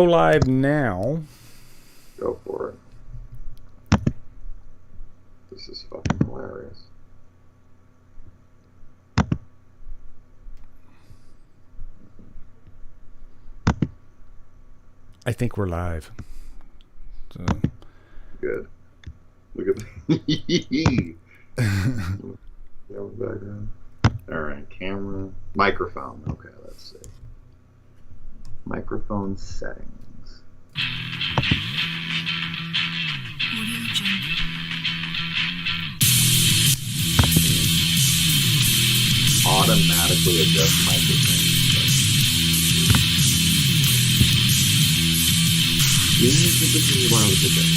Go live now. Go for it. This is fucking hilarious. I think we're live. So. Good. Look at the background. All right, camera, microphone. Okay, let's see. Microphone settings. Automatically adjust microphone. This is wild today.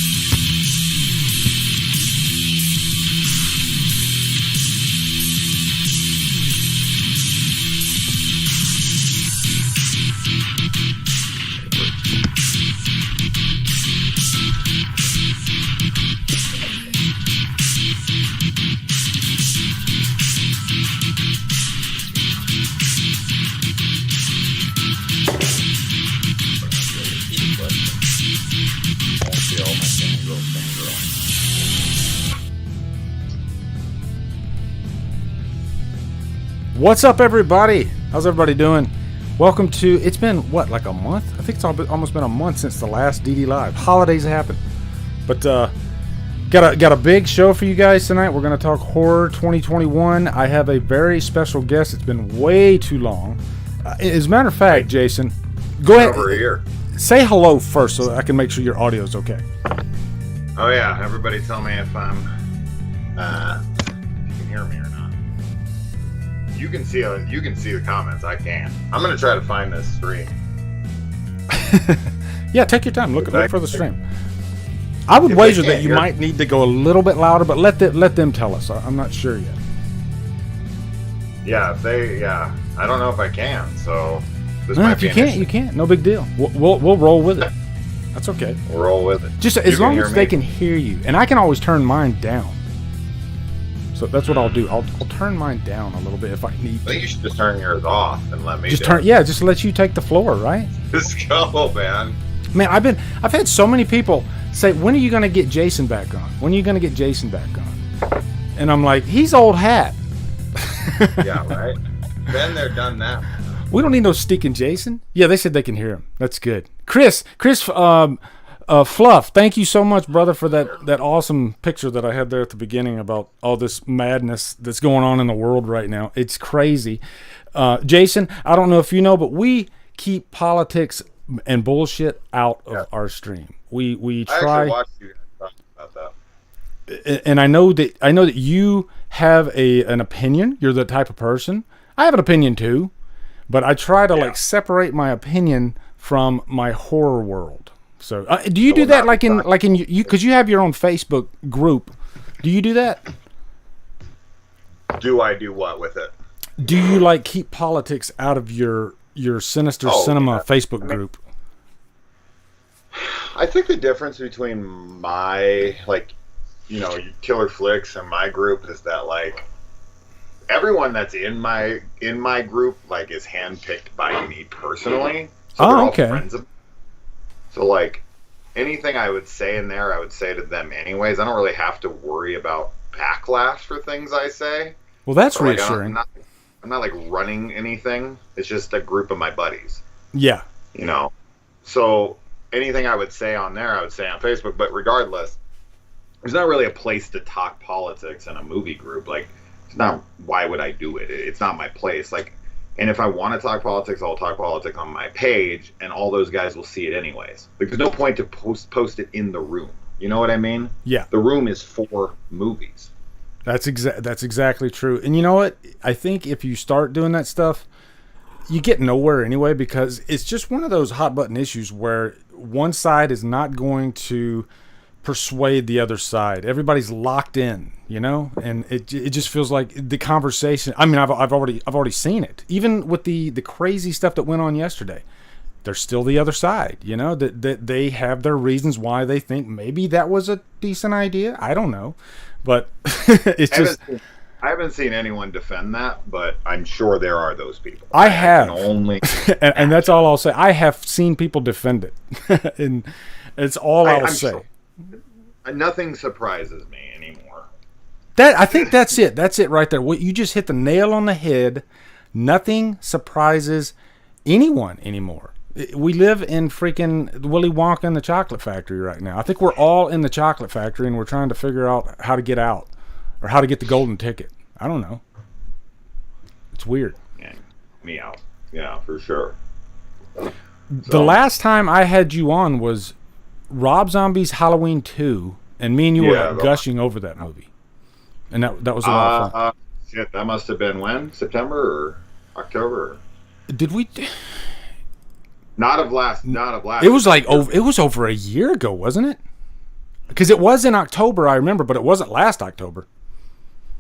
What's up, everybody? How's everybody doing? Welcome to, it's been, what, like a month? I think it's almost been a month since the last DDLive. Holidays happened. But, got a big show for you guys tonight. We're going to talk horror 2021. I have a very special guest. It's been way too long. As a matter of fact, Jason, go ahead. Over here. Say hello first so that I can make sure your audio is okay. Oh yeah, everybody tell me if I'm, if you can hear me or not. You can see the comments. I can't. I'm gonna try to find this stream. Yeah, take your time. Look for the stream. I would wager that you might need to go a little bit louder, but let them tell us. I'm not sure yet. Yeah, I don't know if I can. So this might if be you can't, you can't. No big deal. We'll roll with it. That's okay. We'll roll with it. Just as long as they can hear you, and I can always turn mine down. So that's what I'll do. I'll turn mine down a little bit if I need to. I think you should just turn yours off and let me just let you take the floor, right? Just go, man. Man, I've had so many people say, when are you gonna get Jason back on? When are you gonna get Jason back on? And I'm like, he's old hat. Yeah, right. Been there, done that. We don't need no stinking Jason. Yeah, they said they can hear him. That's good. Chris, Fluff, thank you so much, brother, for that awesome picture that I had there at the beginning about all this madness that's going on in the world right now. It's crazy. Jason, I don't know if you know, but we keep politics and bullshit out of our stream. We try. I actually watched you guys talk about that. And I know that you have an opinion. You're the type of person. I have an opinion too, but I try to separate my opinion from my horror world. So, do you do that like in you, because you have your own Facebook group? Do you do that? Do I do what with it? Do you keep politics out of your Sinister Cinema Facebook group? I think the difference between my Killer Flicks and my group is that everyone that's in my group is handpicked by me personally. So they're all friends of me. So, anything I would say in there, I would say to them anyways. I don't really have to worry about backlash for things I say. Well, that's reassuring. I'm not, running anything. It's just a group of my buddies. Yeah. So, anything I would say on there, I would say on Facebook. But regardless, there's not really a place to talk politics in a movie group. It's not, why would I do it? It's not my place. And if I want to talk politics, I'll talk politics on my page, and all those guys will see it anyways. There's no point to post it in the room. You know what I mean? Yeah. The room is for movies. That's exactly true. And you know what? I think if you start doing that stuff, you get nowhere anyway, because it's just one of those hot button issues where one side is not going to persuade the other side. Everybody's locked in, and it just feels like the conversation. I mean, I've already seen it. Even with the crazy stuff that went on yesterday, there's still the other side. That they have their reasons why they think maybe that was a decent idea. I don't know, but it's just. I haven't seen anyone defend that, but I'm sure there are those people. I have. can only and that's all I'll say. I have seen people defend it. And it's all I'll say. Sure. Nothing surprises me anymore. I think that's it. That's it right there. What you just hit the nail on the head. Nothing surprises anyone anymore. We live in freaking Willy Wonka and the Chocolate Factory right now. I think we're all in the Chocolate Factory and we're trying to figure out how to get out or how to get the golden ticket. I don't know. It's weird. Yeah, me out. Yeah, for sure. The last time I had you on was Rob Zombie's Halloween 2, and me and you were gushing over that movie. And that was a lot of fun. Shit, that must have been when? September or October? Did we... Not of last. It was like it was over a year ago, wasn't it? Because it was in October, I remember, but it wasn't last October.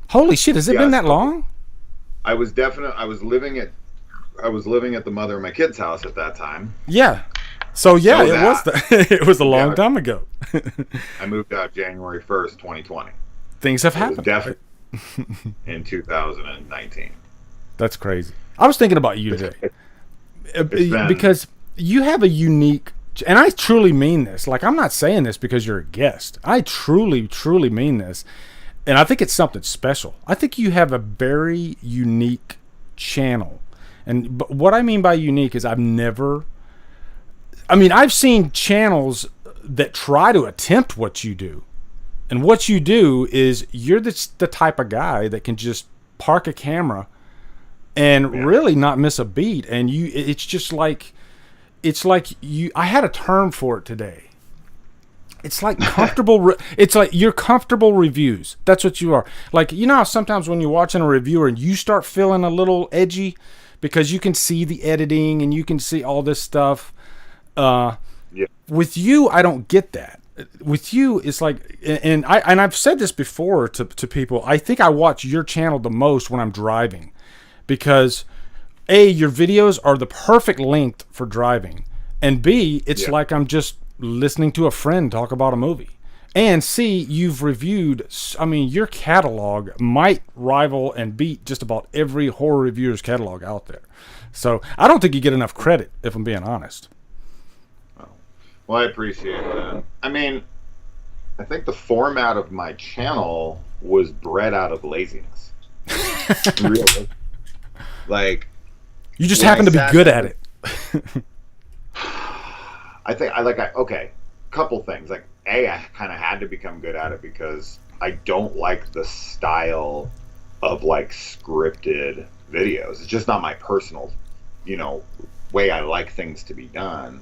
Holy shit! Has it been that long? I was living at the mother of my kids' house at that time. Yeah. So yeah, it was a long time ago. I moved out January 1st, 2020. Things have happened. Definitely in 2019. That's crazy. I was thinking about you today because you have a unique, and I truly mean this. Like, I'm not saying this because you're a guest. I truly, truly mean this. And I think it's something special. I think you have a very unique channel. But what I mean by unique is I've seen channels that try to attempt what you do. And what you do is you're the type of guy that can just park a camera and really not miss a beat. And I had a term for it today. It's like comfortable. It's like you're comfortable reviews. That's what you are. Like, you know how sometimes when you're watching a reviewer and you start feeling a little edgy because you can see the editing and you can see all this stuff. With you, I don't get that. With you, it's like, and I've said this before to people. I think I watch your channel the most when I'm driving, because A, your videos are the perfect length for driving, and B, it's like I'm just listening to a friend talk about a movie. And C, you've reviewed, your catalog might rival and beat just about every horror reviewer's catalog out there. So I don't think you get enough credit, if I'm being honest. Well, I appreciate that. I think the format of my channel was bred out of laziness. Really. Like, you just happen to be good at it. I think couple things. Like, A, I kind of had to become good at it because I don't like the style of like scripted videos. It's just not my personal, way I like things to be done.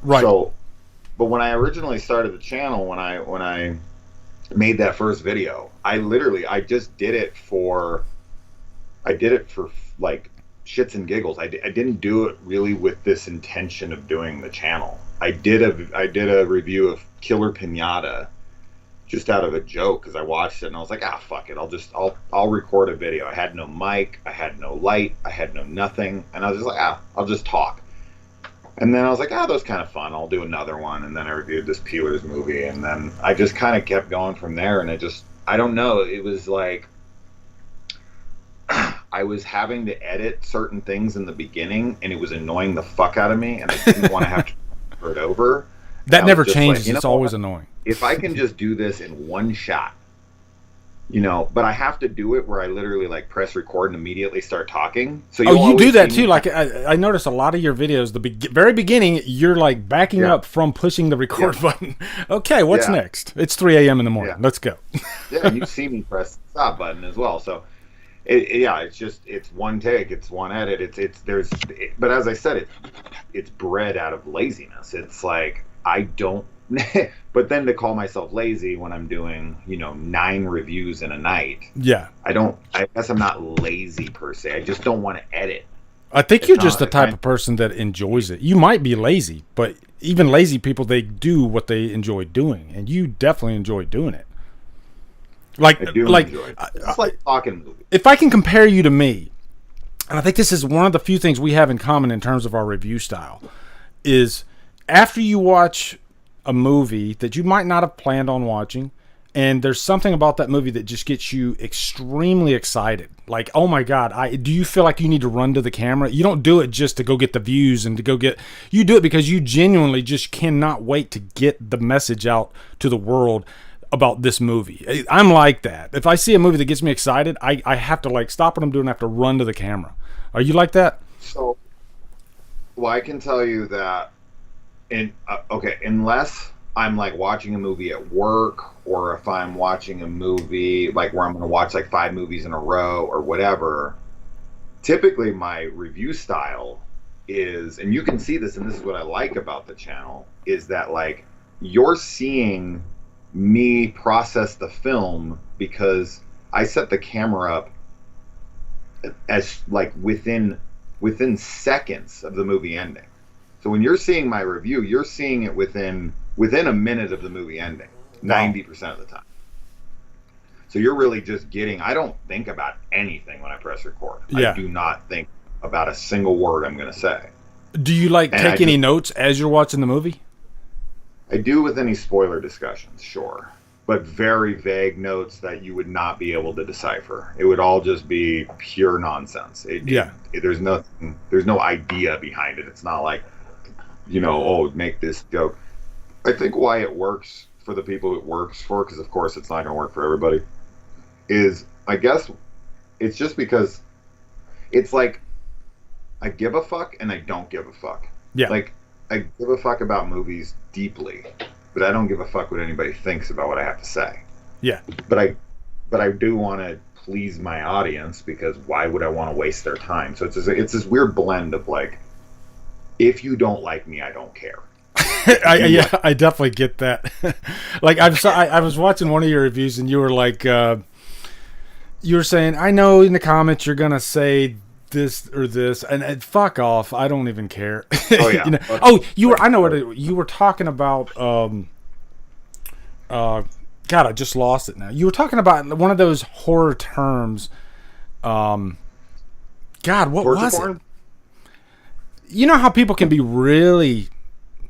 Right. So, but when I originally started the channel, when I made that first video, I just did it for like shits and giggles. I didn't do it really with this intention of doing the channel. I did a review of Killer Pinata just out of a joke because I watched it and I was like, fuck it, I'll record a video. I had no mic, I had no light, I had no nothing, and I was just like, I'll just talk. And then I was like, that was kind of fun. I'll do another one. And then I reviewed this Peeler's movie. And then I just kind of kept going from there. And I don't know. It was like I was having to edit certain things in the beginning. And it was annoying the fuck out of me. And I didn't want to have to start over. That never changes. It's always annoying. If I can just do this in one shot, but I have to do it where I literally like press record and immediately start talking. So you do that too. Like I noticed a lot of your videos, very beginning, you're like backing up from pushing the record button. Okay, what's next? It's 3 a.m. in the morning. Let's go. Yeah, you see me press the stop button as well. So it's one take, it's one edit. But as I said, it's bred out of laziness. It's like I don't. But then to call myself lazy when I'm doing, 9 reviews in a night. Yeah. I guess I'm not lazy per se. I just don't want to edit. I think you're just the type of person that enjoys it. You might be lazy, but even lazy people, they do what they enjoy doing. And you definitely enjoy doing it. I do enjoy it. It's like talking movies. If I can compare you to me, and I think this is one of the few things we have in common in terms of our review style, is after you watch a movie that you might not have planned on watching, And there's something about that movie that just gets you extremely excited. Like, oh my God, do you feel like you need to run to the camera? You don't do it just to go get the views and to go get, you do it because you genuinely just cannot wait to get the message out to the world about this movie. I'm like that. If I see a movie that gets me excited, I have to like stop what I'm doing. I have to run to the camera. Are you like that? So, well, I can tell you that unless I'm like watching a movie at work, or if I'm watching a movie like where I'm going to watch like 5 movies in a row or whatever, typically my review style is, and you can see this, and this is what I like about the channel, is that like you're seeing me process the film because I set the camera up as like within seconds of the movie ending. So when you're seeing my review, you're seeing it within a minute of the movie ending, 90% of the time. So you're really just getting, I don't think about anything when I press record. Yeah. I do not think about a single word I'm going to say. Do you like take any notes as you're watching the movie? I do with any spoiler discussions, sure. But very vague notes that you would not be able to decipher. It would all just be pure nonsense. There's no idea behind it. It's not like, make this joke. I think why it works for the people it works for, because of course it's not going to work for everybody, is I guess it's just because it's like I give a fuck and I don't give a fuck. Yeah. Like I give a fuck about movies deeply, but I don't give a fuck what anybody thinks about what I have to say. Yeah. But I do want to please my audience, because why would I want to waste their time? So it's this weird blend of like, if you don't like me, I don't care. I definitely get that. Like I was watching one of your reviews, and you were like, you were saying, I know in the comments you're gonna say this or this, and fuck off, I don't even care. Oh yeah. You were talking about. God, I just lost it now. You were talking about one of those horror terms. God, what Torture was porn? it? You know how people can be really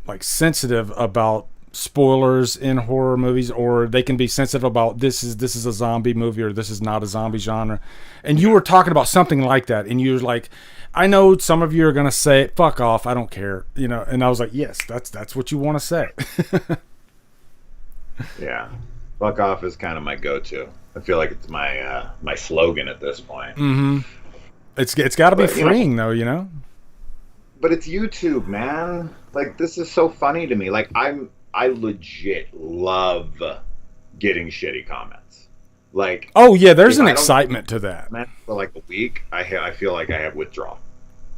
like sensitive about spoilers in horror movies, or they can be sensitive about this is a zombie movie, or this is not a zombie genre. And you were talking about something like that, and you were like, I know some of you are gonna say fuck off, I don't care, and I was like, yes, that's what you want to say. Yeah, fuck off is kind of my go-to. I feel like it's my slogan at this point. Mm-hmm. It's got to be freeing though, But it's YouTube, man. Like, this is so funny to me. Like, I legit love getting shitty comments. Like, oh yeah, there's an excitement to that. For like a week, I feel like I have withdrawal.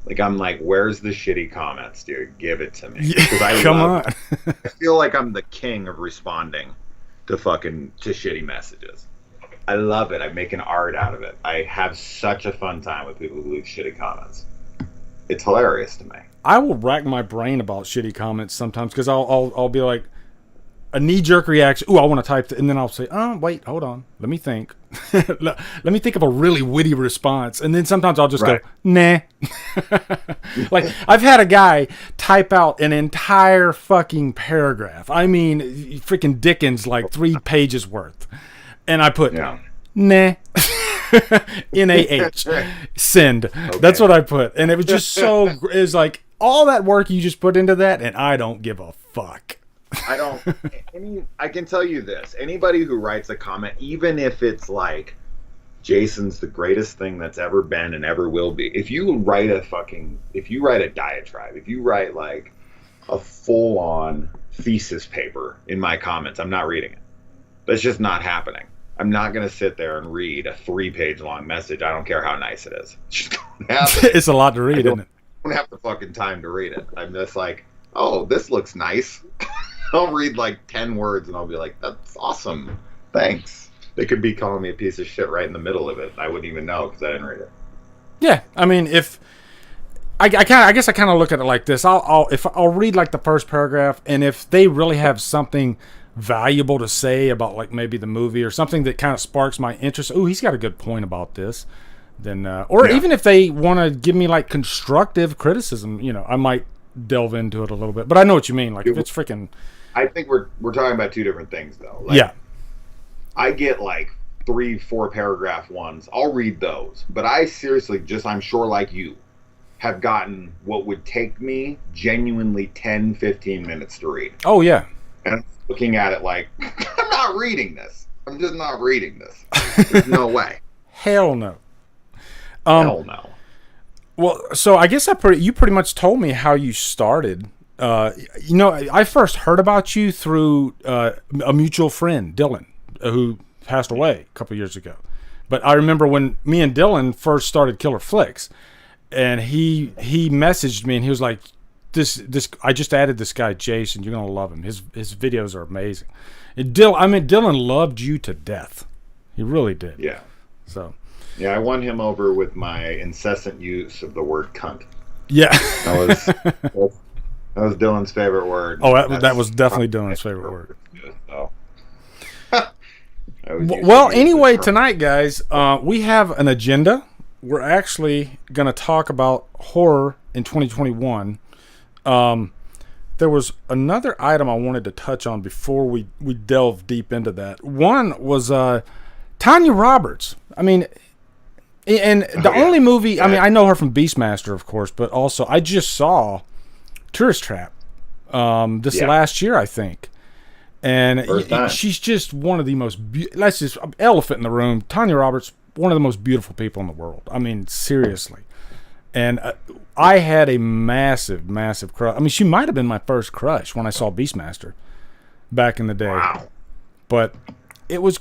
Like, I'm like, where's the shitty comments, dude? Give it to me. Yeah, come on. I feel like I'm the king of responding to shitty messages. I love it. I make an art out of it. I have such a fun time with people who leave shitty comments. It's hilarious to me. I will rack my brain about shitty comments sometimes, because I'll be like a knee-jerk reaction. Ooh, I want to type and then I'll say, oh wait, hold on, let me think. Let me think of a really witty response, and then sometimes I'll just go nah. Like, I've had a guy type out an entire fucking paragraph. I mean, freaking Dickens, like 3 pages worth, and I put nah. NAH send. Okay. That's what I put, and it was just so. It was like all that work you just put into that, and I don't give a fuck. I can tell you this: anybody who writes a comment, even if it's like Jason's the greatest thing that's ever been and ever will be, if you write a diatribe, if you write like a full-on thesis paper in my comments, I'm not reading it. That's just not happening. I'm not going to sit there and read a 3-page long message. I don't care how nice it is. It's just don't happen. It's a lot to read, isn't it? I don't have the fucking time to read it. I'm just like, oh, this looks nice. I'll read like 10 words and I'll be like, that's awesome. Thanks. They could be calling me a piece of shit right in the middle of it. I wouldn't even know because I didn't read it. Yeah, I mean, if I guess I kind of look at it like this. I'll read like the first paragraph, and if they really have something valuable to say about like maybe the movie or something that kind of sparks my interest, oh, he's got a good point about this, then even if they want to give me like constructive criticism, I might delve into it a little bit. But I know what you mean. Like, if it's freaking, I think we're talking about 2 different things though. Like, yeah. I get like 3-4 paragraph ones. I'll read those. But I seriously, just I'm sure like you, have gotten what would take me genuinely 10-15 minutes to read. Oh, yeah. And I'm looking at it like, I'm not reading this. I'm just not reading this. There's no way. Hell no. Hell no. Well, so I guess you pretty much told me how you started. I first heard about you through a mutual friend, Dylan, who passed away a couple years ago. But I remember when me and Dylan first started Killer Flicks, and he messaged me and he was like, "This I just added this guy Jason. You're gonna love him. His videos are amazing." And Dylan loved you to death. He really did. Yeah. So. Yeah, I won him over with my incessant use of the word cunt. Yeah. That was Dylan's favorite word. Oh, that was definitely Dylan's favorite word. So. Well, anyway, tonight, guys, we have an agenda. We're actually going to talk about horror in 2021. There was another item I wanted to touch on before we delve deep into that. One was Tanya Roberts. I mean, and the only movie, I mean, I know her from Beastmaster, of course, but also I just saw Tourist Trap this last year, I think. And she's just one of the most, let's just, elephant in the room, Tanya Roberts, one of the most beautiful people in the world. I mean, seriously. And I had a massive, massive crush. I mean, she might have been my first crush when I saw Beastmaster back in the day. Wow. But I thought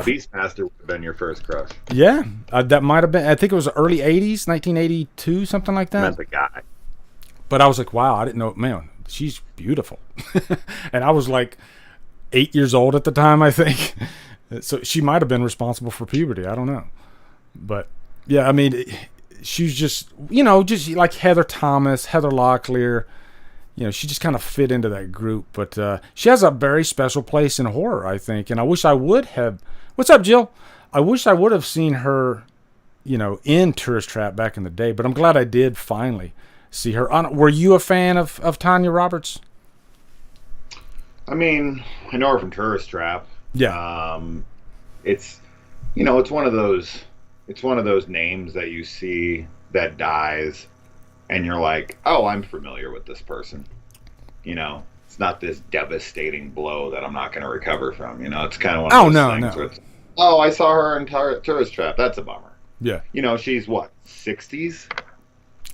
Beastmaster would have been your first crush. Yeah, that might have been. I think it was early 80s, 1982, something like that. I meant the guy. But I was like, wow, I didn't know, man, she's beautiful. And I was like 8 years old at the time, I think. So she might have been responsible for puberty. I don't know. But, yeah, I mean, she's just, just like Heather Thomas, Heather Locklear. She just kind of fit into that group. But she has a very special place in horror, I think. And I wish I would have. What's up, Jill? I wish I would have seen her, in Tourist Trap back in the day. But I'm glad I did finally see her. Were you a fan of Tanya Roberts? I mean, I know her from Tourist Trap. Yeah. It's one of those names that you see that dies, and you're like, oh, I'm familiar with this person. It's not this devastating blow that I'm not going to recover from. It's kind of one of those things where it's, oh, I saw her in Tourist Trap. That's a bummer. Yeah. She's what, 60s?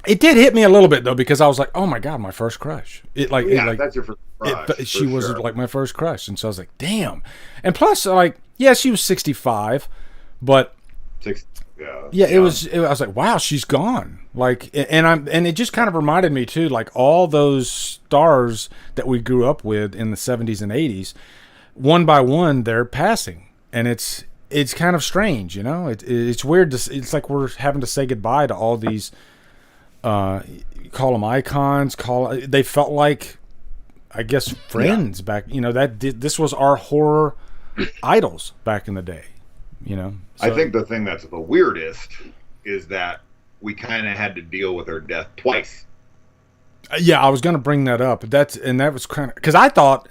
It did hit me a little bit though, because I was like, "Oh my god, my first crush!" That's your first crush. She was like my first crush, and so I was like, "Damn!" And plus, she was 65, but 60, it was. I was like, "Wow, she's gone!" And it just kind of reminded me too, like all those stars that we grew up with in the 70s and 80s, one by one, they're passing, and it's kind of strange, It's weird. It's like we're having to say goodbye to all these. Call them icons. They felt like, I guess, friends back. This was our horror idols back in the day. So, I think the thing that's the weirdest is that we kind of had to deal with her death twice. Yeah, I was going to bring that up. That was kind of because I thought,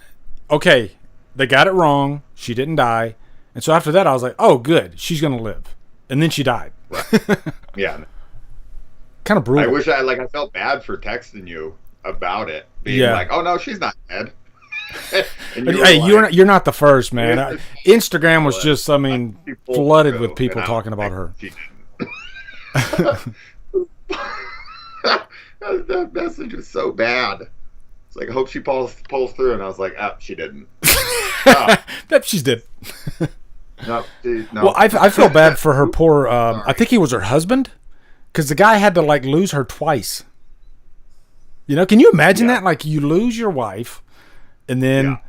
okay, they got it wrong. She didn't die, and so after that, I was like, oh, good, she's going to live, and then she died. Right. Yeah. Kind of brutal. I wish I felt bad for texting you about it, being like, "Oh no, she's not dead." You're not the first, man. Instagram was just, flooded with people talking about her. That message is so bad. It's like, I hope she pulls through, and I was like, she didn't. She's dead. No. Well, I feel bad for her poor. I think he was her husband. Because the guy had to lose her twice. Can you imagine that? Like you lose your wife, and then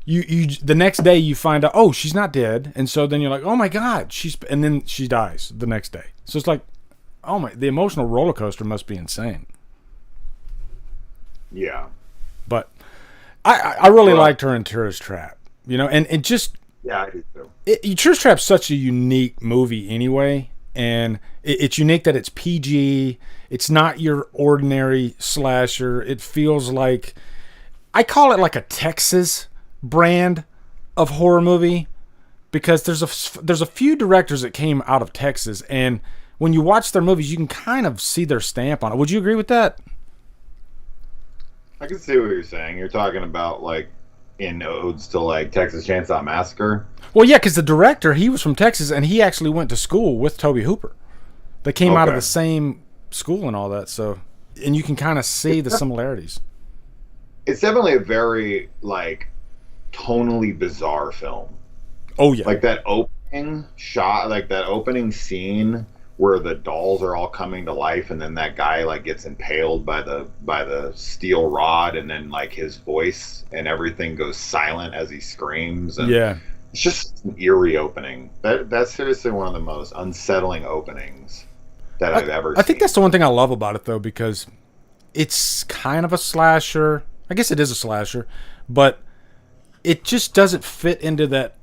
you the next day you find out, oh, she's not dead, and so then you're like, oh my god, and then she dies the next day. So it's like, oh my, the emotional roller coaster must be insane. Yeah, but I really liked her in Tourist Trap. And just I do too. Tourist Trap's such a unique movie anyway. And it's unique that it's PG. It's not your ordinary slasher. It feels like, I call it like a Texas brand of horror movie. because there's a few directors that came out of Texas, and when you watch their movies, you can kind of see their stamp on it. Would you agree with that? I can see what you're saying. You're talking about like in odes to like Texas Chainsaw Massacre. Well, yeah, because the director, he was from Texas, and he actually went to school with Tobe Hooper. They came out of the same school and all that, so, and you can kind of see the similarities. It's definitely a very like tonally bizarre film. Oh yeah, like that opening shot, like that opening scene where the dolls are all coming to life, and then that guy like gets impaled by the steel rod, and then like his voice and everything goes silent as he screams. And yeah, it's just an eerie opening. That's seriously one of the most unsettling openings that I've ever seen. I think that's the one thing I love about it, though, because it's kind of a slasher. I guess it is a slasher, but it just doesn't fit into that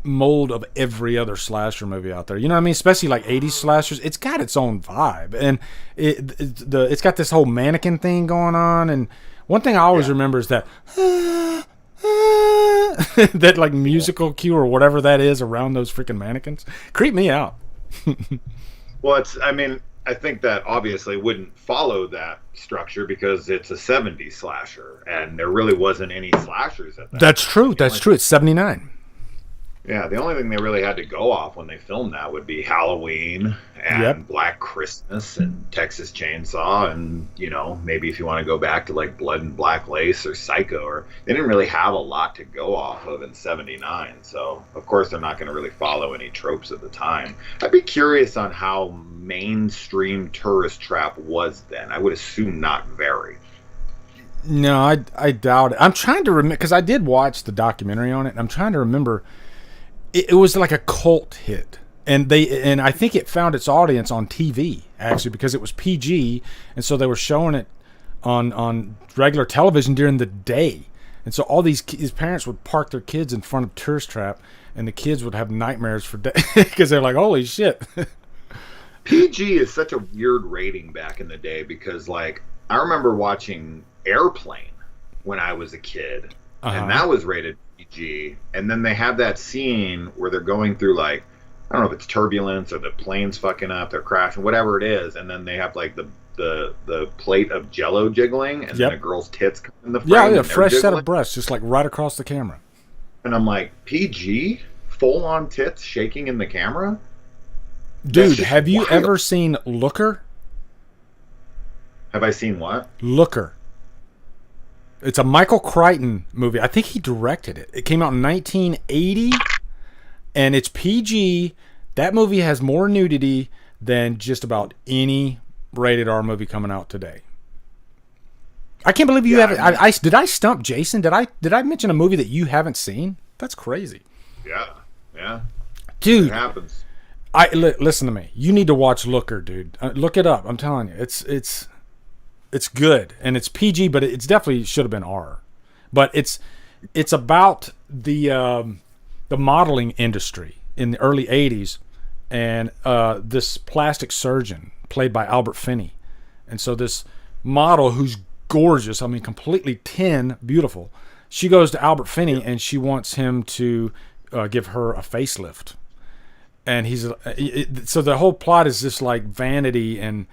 mold of every other slasher movie out there. You know what I mean? Especially like 80s slashers. It's got its own vibe, and it's got this whole mannequin thing going on. And one thing I always remember is that that like musical cue or whatever that is around those freaking mannequins. Creep me out. Well, I think that obviously wouldn't follow that structure because it's a 70s slasher, and there really wasn't any slashers at that. That's true. That's true. It's 79. Yeah, the only thing they really had to go off when they filmed that would be Halloween and Black Christmas and Texas Chainsaw, and maybe if you want to go back to like Blood and Black Lace or Psycho, or they didn't really have a lot to go off of in 79. So of course they're not going to really follow any tropes at the time. I'd be curious on how mainstream tourist trap was then. I would assume not very. No, I doubt it. I'm trying to remember, because I did watch the documentary on it, and I'm trying to remember. It was like a cult hit, and I think it found its audience on TV actually, because it was PG, and so they were showing it on regular television during the day, and so all these parents would park their kids in front of Tourist Trap, and the kids would have nightmares for days because they're like, holy shit. PG is such a weird rating back in the day, because like I remember watching Airplane when I was a kid, and that was rated PG, and then they have that scene where they're going through like, I don't know if it's turbulence or the plane's fucking up, they're crashing, whatever it is, and then they have like the plate of Jello jiggling, and then a girl's tits come in the frame. Yeah, a fresh set of breasts just like right across the camera. And I'm like, PG? Full on tits shaking in the camera? Dude, have you ever seen Looker? Have I seen what? Looker. It's a Michael Crichton movie. I think he directed it. It came out in 1980, and it's PG. That movie has more nudity than just about any rated R movie coming out today. I can't believe you haven't. Did I stump Jason? Did I mention a movie that you haven't seen? That's crazy. Yeah. Dude, it happens. Listen to me. You need to watch Looker, dude. Look it up. I'm telling you, it's good, and it's PG, but it's definitely should have been R. But it's about the modeling industry in the early 80s, and this plastic surgeon played by Albert Finney. And so this model who's gorgeous, I mean completely tin, beautiful, she goes to Albert Finney and she wants him to give her a facelift. And so the whole plot is just like vanity and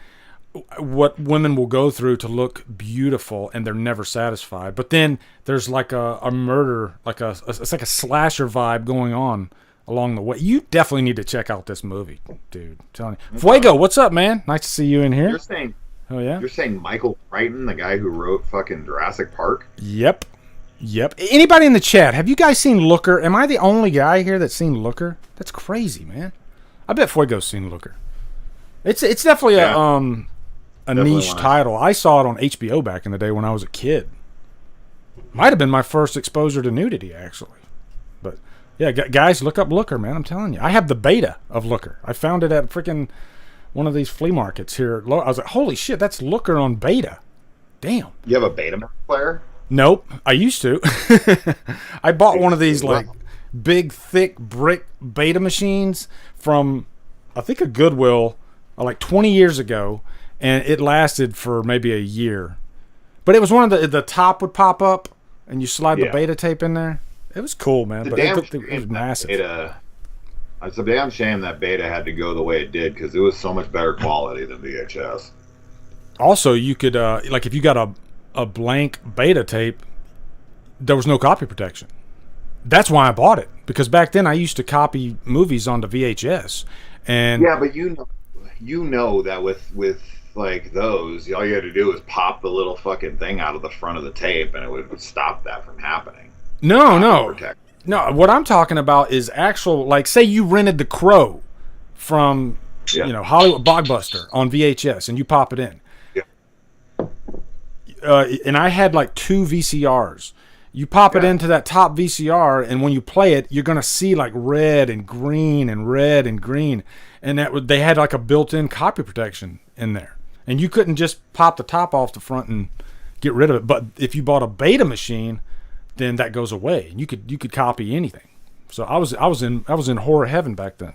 what women will go through to look beautiful, and they're never satisfied. But then there's like a murder, it's like a slasher vibe going on along the way. You definitely need to check out this movie, dude. I'm telling you. Fuego, what's up, man? Nice to see you in here. You're saying Michael Crichton, the guy who wrote fucking Jurassic Park? Yep. Anybody in the chat, have you guys seen Looker? Am I the only guy here that's seen Looker? That's crazy, man. I bet Fuego's seen Looker. It's definitely a niche title. I saw it on HBO back in the day when I was a kid. Might have been my first exposure to nudity, actually. But yeah, guys, look up Looker, man. I'm telling you, I have the beta of Looker. I found it at freaking one of these flea markets here. I was like, holy shit, that's Looker on beta. Damn. You have a Betamax player? Nope, I used to. I bought one of these like big, thick brick beta machines from, I think, a Goodwill like 20 years ago, and it lasted for maybe a year. But it was one of the top would pop up, and you slide the beta tape in there. It was cool, man. But it was massive. It's a damn shame that beta had to go the way it did because it was so much better quality than VHS. Also, you could like if you got a blank beta tape, there was no copy protection. That's why I bought it, because back then I used to copy movies onto VHS. And yeah, but you know that with like those, all you had to do was pop the little fucking thing out of the front of the tape, and it would stop that from happening. No. What I'm talking about is actual, like, say you rented The Crow from Hollywood Blockbuster on VHS, and you pop it in. Yeah. And I had like 2 VCRs. You pop it into that top VCR, and when you play it, you're gonna see like red and green and red and green, and they had like a built-in copy protection in there, and you couldn't just pop the top off the front and get rid of it. But if you bought a beta machine, then that goes away. You could copy anything. So I was in horror heaven back then.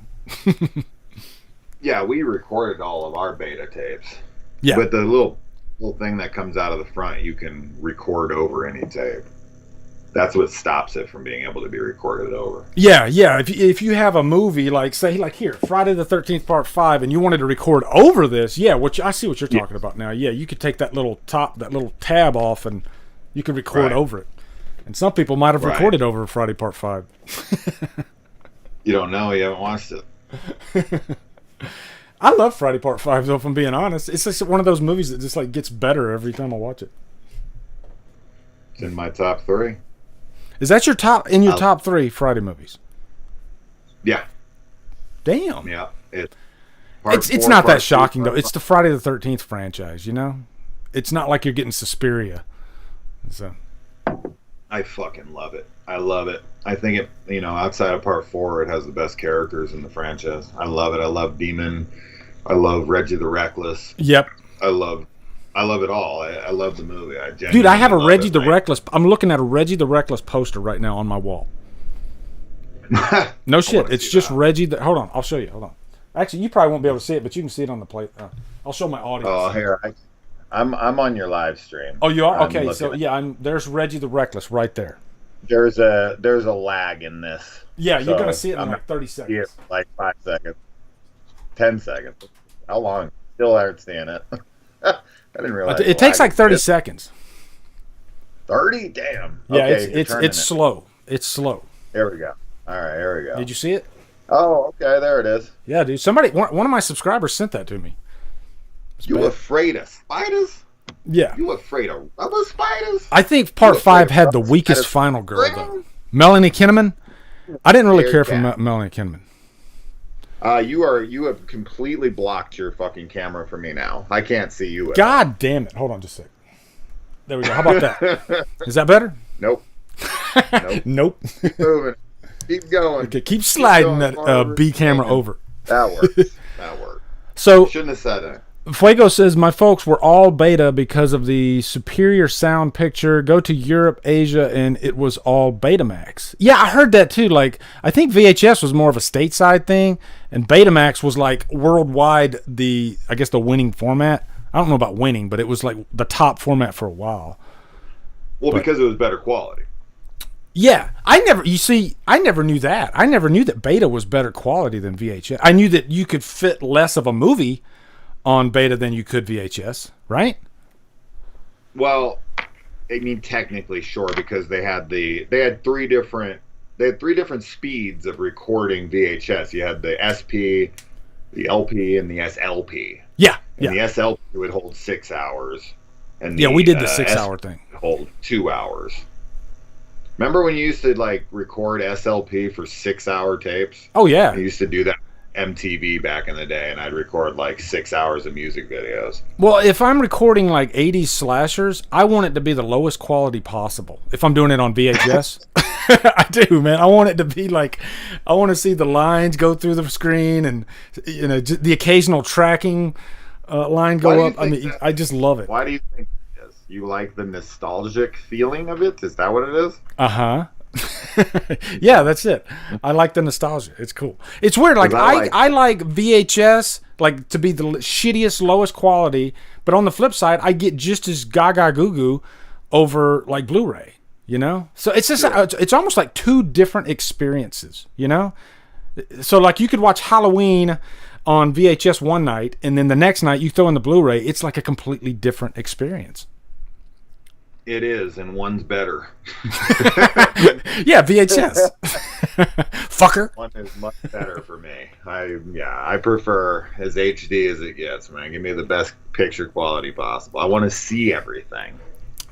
Yeah, we recorded all of our beta tapes. Yeah, with the little thing that comes out of the front, you can record over any tape. That's what stops it from being able to be recorded over. Yeah. If you have a movie like, say, like here, Friday the 13th Part 5, and you wanted to record over this, I see what you're talking about now. Yeah, you could take that little tab off, and you could record over it. And some people might have recorded over Friday Part 5. You don't know. You haven't watched it. I love Friday Part 5, though, if I'm being honest. It's just one of those movies that just like gets better every time I watch it. It's in my top 3. Is that your top 3 Friday movies? Yeah. Damn. Yeah. It's not that shocking, though. It's the Friday the 13th franchise, you know? It's not like you're getting Suspiria. So I fucking love it. I love it. I think it, outside of Part 4, it has the best characters in the franchise. I love it. I love Demon. I love Reggie the Reckless. Yep. I love it all. I love the movie. Dude, I have a Reggie the Reckless. I'm looking at a Reggie the Reckless poster right now on my wall. No shit. It's just Reggie. Hold on. I'll show you. Hold on. Actually, you probably won't be able to see it, but you can see it on the plate. I'll show my audience. Oh, here. I'm on your live stream. Oh, you are? Okay. So yeah, there's Reggie the Reckless right there. There's a lag in this. Yeah, you're gonna see it in like 30 seconds. Yeah, like 5 seconds, 10 seconds. How long? Still aren't seeing it. I didn't realize it takes like 30 seconds. 30? Damn. Yeah, okay, it's slow. It's slow. There we go. All right, here we go. Did you see it? Oh, okay, there it is. Yeah, dude. One of my subscribers sent that to me. You afraid of spiders? Yeah. You afraid of rubber spiders? I think Part 5 had the weakest final girl, though. Melanie Kinnaman? I didn't really care for Melanie Kinnaman. You have completely blocked your fucking camera for me now. I can't see you. God damn it. Hold on just a sec. There we go. How about that? Is that better? Nope. Nope. Keep moving. Keep going. Okay, keep sliding that B camera over. That works. That works. So, shouldn't have said that. Fuego says, my folks were all beta because of the superior sound picture. Go to Europe, Asia, and it was all Betamax. Yeah, I heard that too. Like, I think VHS was more of a stateside thing, and Betamax was like worldwide the winning format. I don't know about winning, but it was like the top format for a while. Well, because it was better quality. Yeah, I never knew that. I never knew that beta was better quality than VHS. I knew that you could fit less of a movie on beta than you could VHS, right? Well, I mean technically sure, because they had three different speeds of recording VHS. You had the SP, the LP, and the SLP. Yeah. And the SLP would hold 6 hours. And we did the 6 hour thing. Hold 2 hours. Remember when you used to like record SLP for 6 hour tapes? Oh yeah. I used to do that MTV back in the day, and I'd record like 6 hours of music videos. Well, if I'm recording like 80s slashers, I want it to be the lowest quality possible. If I'm doing it on VHS, I do, man. I want it to be like, I want to see the lines go through the screen, and the occasional tracking line go up. I mean, I just love it. Why do you think that is? You like the nostalgic feeling of it? Is that what it is? Uh-huh. Yeah, that's it. I like the nostalgia. It's cool. It's weird. Like I like VHS like to be the shittiest, lowest quality, but on the flip side, I get just as gaga goo goo over like Blu-ray. You know, so it's just it's almost like two different experiences. You know, So like you could watch Halloween on VHS one night, and then the next night you throw in the Blu-ray. It's like a completely different experience. It is, and one's better. Yeah, VHS. Fucker. One is much better for me. I prefer as HD as it gets, man. Give me the best picture quality possible. I want to see everything.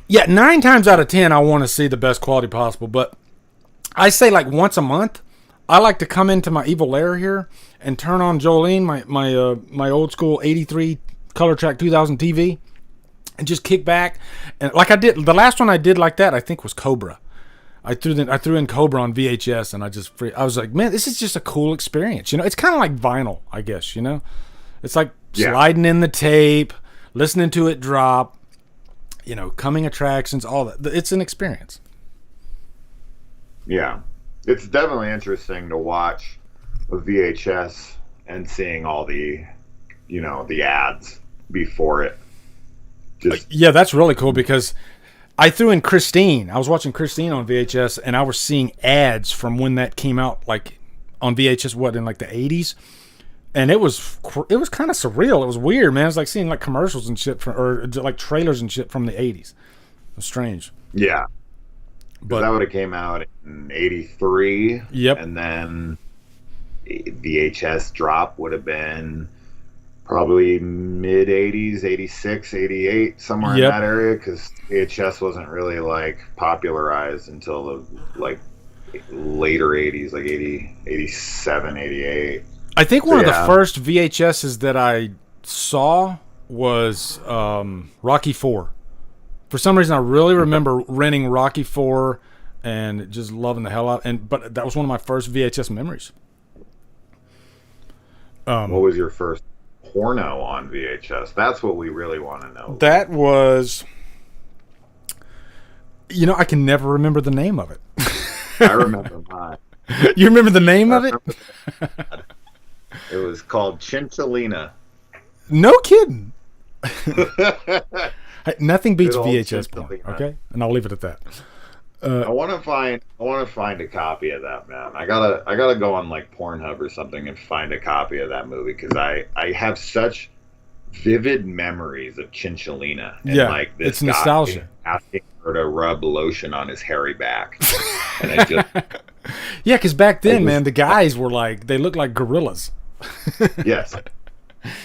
Yeah, 9 times out of 10, I want to see the best quality possible. But I say like once a month, I like to come into my evil lair here and turn on Jolene, my old school 83 color track 2000 TV, and just kick back. And like I did, the last one I did like that, I think was Cobra. I threw in Cobra on VHS, and I was like, man, this is just a cool experience. You know, it's kind of like vinyl, I guess. You know, it's like sliding in the tape, listening to it drop. You know, coming attractions, all that. It's an experience. Yeah, it's definitely interesting to watch a VHS and seeing all the, the ads before it. Yeah, that's really cool because I threw in Christine. I was watching Christine on VHS, and I was seeing ads from when that came out, like on VHS, in like the 80s. And it was kind of surreal. It was weird, man. It was like seeing like commercials and shit or like trailers and shit from the 80s. It was strange. Yeah. But that would have came out in 83. Yep. And then VHS drop would have been probably mid 80s, 86, 88, somewhere in that area, because VHS wasn't really like popularized until the like later 80s, like 80, 87, 88. I think one of the first VHSs that I saw was Rocky IV. For some reason, I really remember renting Rocky IV and just loving the hell out. But that was one of my first VHS memories. What was your first porno on VHS? That's what we really want to know. That was, I can never remember the name of it. I remember mine. You remember the name of it? It was called Chinchillina. No kidding. Nothing beats VHS porn, okay? And I'll leave it at that. I want to find a copy of that, man. I gotta go on like Pornhub or something and find a copy of that movie because I have such vivid memories of Chinchillina and like this it's nostalgia. Asking her to rub lotion on his hairy back. And I just yeah, because back then, man, the guys were like they looked like gorillas. Yes,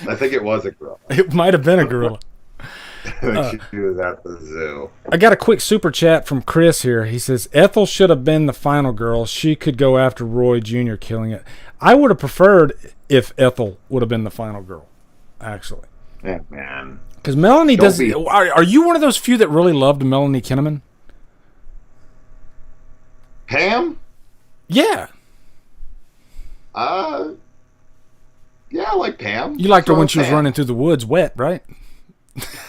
I think it was a gorilla. It might have been a gorilla. She was at the zoo. I got a quick super chat from Chris here. He says Ethel should have been the final girl. She could go after Roy Jr. killing it. I would have preferred if Ethel would have been the final girl, actually. Yeah, man. Because Melanie does. Are you one of those few that really loved Melanie Kinnaman? Pam? Yeah. Yeah, I like Pam. You liked her when she was running through the woods wet, right?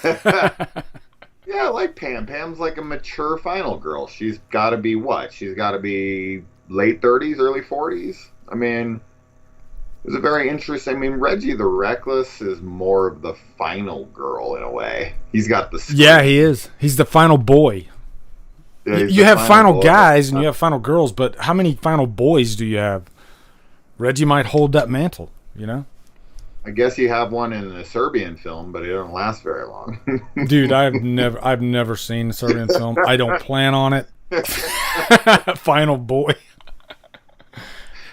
Yeah, I like Pam. Pam's like a mature final girl. She's got to be what? She's got to be late 30s, early 40s. I mean, it was a very interesting. I mean, Reggie the Reckless is more of the final girl in a way. He's got the screen. Yeah, he is. He's the final boy. Yeah, you have final guys and you have final girls, but how many final boys do you have? Reggie might hold that mantle, I guess you have one in a Serbian film, but it don't last very long. Dude, I've never seen a Serbian film. I don't plan on it. Final boy.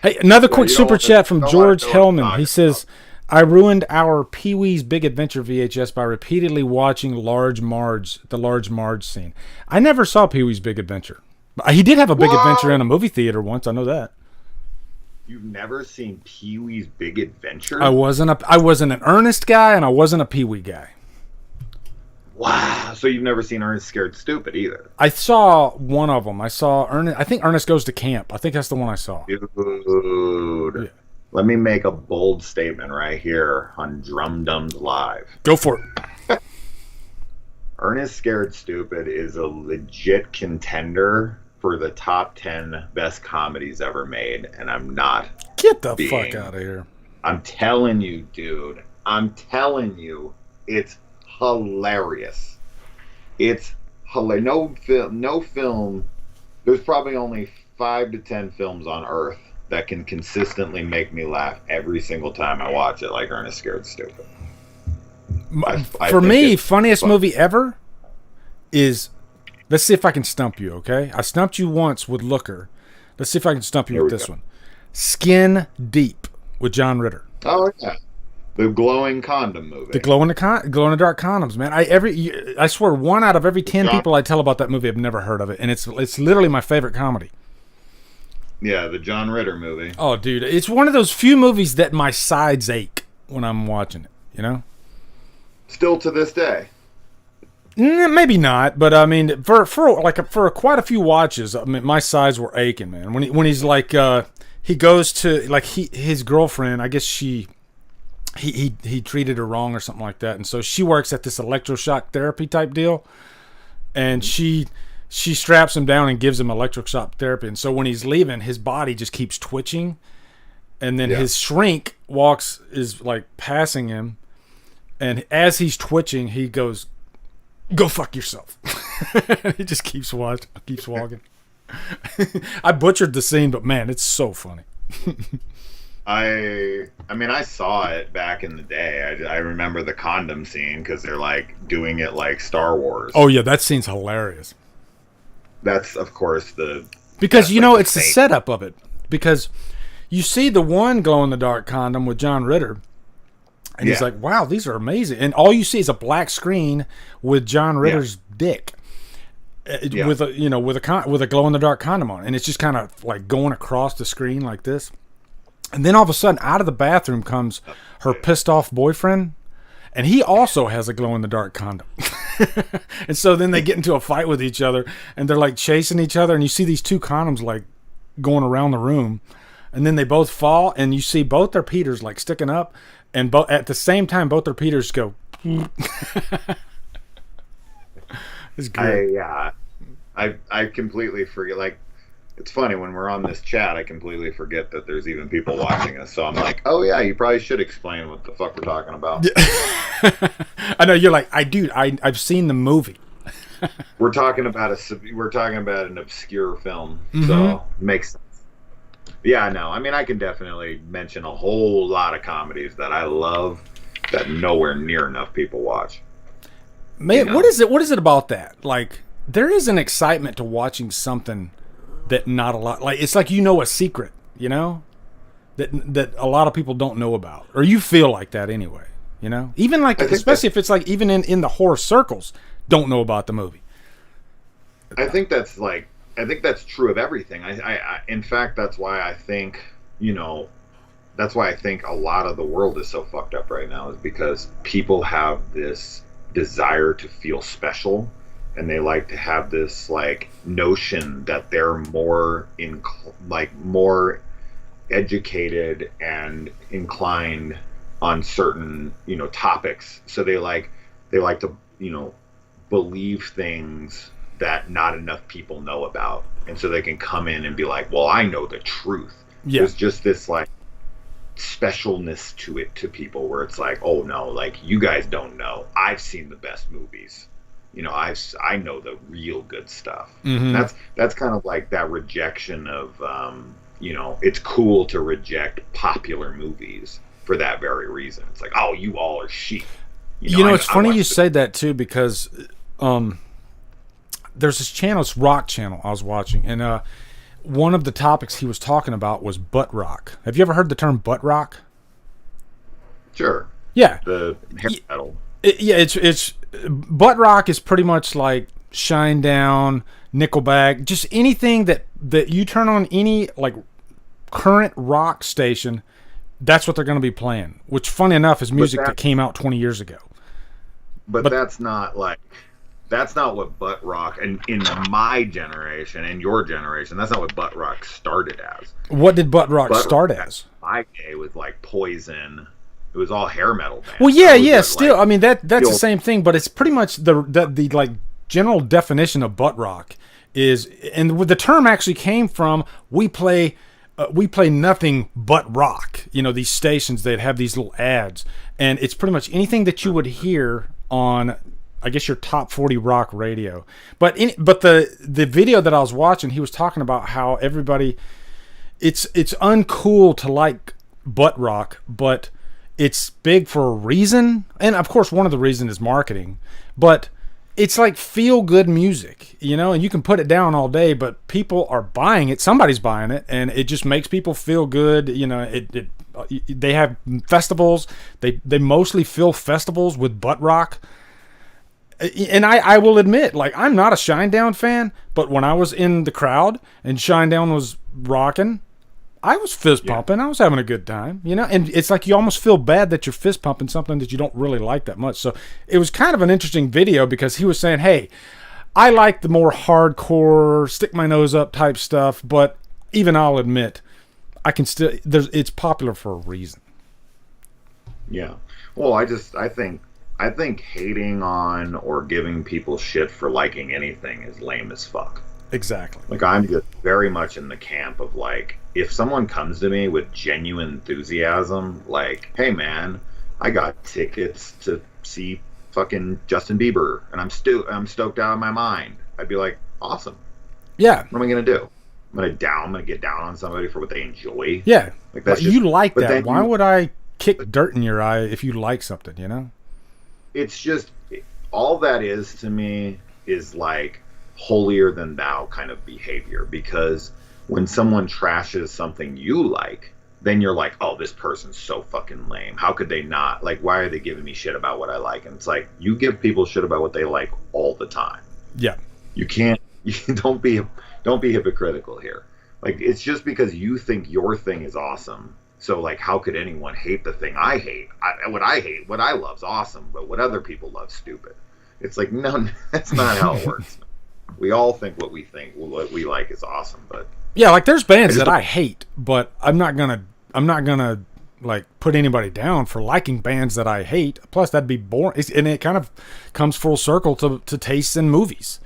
Hey, another quick super chat from George Hellman. He says, I ruined our Pee-wee's Big Adventure VHS by repeatedly watching the Large Marge scene. I never saw Pee-wee's Big Adventure. He did have a Big Adventure in a movie theater once. I know that. You've never seen Pee-wee's Big Adventure? I wasn't an Ernest guy, and I wasn't a Pee-wee guy. Wow. So you've never seen Ernest Scared Stupid either? I saw one of them. I saw Ernest. I think Ernest Goes to Camp. I think that's the one I saw. Dude. Yeah. Let me make a bold statement right here on Drumdums Live. Go for it. Ernest Scared Stupid is a legit contender for the top 10 best comedies ever made, and I'm not. Get the fuck out of here. I'm telling you, dude. I'm telling you, it's hilarious. It's hilarious. No film. There's probably only 5 to 10 films on Earth that can consistently make me laugh every single time I watch it, like Ernest Scared Stupid. For me, funniest movie ever is, let's see if I can stump you, okay? I stumped you once with Looker. Let's see if I can stump you with this one. Skin Deep with John Ritter. Oh, yeah. The glowing condom movie. The glow in the dark condoms, man. I swear 1 out of every 10 people I tell about that movie have never heard of it, and it's literally my favorite comedy. Yeah, the John Ritter movie. Oh, dude, it's one of those few movies that my sides ache when I'm watching it, you know? Still to this day. Maybe not, but I mean, for quite a few watches, I mean, my sides were aching, man. When he's like, he goes to like his girlfriend, I guess he treated her wrong or something like that, and so she works at this electroshock therapy type deal, and she straps him down and gives him electroshock therapy, and so when he's leaving, his body just keeps twitching, and then his shrink is like passing him, and as he's twitching, he goes, "Go fuck yourself." He just keeps walking. I butchered the scene, but man, it's so funny. I mean, I saw it back in the day. I remember the condom scene because they're like doing it like Star Wars. Oh yeah, that scene's hilarious. That's of course because you know it's the setup of it, because you see the one glow in the dark condom with John Ritter. And he's like, "Wow, these are amazing!" And all you see is a black screen with John Ritter's dick, with a glow in the dark condom on, and it's just kind of like going across the screen like this. And then all of a sudden, out of the bathroom comes her pissed off boyfriend, and he also has a glow in the dark condom. And so then they get into a fight with each other, and they're like chasing each other, and you see these two condoms like going around the room, and then they both fall, and you see both their peters like sticking up. And at the same time, both their peters go. It's great. I completely forget. Like, it's funny when we're on this chat, I completely forget that there's even people watching us. So I'm like, oh yeah, you probably should explain what the fuck we're talking about. I know you're like, I've seen the movie. We're talking about an obscure film, so it makes sense. Yeah, no. I mean, I can definitely mention a whole lot of comedies that I love that nowhere near enough people watch. Man, you know? What is it about that? Like, there is an excitement to watching something that not a lot, like, it's like a secret, you know, that a lot of people don't know about, or you feel like that anyway, you know. Even like, especially if it's like even in the horror circles, don't know about the movie. I think that's true of everything. I in fact, that's why I think, that's why I think a lot of the world is so fucked up right now, is because people have this desire to feel special, and they like to have this like notion that they're more more educated and inclined on certain, topics. So they like to, believe things that not enough people know about, and so they can come in and be like, well, I know the truth. There's just this like specialness to it, to people, where it's like, oh no, like, you guys don't know, I've seen the best movies, I know the real good stuff. That's kind of like that rejection of it's cool to reject popular movies for that very reason. It's like, oh, you all are sheep. It's funny you say that too, because there's this channel, it's Rock Channel, I was watching, and one of the topics he was talking about was butt rock. Have you ever heard the term butt rock? Sure. Yeah. The hair metal. It's butt rock is pretty much like Shinedown, Nickelback, just anything that you turn on any like current rock station, that's what they're going to be playing. Which, funny enough, is music that came out 20 years ago. But that's not what butt rock, and in my generation and your generation, that's not what butt rock started as. What did butt rock start as? My day was like Poison. It was all hair metal bands. Well, yeah. Still, like, I mean that's the same thing, but it's pretty much the like general definition of butt rock is, and the term actually came from we play nothing but rock. These stations, they'd have these little ads, and it's pretty much anything that you would hear on, I guess, your top 40 rock radio. But the video that I was watching, he was talking about how everybody, it's uncool to like butt rock, but it's big for a reason. And of course, one of the reasons is marketing, but it's like feel good music, you know, and you can put it down all day, but people are buying it. Somebody's buying it, and it just makes people feel good. You know, they have festivals. They mostly fill festivals with butt rock. And I will admit, like, I'm not a Shinedown fan, but when I was in the crowd and Shinedown was rocking, I was fist pumping. I was having a good time, you know? And it's like you almost feel bad that you're fist pumping something that you don't really like that much. So it was kind of an interesting video because he was saying, hey, I like the more hardcore, stick my nose up type stuff, but even I'll admit, I can still, it's popular for a reason. Yeah. Well, I think hating on or giving people shit for liking anything is lame as fuck. Exactly. Like, I'm just very much in the camp of, like, if someone comes to me with genuine enthusiasm, like, hey man, I got tickets to see fucking Justin Bieber and I'm stoked out of my mind, I'd be like, awesome. Yeah. What am I gonna do? I'm gonna get down on somebody for what they enjoy. Yeah. Like, that's you like that. Why would I kick dirt in your eye if you like something, you know? It's just, all that is to me is like holier than thou kind of behavior, because when someone trashes something you like, then you're like, oh, this person's so fucking lame. How could they not? Like, why are they giving me shit about what I like? And it's like, you give people shit about what they like all the time. Yeah. You can't, don't be hypocritical here. Like, it's just because you think your thing is awesome. So, like, how could anyone hate the thing I hate? What I love's awesome, but what other people love's stupid. It's like, no, that's not how it works. We all think what we like is awesome, but yeah, like there's bands that I hate, but I'm not gonna like put anybody down for liking bands that I hate. Plus, that'd be boring, and it kind of comes full circle to tastes in movies.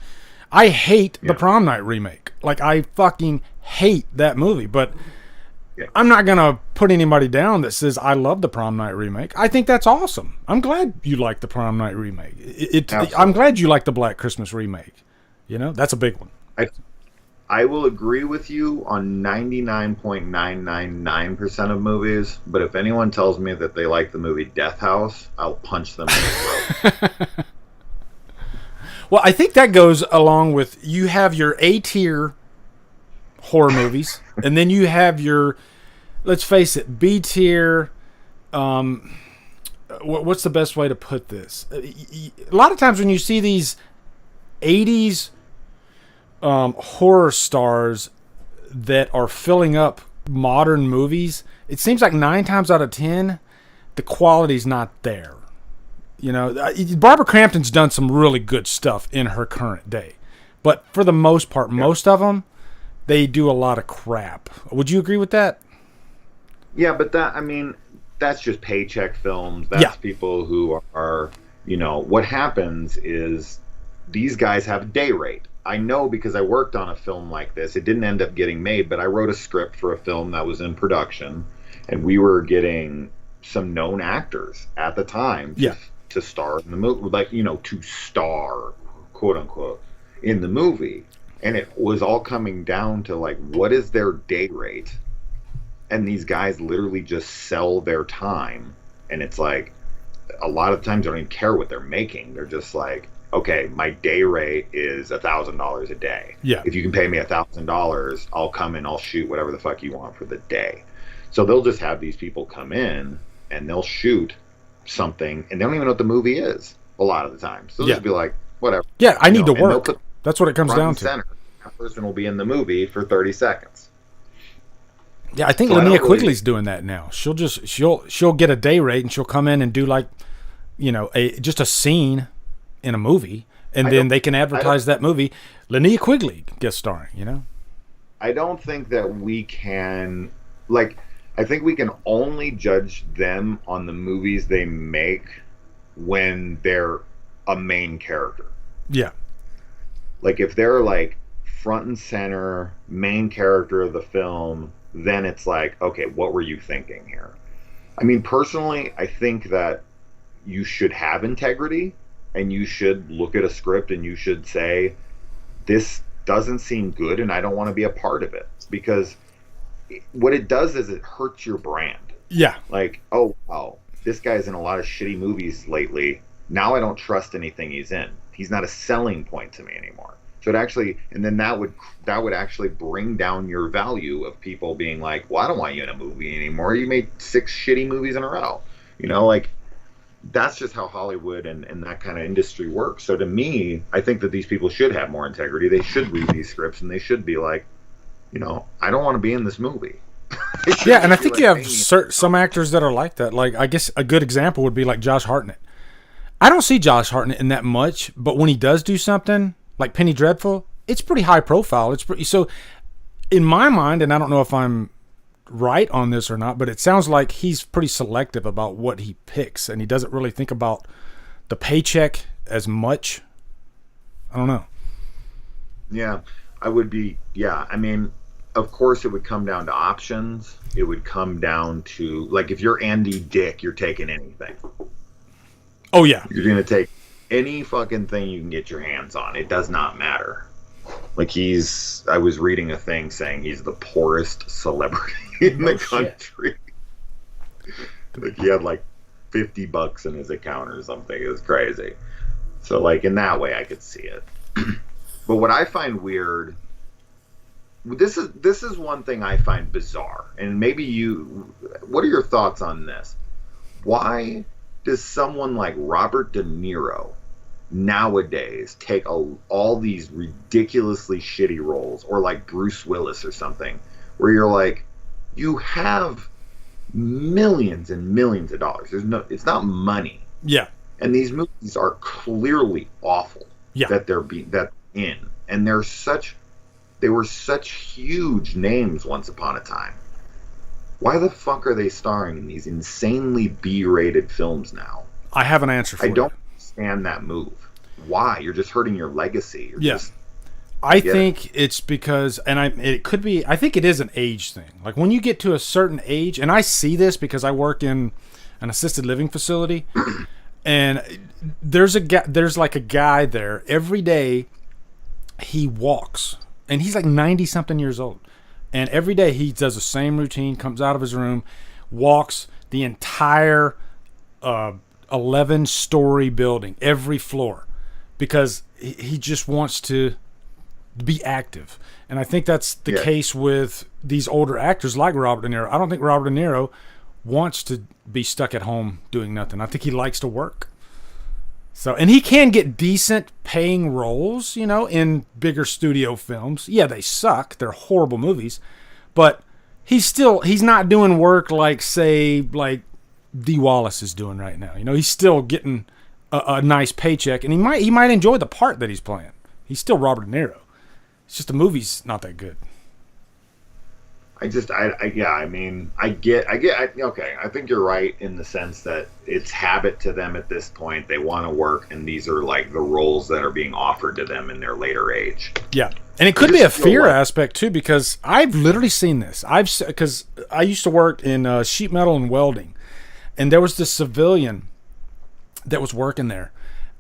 I hate the Prom Night remake. Like, I fucking hate that movie, but I'm not gonna put anybody down that says I love the Prom Night remake. I think that's awesome. I'm glad you like the Prom Night remake. I'm glad you like the Black Christmas remake. You know, that's a big one. I will agree with you on 99.999% of movies, but if anyone tells me that they like the movie Death House, I'll punch them in the throat. Well, I think that goes along with, you have your A-tier horror movies, and then you have your, let's face it, B-tier, what's the best way to put this? A lot of times when you see these 80s horror stars that are filling up modern movies, it seems like 9 times out of 10 the quality's not there. You know, Barbara Crampton's done some really good stuff in her current day, but for the most part, most of them, they do a lot of crap. Would you agree with that? Yeah, but that's just paycheck films. That's people who are, you know, what happens is these guys have a day rate. I know because I worked on a film like this. It didn't end up getting made, but I wrote a script for a film that was in production, and we were getting some known actors at the time to star in the movie, like, you know, to star, quote unquote, in the movie. And it was all coming down to, like, what is their day rate? And these guys literally just sell their time. And it's like, a lot of times they don't even care what they're making. They're just like, okay, my day rate is $1,000 a day. Yeah. If you can pay me $1,000, I'll come and I'll shoot whatever the fuck you want for the day. So they'll just have these people come in and they'll shoot something and they don't even know what the movie is a lot of the time. So they'll just be like, whatever. Yeah, I need to work. That's what it comes down to. Center. That person will be in the movie for 30 seconds. Yeah, I think Linnea Quigley's doing that now. She'll get a day rate and she'll come in and do, like, you know, just a scene in a movie, and then they can advertise that movie. Linnea Quigley guest starring, you know? I don't think that we can, like, I think we can only judge them on the movies they make when they're a main character. Yeah. Like, if they're, like, front and center, main character of the film, then it's like, okay, what were you thinking here? I mean, personally, I think that you should have integrity, and you should look at a script and you should say, this doesn't seem good and I don't want to be a part of it. Because what it does is it hurts your brand. Yeah. Like, oh wow, this guy's in a lot of shitty movies lately. Now I don't trust anything he's in. He's not a selling point to me anymore. So it actually, and then that would actually bring down your value of people being like, well, I don't want you in a movie anymore. You made 6 shitty movies in a row. You know, like, that's just how Hollywood and that kind of industry works. So to me, I think that these people should have more integrity. They should read these scripts and they should be like, you know, I don't want to be in this movie. Yeah, and I think you have some actors that are like that. Like, I guess a good example would be like Josh Hartnett. I don't see Josh Hartnett in that much, but when he does do something like Penny Dreadful, it's pretty high profile. It's pretty, so in my mind, and I don't know if I'm right on this or not, but it sounds like he's pretty selective about what he picks, and he doesn't really think about the paycheck as much. I don't know. Yeah, I would be. Yeah, I mean, of course, it would come down to options. It would come down to, like, if you're Andy Dick, you're taking anything. Oh yeah, you're gonna take any fucking thing you can get your hands on. It does not matter. Like, I was reading a thing saying he's the poorest celebrity in the country. Like, he had like $50 in his account or something. It was crazy. So, like, in that way, I could see it. But what I find weird, this is one thing I find bizarre, and maybe what are your thoughts on this? Why does someone like Robert De Niro nowadays take all these ridiculously shitty roles, or like Bruce Willis or something, where you're like, you have millions and millions of dollars. It's not money. Yeah. And these movies are clearly awful. Yeah. That they're in, and they were such huge names once upon a time. Why the fuck are they starring in these insanely B-rated films now? I have an answer for you. I don't understand that move. Why? You're just hurting your legacy. I think it's because, it could be, I think it is an age thing. Like, when you get to a certain age, and I see this because I work in an assisted living facility, and there's like a guy there every day. He walks, and he's like 90-something years old. And every day he does the same routine, comes out of his room, walks the entire 11-story building, every floor, because he just wants to be active. And I think that's the case with these older actors like Robert De Niro. I don't think Robert De Niro wants to be stuck at home doing nothing. I think he likes to work. So, and he can get decent paying roles, you know, in bigger studio films. Yeah, they suck. They're horrible movies. But he's not doing work like, say, like Dee Wallace is doing right now. You know, he's still getting a nice paycheck, and he might enjoy the part that he's playing. He's still Robert De Niro. It's just the movie's not that good. I think you're right in the sense that it's habit to them at this point. They want to work, and these are like the roles that are being offered to them in their later age. Yeah, and it could be a fear aspect too, because I've literally seen this. Because I used to work in sheet metal and welding, and there was this civilian that was working there,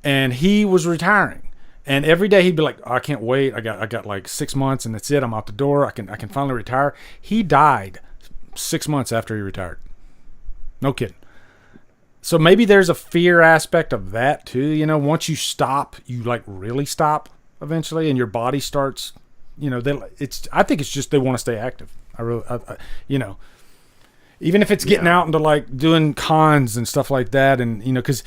and he was retiring. And every day he'd be like, I can't wait. I got like 6 months and that's it. I'm out the door. I can finally retire. He died 6 months after he retired. No kidding. So maybe there's a fear aspect of that too. You know, once you stop, you like really stop eventually, and your body starts, you know, I think it's just they want to stay active. You know, even if it's getting out into like doing cons and stuff like that. And, you know, cause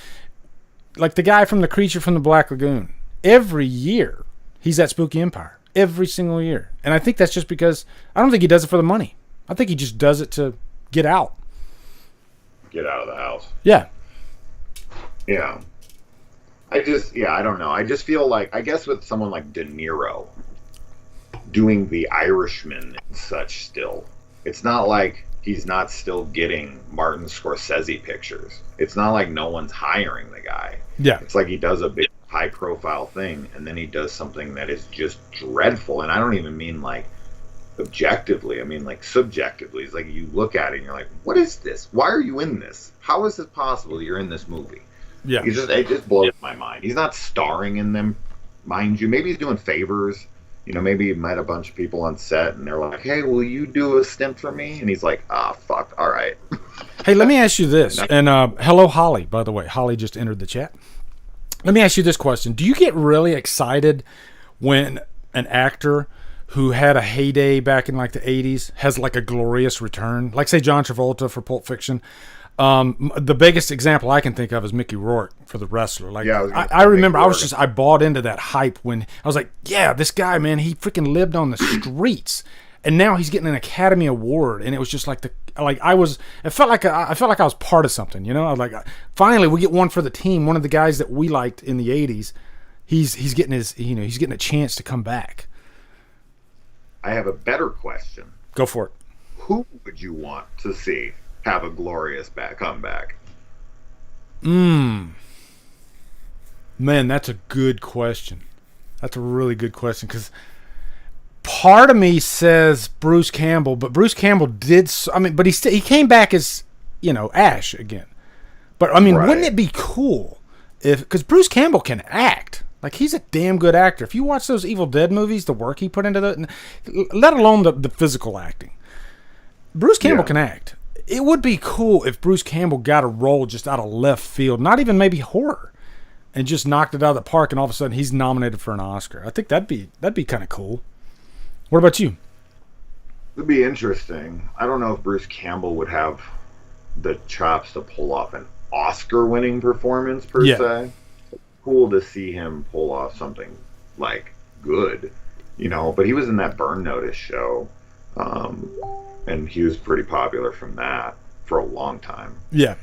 like the guy from The Creature from the Black Lagoon, every year he's at Spooky Empire, every single year. And I think that's just because I don't think he does it for the money. I think he just does it to get out. Get out of the house. Yeah. Yeah. I don't know. I just feel like, I guess with someone like De Niro doing The Irishman and such still, it's not like he's not still getting Martin Scorsese pictures. It's not like no one's hiring the guy. Yeah. It's like he does a big high profile thing, and then he does something that is just dreadful. And I don't even mean like objectively, I mean like subjectively. It's like you look at it and you're like, what is this? Why are you in this? How is it possible that you're in this movie? Yeah. It just blows my mind. He's not starring in them, mind you. Maybe he's doing favors. maybe he met a bunch of people on set and they're like, hey, will you do a stint for me? And he's like, fuck, all right. Hey, let me ask you this. And hello, Holly, by the way. Holly just entered the chat. Let me ask you this question. Do you get really excited when an actor who had a heyday back in like the 80s has like a glorious return? Like, say, John Travolta for Pulp Fiction. The biggest example I can think of is Mickey Rourke for The Wrestler. Like, yeah, I remember I bought into that hype when I was like, yeah, this guy, man, he freaking lived on the streets, and now he's getting an Academy Award, and it was just like I felt like I was part of something, I was like, finally we get one for the team. One of the guys that we liked in the 80s, he's getting he's getting a chance to come back. I have a better question. Go for it. Who would you want to see have a glorious comeback? Man, that's a good question. That's a really good question, because part of me says Bruce Campbell, but Bruce Campbell but he came back as, Ash again. But I mean, right. Wouldn't it be cool because Bruce Campbell can act. Like, he's a damn good actor. If you watch those Evil Dead movies, the work he put into let alone the physical acting. Bruce Campbell can act. It would be cool if Bruce Campbell got a role just out of left field, not even maybe horror, and just knocked it out of the park, and all of a sudden he's nominated for an Oscar. I think that'd be kind of cool. What about you? It'd be interesting. I don't know if Bruce Campbell would have the chops to pull off an Oscar-winning performance per se. It's cool to see him pull off something like good, But he was in that Burn Notice show. And he was pretty popular from that for a long time. Yeah.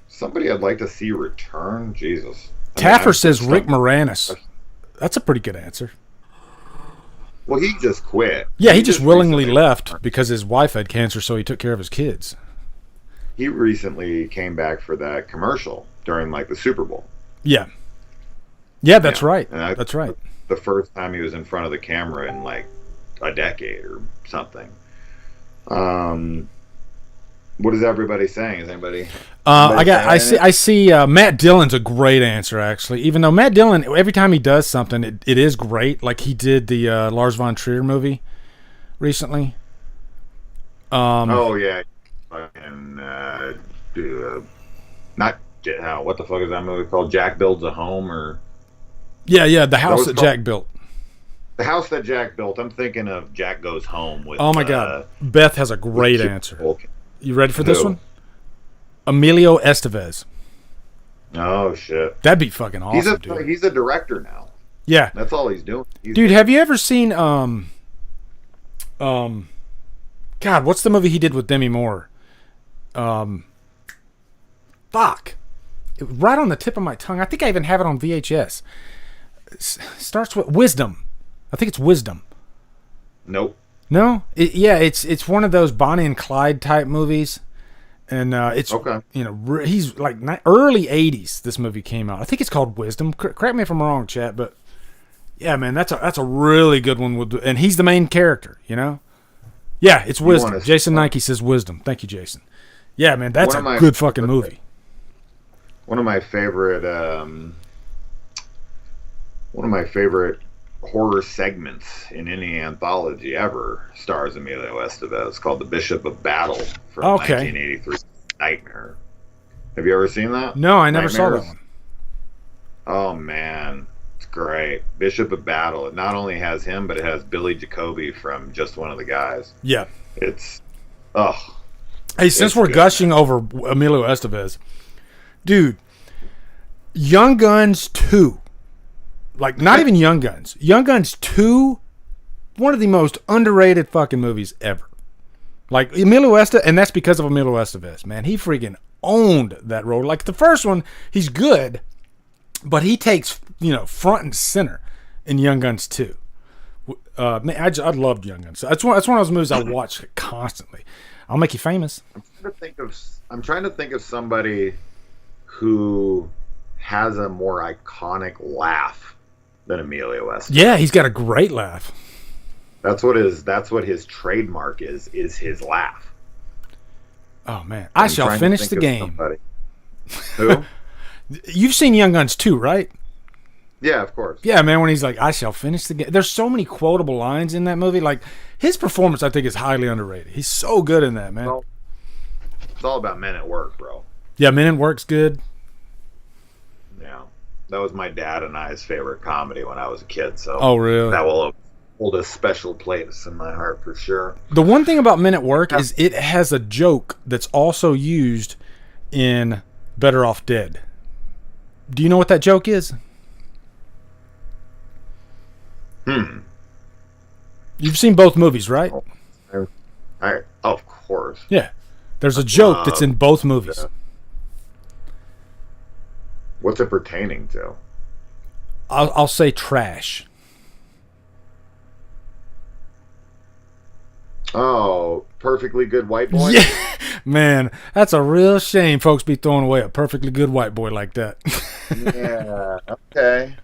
Somebody I'd like to see return. Jesus. Taffer says Rick Moranis. That's a pretty good answer. Well, he just quit. Yeah, he just willingly left because his wife had cancer, so he took care of his kids. He recently came back for that commercial during like the Super Bowl. Yeah. Yeah, that's right. That's right. The first time he was in front of the camera in like a decade or something. What is everybody saying? Is anybody? I see. Matt Dillon's a great answer, actually. Even though Matt Dillon, every time he does something, it is great. Like he did the Lars von Trier movie recently. Oh yeah, fucking not what the fuck is that movie called? Jack Builds a Home or? Yeah, the house that Jack built. The house that Jack built. I'm thinking of Jack Goes Home with. Oh my God, Beth has a great answer. You ready for this one? Emilio Estevez. Oh shit, that'd be fucking awesome. He's a director now. Yeah, that's all he's doing. Dude, have you ever seen God, what's the movie he did with Demi Moore? Fuck, it was right on the tip of my tongue. I think I even have it on VHS. It starts with Wisdom. I think it's Wisdom. Nope. No? It's one of those Bonnie and Clyde type movies. And it's, okay. He's like early 80s this movie came out. I think it's called Wisdom. Correct me if I'm wrong, chat, but yeah, man, that's a really good one. And he's the main character, Yeah, it's Wisdom. Jason Nike says Wisdom. Thank you, Jason. Yeah, man, that's a good fucking movie. One of my favorite horror segments in any anthology ever stars Emilio Estevez, called The Bishop of Battle from 1983 Nightmare. Have you ever seen that? No, I never saw that one. Oh man, it's great. Bishop of Battle. It not only has him, but it has Billy Jacoby from Just One of the Guys. Yeah. It's Hey, since we're gushing over Emilio Estevez, dude, Young Guns 2. Like, not even Young Guns. Young Guns 2, one of the most underrated fucking movies ever. Like, Emilio Estevez, and that's because of Emilio Estevez, man. He freaking owned that role. Like, the first one, he's good, but he takes, front and center in Young Guns 2. Man, I loved Young Guns. That's one of those movies I watch constantly. I'll make you famous. I'm trying to think of somebody who has a more iconic laugh than Emilio Estevez. Yeah, he's got a great laugh. That's what his trademark is his laugh. Oh man, I shall finish the game. Who? You've seen Young Guns 2, right? Yeah, of course. Yeah, man, when he's like, I shall finish the game. There's so many quotable lines in that movie. Like, his performance, I think, is highly underrated. He's so good in that, man. Well, it's all about Men at Work, bro. Yeah, Men at Work's good. Yeah. That was my dad and I's favorite comedy when I was a kid, so Oh, really? that will hold a special place in my heart for sure. The one thing about Men at Work is it has a joke that's also used in Better Off Dead. Do you know what that joke is? You've seen both movies, right? Of course. Yeah. There's a joke that's in both movies. What's it pertaining to? I'll say trash. Oh, Perfectly Good White Boy? Yeah. Man, that's a real shame folks be throwing away a perfectly good white boy like that. Yeah. Okay.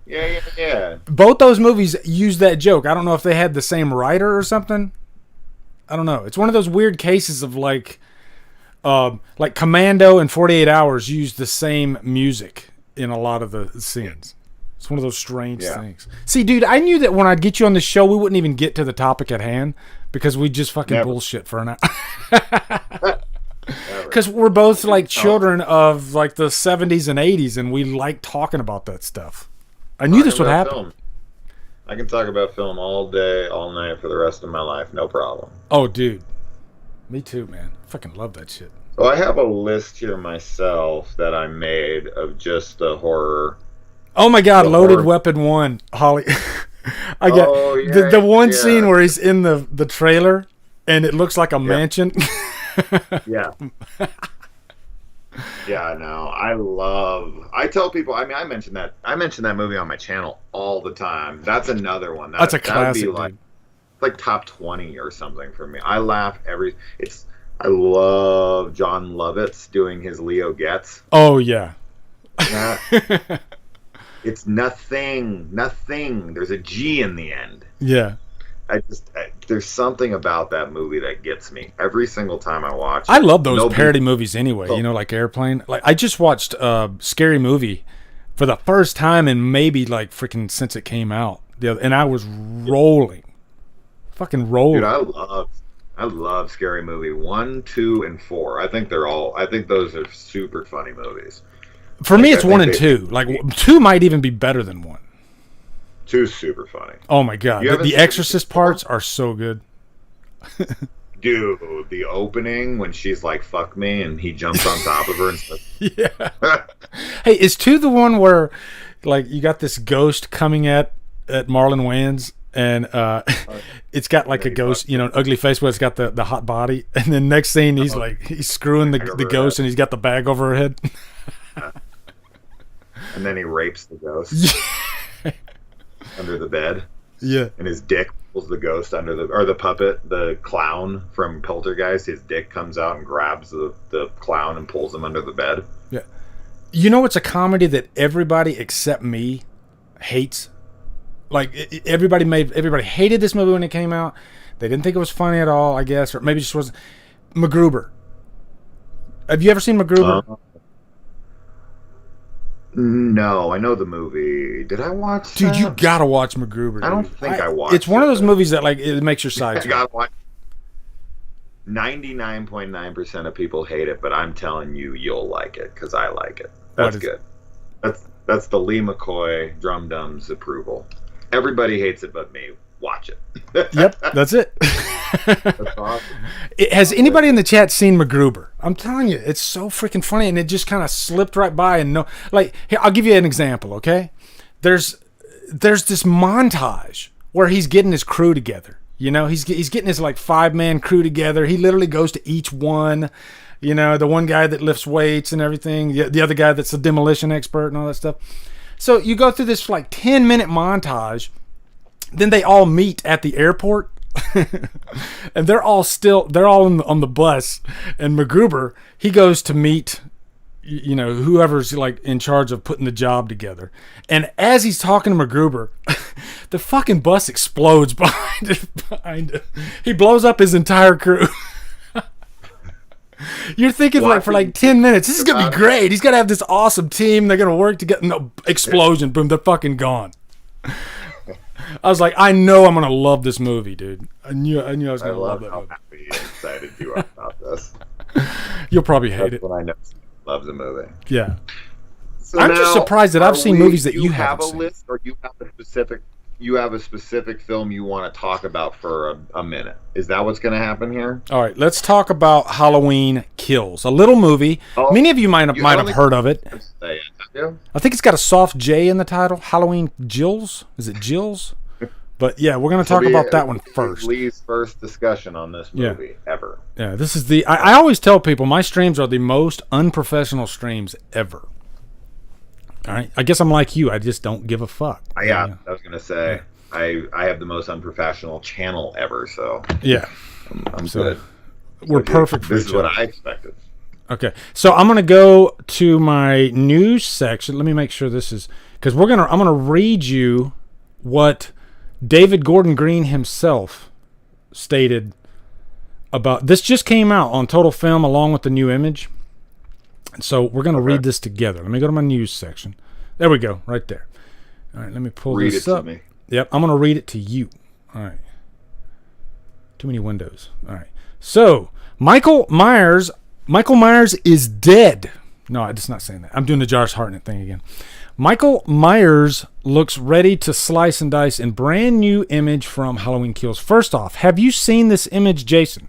Yeah. Both those movies use that joke. I don't know if they had the same writer or something. I don't know. It's one of those weird cases of like Commando and 48 Hours use the same music in a lot of the scenes. It's one of those strange things. See, dude, I knew that when I'd get you on the show, we wouldn't even get to the topic at hand because we just fucking bullshit for an hour. Because we're both like children of like the 70s and 80s, and we like talking about that stuff. I knew this would happen. Film. I can talk about film all day, all night for the rest of my life, no problem. Oh, dude. Me too, man. I fucking love that shit. So I have a list here myself that I made of just the horror. Oh my God, Loaded Weapon 1, Holly. I got the one scene where he's in the trailer and it looks like a mansion. Yeah. Yeah, no. I tell people, I mean, I mention that movie on my channel all the time. That's another one. That's a classic, that would be dude. like top 20 or something for me. I laugh I love John Lovitz doing his Leo Getz. Oh yeah. It's nothing. There's a G in the end. Yeah. There's something about that movie that gets me every single time I watch it. I love those parody movies anyway, like Airplane. Like I just watched Scary Movie for the first time in maybe like freaking since it came out. And I was rolling. Fucking rolling. Dude, I love Scary Movie 1, 2, and 4. I think those are super funny movies. For me, it's 1 and 2. Like 2 might even be better than 1. 2's super funny. Oh my God, the Exorcist parts are so good. Dude, the opening when she's like "fuck me" and he jumps on top of her and stuff. Yeah. Hey, is 2 the one where like you got this ghost coming at Marlon Wayans? And it's got like a ghost, an ugly face, but it's got the hot body. And then next scene, he's screwing the ghost, and he's got the bag over her head. And then he rapes the ghost under the bed. Yeah. And his dick pulls the ghost the puppet, the clown from Poltergeist. His dick comes out and grabs the clown and pulls him under the bed. Yeah. You know, it's a comedy that everybody except me hates. Like everybody hated this movie when it came out. They didn't think it was funny at all, I guess, or maybe it just wasn't. MacGruber. Have you ever seen MacGruber? No, I know the movie. Did I watch? Dude, you gotta watch MacGruber. Dude. I don't think I watched. It's one of those movies that like it makes your sides. I gotta watch. 99.9% of people hate it, but I'm telling you, you'll like it because I like it. That's good. That's the Lee McCoy Drumdums approval. Everybody hates it but me. Watch it. Yep, that's it. That's awesome. Has anybody in the chat seen MacGruber? I'm telling you, it's so freaking funny, and it just kind of slipped right by. And here, I'll give you an example. Okay, there's this montage where he's getting his crew together. He's getting his like 5-man crew together. He literally goes to each one. The one guy that lifts weights and everything, the other guy that's a demolition expert and all that stuff. So you go through this like 10-minute montage, then they all meet at the airport, and they're all on the bus, and MacGruber, he goes to meet, whoever's like in charge of putting the job together. And as he's talking to MacGruber, the fucking bus explodes behind him. He blows up his entire crew. You're thinking like for like 10 minutes, this is gonna be great. He's gonna have this awesome team. They're gonna work together. No, explosion, boom, they're fucking gone. I was like, I know I'm gonna love this movie, dude. I knew I was gonna love that movie. How happy and excited you are about this. You'll probably hate That's it. when I know love the movie. Yeah. So I'm just surprised that I've seen movies that you have haven't a seen. list, or you have a specific film you want to talk about for a minute. Is that what's going to happen here? All right, let's talk about Halloween Kills, a little movie. Many of you might have heard of it. I think it's got a soft J in the title. Halloween Jills? Is it Jills? But yeah, we're going to talk about that one first. Lee's first discussion on this movie ever. Yeah, this is the. I always tell people my streams are the most unprofessional streams ever. All right, I guess I'm like you. I just don't give a fuck. Yeah, I was going to say I have the most unprofessional channel ever. So yeah, I'm good. We're perfect for this each is what other. I expected. Okay, so I'm gonna go to my news section. Let me make sure this is because I'm gonna read you what David Gordon Green himself stated about this. Just came out on Total Film along with the new image, and so we're gonna read this together. Let me go to my news section. There we go, right there. All right, let me pull this up. Read it to me. Yep, I'm gonna read it to you. All right. Too many windows. All right. So Michael Myers is dead. No, I'm just not saying that. I'm doing the Josh Hartnett thing again. Michael Myers looks ready to slice and dice in brand new image from Halloween Kills. First off, have you seen this image, Jason?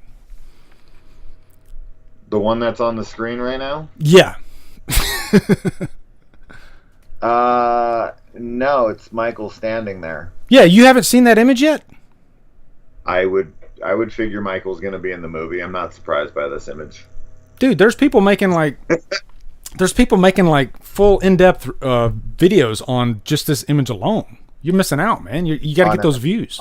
The one that's on the screen right now? Yeah. No, it's Michael standing there. Yeah, you haven't seen that image yet? I would figure Michael's going to be in the movie. I'm not surprised by this image. Dude, there's people making like full in-depth videos on just this image alone. You're missing out, man. You got to get those views.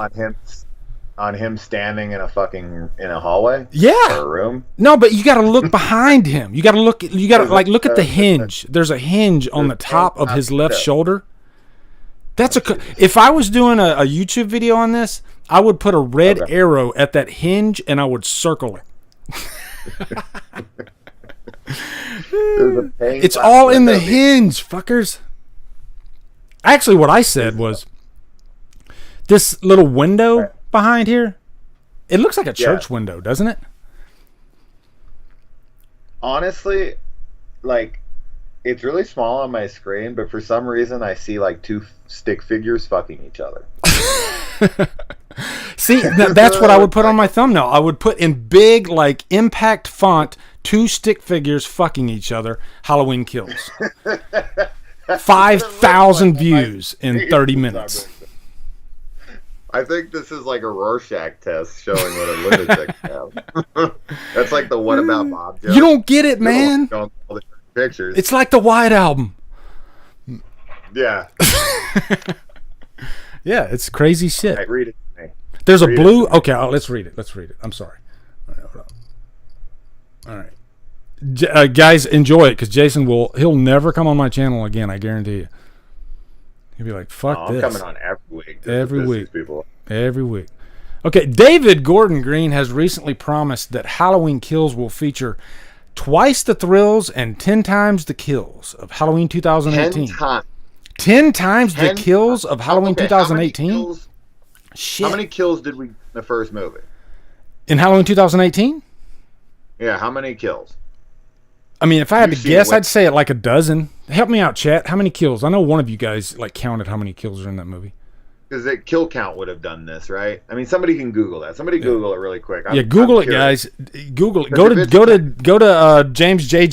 On him standing in a hallway? Yeah. Or a room? No, but you got to look behind him. You got to look at the hinge. There's a hinge on the top of his left shoulder. If I was doing a YouTube video on this, I would put a red arrow at that hinge and I would circle it. It's all in the hinge, fuckers. Actually, what I said was this little window behind here, it looks like a church window, doesn't it? Honestly, like, it's really small on my screen, but for some reason I see like two stick figures fucking each other. See, that's what I would put on my thumbnail. I would put in big, like, impact font, two stick figures fucking each other, Halloween Kills. 5,000 views in 30 minutes. I think this is like a Rorschach test showing what a lunatic have. That's like the What About Bob joke. You don't get it, man. All the pictures. It's like the White Album. Yeah. Yeah, it's crazy shit. Right, read it to me. There's a blue... Okay, let's read it. I'm sorry. All right, hold on. All right. Guys, enjoy it, because Jason he'll never come on my channel again, I guarantee you. He'll be like, fuck this. I'm coming on every week. Every week. Okay, David Gordon Green has recently promised that Halloween Kills will feature twice the thrills and 10 times the kills of Halloween 2018. 10 times. 10 times the kills of Halloween 2018? Shit. How many kills did we in the first movie? In Halloween 2018? Yeah, how many kills? I mean, if I had to guess, I'd say it like a dozen. Help me out, chat. How many kills? I know one of you guys like counted how many kills are in that movie. Because the kill count would have done this, right? I mean, somebody can Google that. Somebody Google it really quick. Google it, guys. Google it. Go to James J.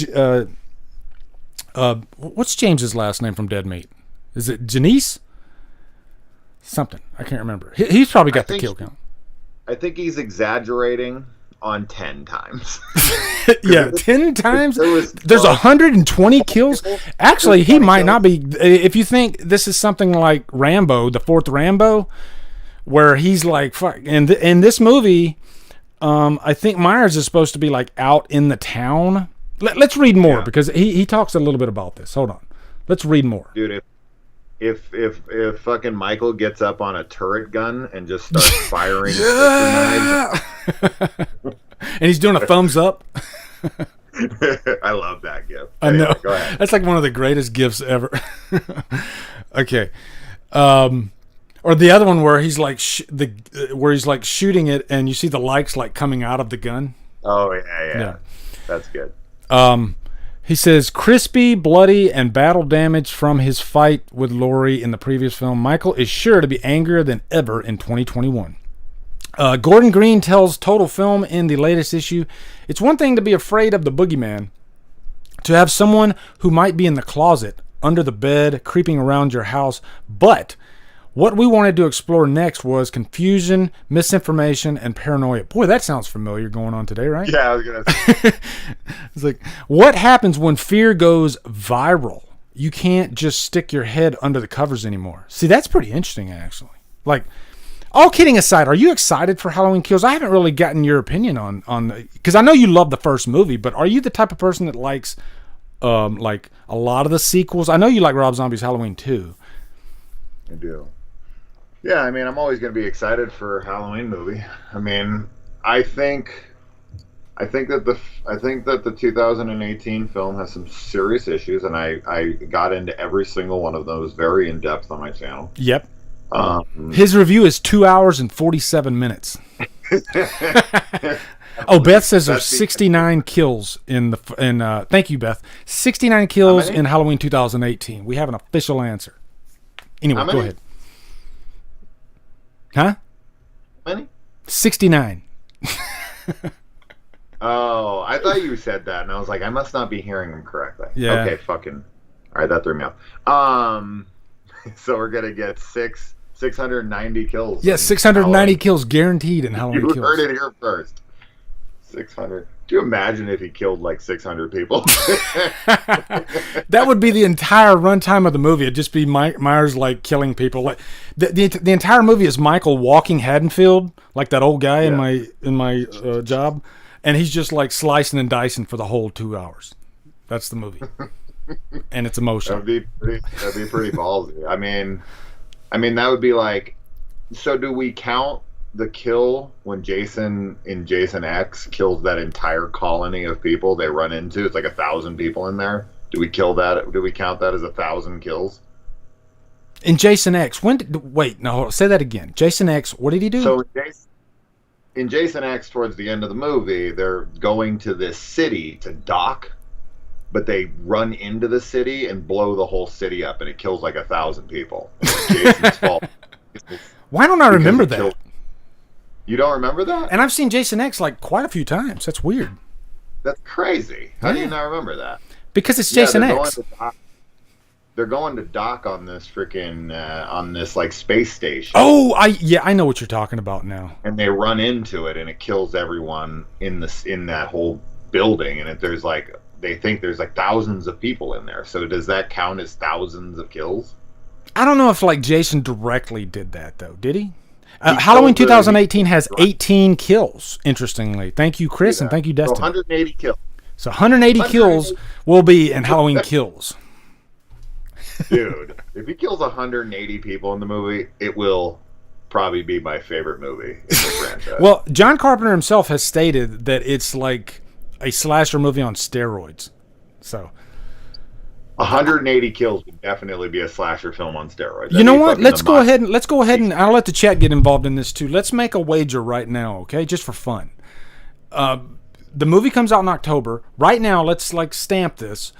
What's James's last name from Dead Meat? Is it Janice? Something. I can't remember. He's probably got the kill count. I think he's exaggerating on 10 times. Yeah, 10 times? There's 120 kills? Actually, he might not be. If you think this is something like Rambo, the fourth Rambo, where he's like, fuck. In this movie, I think Myers is supposed to be like out in the town. Let's read more because he talks a little bit about this. Hold on. Let's read more. Dude, if fucking Michael gets up on a turret gun and just starts firing knives. And he's doing a thumbs up. I love that gift. I know. Go ahead. That's like one of the greatest gifts ever. Okay. Or the other one where he's like where he's like shooting it and you see the lights like coming out of the gun. Oh yeah. That's good. He says, crispy, bloody, and battle damage from his fight with Laurie in the previous film. Michael is sure to be angrier than ever in 2021. Gordon Green tells Total Film in the latest issue, it's one thing to be afraid of the boogeyman, to have someone who might be in the closet, under the bed, creeping around your house, but what we wanted to explore next was confusion, misinformation, and paranoia. Boy, that sounds familiar going on today, right? Yeah, I was going to say. It's like, what happens when fear goes viral? You can't just stick your head under the covers anymore. See, that's pretty interesting, actually. Like, all kidding aside, are you excited for Halloween Kills? I haven't really gotten your opinion on because I know you love the first movie, but are you the type of person that likes like a lot of the sequels? I know you like Rob Zombie's Halloween 2. I do. Yeah, I mean, I'm always going to be excited for a Halloween movie. I mean, I think that the 2018 film has some serious issues, and I got into every single one of those very in depth on my channel. Yep. His review is 2 hours and 47 minutes. Oh, Beth says there's 69 kills in thank you, Beth. 69 kills in Halloween 2018. We have an official answer. Anyway, go ahead. Huh? How many? 69. Oh, I thought you said that, and I was like, I must not be hearing him correctly. Yeah. Okay, fucking. All right, that threw me off. So we're gonna get 690 kills. Yes, 690 kills guaranteed in Halloween Kills. You heard it here first. 600. Do you imagine if he killed like 600 people? That would be the entire runtime of the movie. It'd just be Mike Myers like killing people. Like the entire movie is Michael walking Haddonfield, like that old guy in my job, and he's just like slicing and dicing for the whole 2 hours. That's the movie, and it's emotional. That'd be pretty ballsy. I mean that would be like. So do we count the kill when Jason in Jason X kills that entire colony of people they run into? It's like 1,000 people in there. Do we kill that? Do we count that as 1,000 kills? In Jason X, say that again. Jason X, what did he do? So in Jason X, towards the end of the movie, they're going to this city to dock, but they run into the city and blow the whole city up, and it kills like 1,000 people. It's Jason's fault. Why don't I remember that? You don't remember that? And I've seen Jason X like quite a few times. That's weird. That's crazy. How do you not remember that? Because it's Jason X. They're going to dock on this freaking on this like space station. Oh, I know what you're talking about now. And they run into it, and it kills everyone in that whole building. And they think there's like thousands of people in there. So does that count as thousands of kills? I don't know if like Jason directly did that though. Did he? Halloween 2018 has 18 kills, interestingly. Thank you, Chris, and thank you, Destin. So 180 kills. So 180 kills will be in Halloween Kills. Dude, if he kills 180 people in the movie, it will probably be my favorite movie in the franchise. Well, John Carpenter himself has stated that it's like a slasher movie on steroids. So 180 kills would definitely be a slasher film on steroids. You know what? Let's go ahead and I'll let the chat get involved in this too. Let's make a wager right now, okay? Just for fun. The movie comes out in October. Right now, let's like stamp this.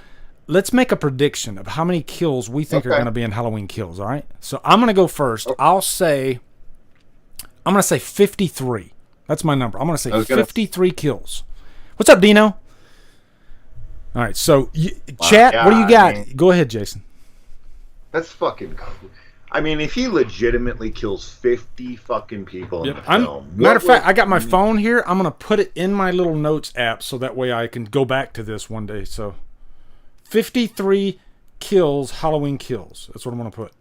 Let's make a prediction of how many kills we think are going to be in Halloween Kills, all right? So I'm going to go first. Okay. I'm going to say 53. That's my number. I'm going to say 53 kills. What's up, Dino? All right, so chat, what do you got? Go ahead, Jason. That's fucking cool. I mean, if he legitimately kills 50 fucking people in the film. Matter of fact, I got my phone here. I'm going to put it in my little notes app so that way I can go back to this one day. So 53 kills, Halloween Kills. That's what I'm going to put.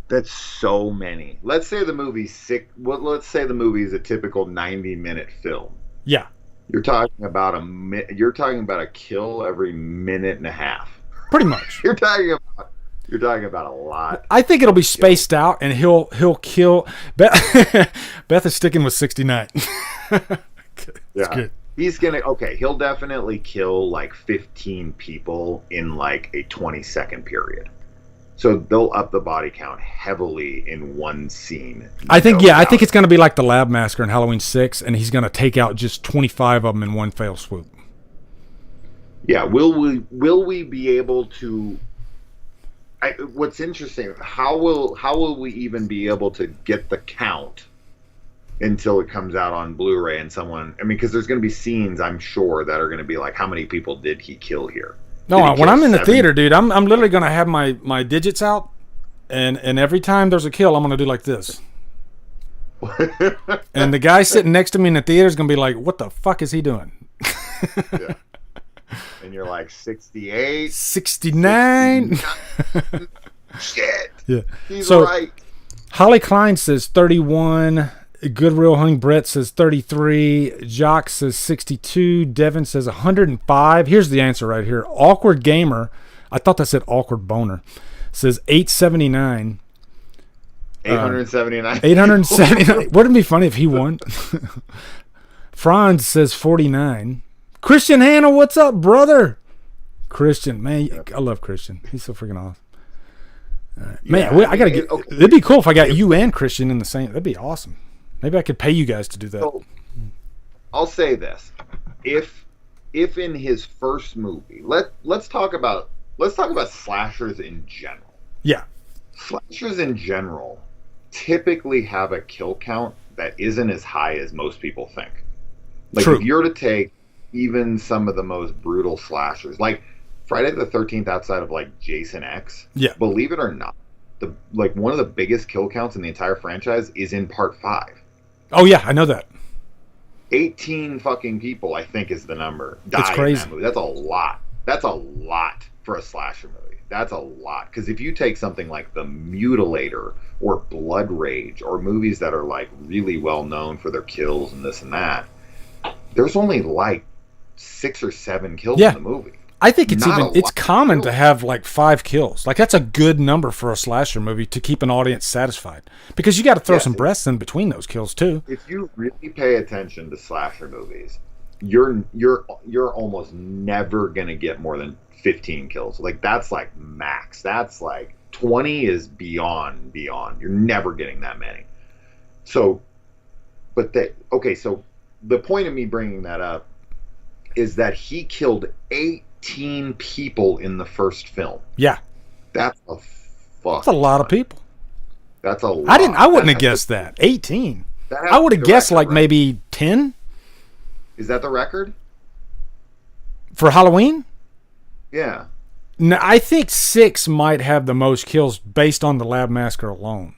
That's so many. Let's say the movie's let's say the movie is a typical 90-minute film. Yeah. You're talking about a kill every minute and a half. Pretty much. You're talking about a lot. I think it'll be spaced out, and he'll kill. Beth is sticking with 69. Yeah. Good. he'll definitely kill like 15 people in like a 20-second period. So they'll up the body count heavily in one scene. I think it's going to be like the Lab Massacre in Halloween 6, and he's going to take out just 25 of them in one fell swoop. Yeah, will we be able to? What's interesting? How will we even be able to get the count until it comes out on Blu-ray and someone? I mean, because there's going to be scenes, I'm sure, that are going to be like, how many people did he kill here? No, when I'm in the theater, dude, I'm literally going to have my digits out, and every time there's a kill, I'm going to do like this. And the guy sitting next to me in the theater is going to be like, what the fuck is he doing? Yeah. And you're like 68, 69. Shit. Yeah. He's right. Holly Klein says 31. Goodreal Hung Brett says 33. Jock says 62. Devin says 105. Here's the answer right here. Awkward Gamer, I thought that said Awkward Boner, says 879. 879. 879. Wouldn't it be funny if he won? Franz says 49. Christian Hanna, what's up, brother? Christian, man, I love Christian. He's so freaking awesome. Man, I gotta get. Okay. It'd be cool if I got you and Christian in the same. That'd be awesome. Maybe I could pay you guys to do that. So, I'll say this: if in his first movie, let's talk about slashers in general. Yeah, slashers in general typically have a kill count that isn't as high as most people think. Like True. If you're to take even some of the most brutal slashers, like Friday the 13th, outside of like Jason X, yeah, believe it or not, one of the biggest kill counts in the entire franchise is in part 5. Oh yeah, I know that. 18 fucking people, I think, is the number. It's crazy. In that movie. That's a lot. That's a lot for a slasher movie. That's a lot. Because if you take something like The Mutilator or Blood Rage or movies that are like really well known for their kills and this and that, there's only like 6 or 7 kills in the movie. I think it's common to have like 5 kills. Like that's a good number for a slasher movie to keep an audience satisfied, because you got to throw some breaths in between those kills too. If you really pay attention to slasher movies, you're almost never gonna get more than 15 kills. Like that's like max. That's like 20 is beyond. You're never getting that many. So the point of me bringing that up is that he killed 18 people in the first film. Yeah. That's a lot of people. That's a lot. I wouldn't have guessed that. 18. I would have guessed like maybe 10. Is that the record? For Halloween? Yeah. No, I think 6 might have the most kills based on the Lab Massacre alone.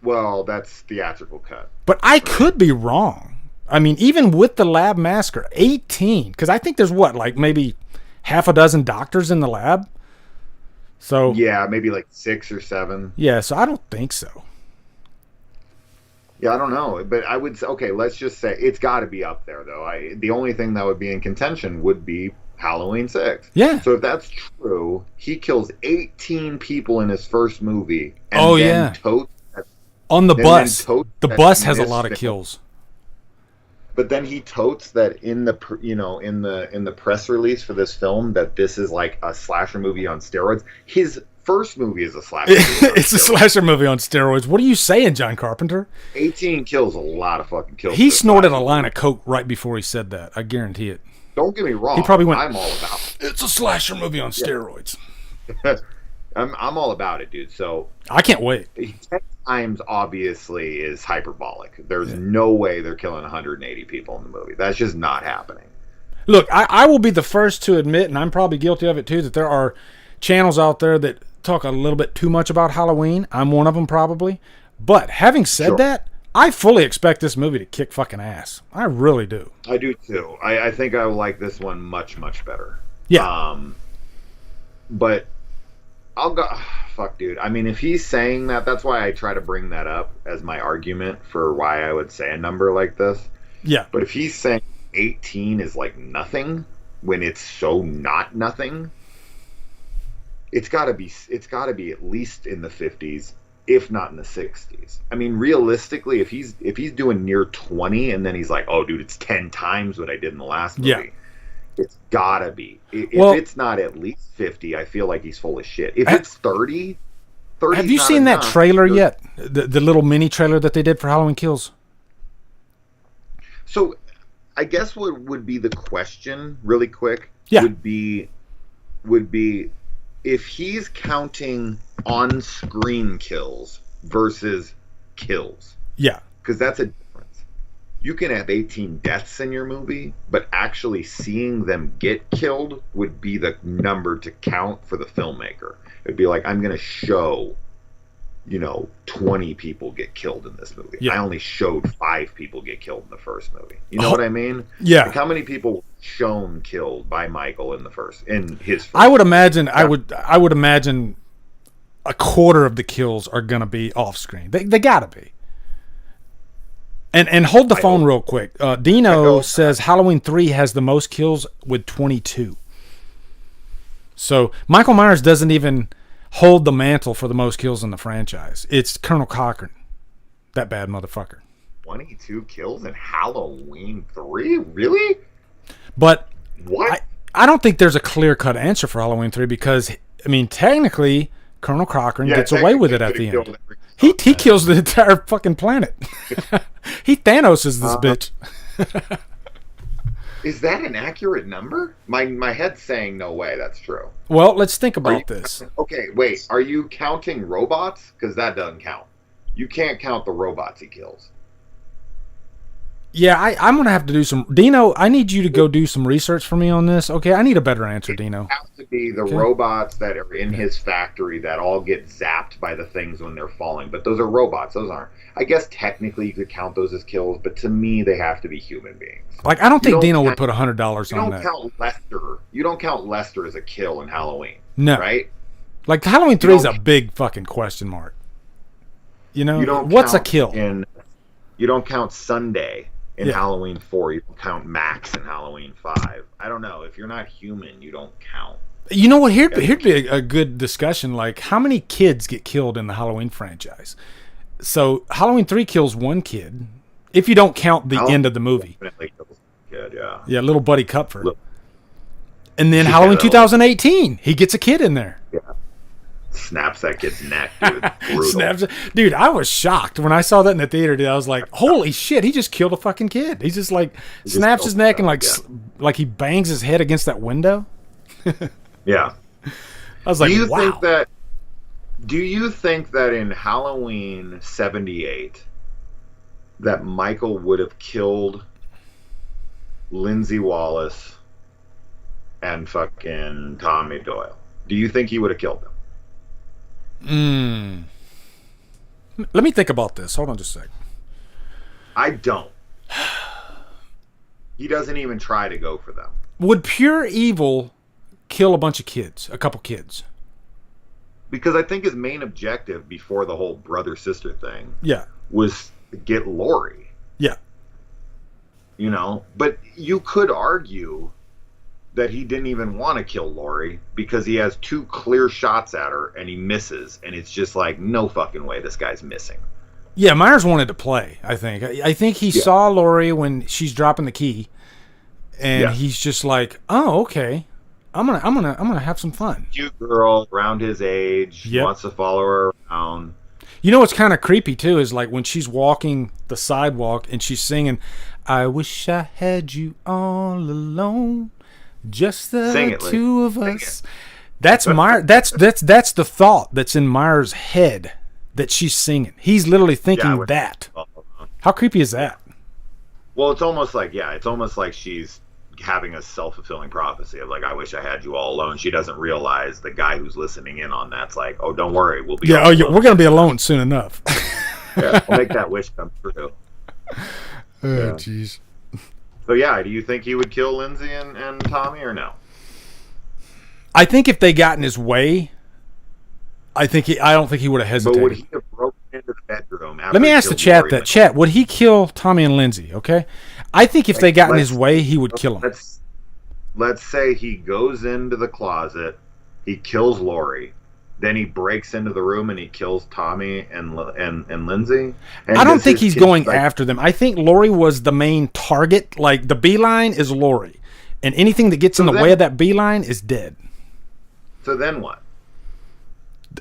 Well, that's theatrical cut. But I could be wrong. I mean, even with the Lab Massacre, 18. Because I think there's like maybe half a dozen doctors in the lab. So yeah, maybe like 6 or 7. Yeah, so I don't think so. Yeah, I don't know, but I would say, okay, let's just say it's got to be up there though. The only thing that would be in contention would be Halloween 6. Yeah. So if that's true, he kills 18 people in his first movie. And totes on the bus. The bus has a lot of kills. But then he totes that in the press release for this film that this is like a slasher movie on steroids. His first movie is a slasher movie. It's a slasher movie on steroids. What are you saying, John Carpenter? 18 kills, a lot of fucking kills. He snorted a line of coke right before he said that. I guarantee it. Don't get me wrong. He probably went, I'm all about it. It's a slasher movie on steroids. I'm all about it, dude. So I can't wait. 10 times obviously is hyperbolic. There's no way they're killing 180 people in the movie. That's just not happening. Look, I will be the first to admit, and I'm probably guilty of it too, that there are channels out there that talk a little bit too much about Halloween. I'm one of them probably. But having said that, I fully expect this movie to kick fucking ass. I really do. I do too. I think I will like this one much, much better. Yeah. But I'll go. Fuck, dude. I mean, if he's saying that, that's why I try to bring that up as my argument for why I would say a number like this. Yeah. But if he's saying 18 is like nothing when it's so not nothing, it's got to be at least in the 50s, if not in the 60s. I mean, realistically, if he's doing near 20 and then he's like, oh, dude, it's 10 times what I did in the last movie. Yeah. It's gotta be. If it's not at least 50, I feel like he's full of shit. If it's 30, have you seen that trailer yet? The little mini trailer that they did for Halloween Kills? So, I guess what would be the question, really quick, yeah. would be if he's counting on-screen kills versus kills. Yeah. Because that's a difference. You can have 18 deaths in your movie, but actually seeing them get killed would be the number to count for the filmmaker. It'd be like, I'm going to show, 20 people get killed in this movie. Yeah. I only showed 5 people get killed in the first movie. You know what I mean? Yeah. Like how many people were shown killed by Michael in his first I would imagine, I would imagine a quarter of the kills are going to be off screen. They got to be. And hold the phone real quick. Dino says Halloween 3 has the most kills with 22. So Michael Myers doesn't even hold the mantle for the most kills in the franchise. It's Colonel Cochran. That bad motherfucker. 22 kills in Halloween 3? Really? But what? I don't think there's a clear-cut answer for Halloween 3 because, I mean, technically, Colonel Cochran gets away with it at the end. He kills the entire fucking planet. He Thanoses this bitch. Is that an accurate number? My head's saying no way that's true. Well, let's think about this. Okay, wait. Are you counting robots? Because that doesn't count. You can't count the robots he kills. Yeah, I'm going to have to do some... Dino, I need you to go do some research for me on this. Okay, I need a better answer, Dino. It has to be the robots that are in his factory that all get zapped by the things when they're falling. But those are robots. Those aren't... I guess technically you could count those as kills, but to me they have to be human beings. Like, I don't think Dino would put $100 on that. You don't count Lester. You don't count Lester as a kill in Halloween. No. Right? Like, Halloween 3 is a big fucking question mark. What's a kill? You don't count Sunday in Halloween 4. You don't count Max in Halloween 5. I don't know. If you're not human, you don't count. You know what? Here'd be a good discussion. Like, how many kids get killed in the Halloween franchise? So, Halloween 3 kills one kid, if you don't count the end of the movie. Definitely kills a kid, yeah. Yeah, little Buddy Cupford. And then Halloween 2018, he gets a kid in there. Yeah. Snaps that kid's neck, dude. Dude, I was shocked when I saw that in the theater. Dude, I was like, "Holy shit! He just killed a fucking kid." He just snaps his neck and like he bangs his head against that window. Yeah. I was like, "Wow." Do you think that in Halloween 78 that Michael would have killed Lindsay Wallace and fucking Tommy Doyle? Do you think he would have killed them? Let me think about this. Hold on just a sec. I don't. He doesn't even try to go for them. Would pure evil kill a bunch of kids? A couple kids? Because I think his main objective before the whole brother-sister thing was to get Laurie. Yeah. But you could argue that he didn't even want to kill Laurie because he has 2 clear shots at her and he misses, and it's just like, no fucking way this guy's missing. Yeah, Myers wanted to play, I think. I think he saw Laurie when she's dropping the key, and he's just like, "Oh, okay. I'm gonna have some fun." Cute girl around his age, wants to follow her around. You know what's kind of creepy too is like when she's walking the sidewalk and she's singing, "I wish I had you all alone, just the two of us." That's Myers. That's the thought that's in Myers' head that she's singing. He's literally thinking that. How creepy is that? Well, it's almost like she's having a self-fulfilling prophecy of like, I wish I had you all alone. She doesn't realize the guy who's listening in on that's like, oh, don't worry, we'll be we're gonna be alone soon enough. We'll make that wish come true. Oh, jeez. So do you think he would kill Lindsay and Tommy or no? I think if they got in his way, I don't think he would have hesitated. But would he have broken into the bedroom? Let me ask the chat that. Chat, would he kill Tommy and Lindsay? Okay, I think if they got in his way, he would kill them. Let's say he goes into the closet, he kills Laurie, then he breaks into the room and he kills Tommy and Lindsay. And I don't think he's going after them. I think Laurie was the main target. Like, the beeline is Laurie. And anything that gets in the way of that beeline is dead. So then what?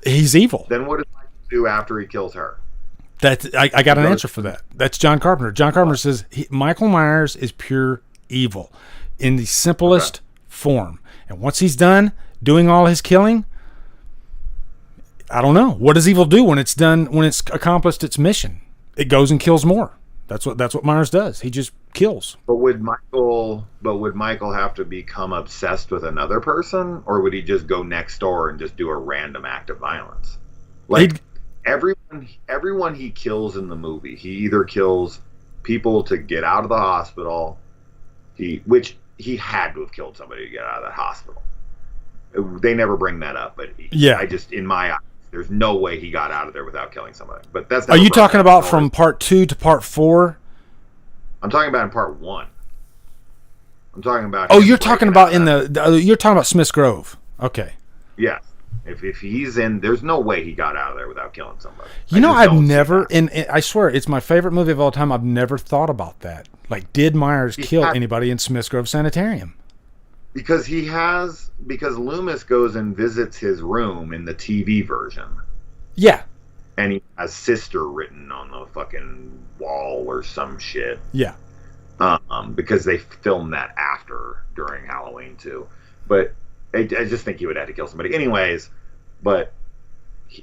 He's evil. Then what does Michael do after he kills her? I got an answer for that. That's John Carpenter. John Carpenter says Michael Myers is pure evil in the simplest form. And once he's done doing all his killing, I don't know. What does evil do when it's done, when it's accomplished its mission? It goes and kills more. That's what Myers does. He just kills. But would Michael have to become obsessed with another person, or would he just go next door and just do a random act of violence? Like everyone he kills in the movie, he either kills people to get out of the hospital, which he had to have killed somebody to get out of that hospital. They never bring that up, but in my eyes, there's no way he got out of there without killing somebody. But that's. Are you talking about from part 2 to part 4? I'm talking about in part 1. I'm talking about. Oh, you're talking about you're talking about Smith's Grove. Okay. Yeah. If he's in, there's no way he got out of there without killing somebody. I've never, and I swear, it's my favorite movie of all time. I've never thought about that. Like, did Myers kill anybody in Smith's Grove Sanitarium? Because Loomis goes and visits his room in the TV version. Yeah. And he has sister written on the fucking wall or some shit. Yeah. Because they filmed that during Halloween too. But I just think he would have to kill somebody. Anyways, but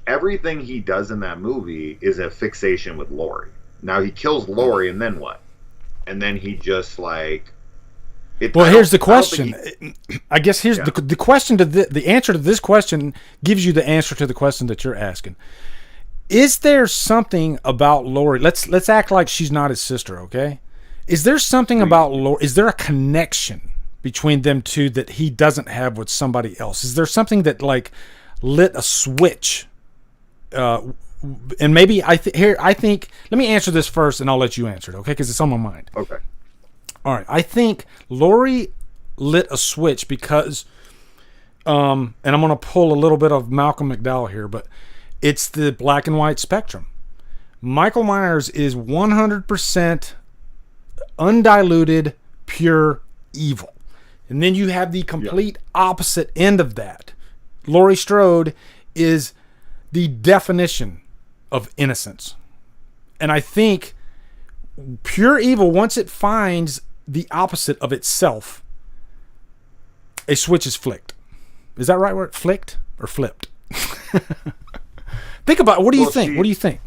everything he does in that movie is a fixation with Laurie. Now he kills Laurie, and then what? And then he just like... here's the question. I guess here's the question to the answer to this question gives you the answer to the question that you're asking. Is there something about Laurie? Let's act like she's not his sister, okay? Is there something about Laurie? Is there a connection between them two that he doesn't have with somebody else? Is there something that like lit a switch? And maybe I think. Let me answer this first, and I'll let you answer it, okay? Because it's on my mind. Okay. All right, I think Laurie lit a switch because, and I'm going to pull a little bit of Malcolm McDowell here, but it's the black and white spectrum. Michael Myers is 100% undiluted, pure evil. And then you have the complete opposite end of that. Laurie Strode is the definition of innocence. And I think pure evil, once it finds the opposite of itself, a switch is flicked. Is that right word? Flicked or flipped? Think about it. What do you think? What do you think?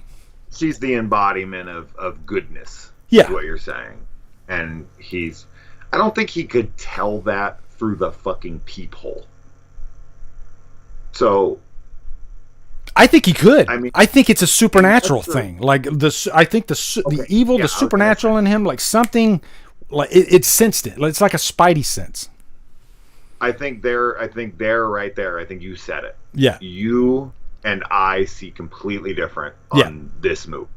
She's the embodiment of goodness. Yeah. Is what you're saying. And I don't think he could tell that through the fucking peephole. So I think he could. I mean, I think it's a supernatural thing. Like I think the evil, the supernatural in him, like something, like it sensed it. It's like a spidey sense. I think they're right there. I think you said it. Yeah. You and I see completely different on this movie.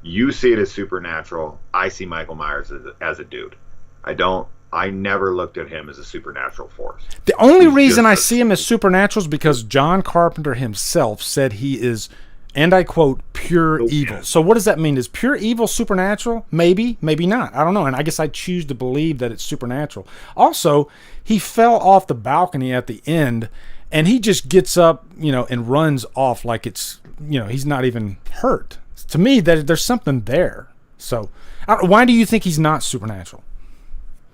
You see it as supernatural. I see Michael Myers as a dude. I never looked at him as a supernatural force. The only reason I see him as supernatural is because John Carpenter himself said he is, and I quote, pure evil. So what does that mean? Is pure evil supernatural? Maybe, maybe not. I don't know. And I guess I choose to believe that it's supernatural. Also, he fell off the balcony at the end, and he just gets up, and runs off like it's, he's not even hurt. To me, there's something there. So why do you think he's not supernatural?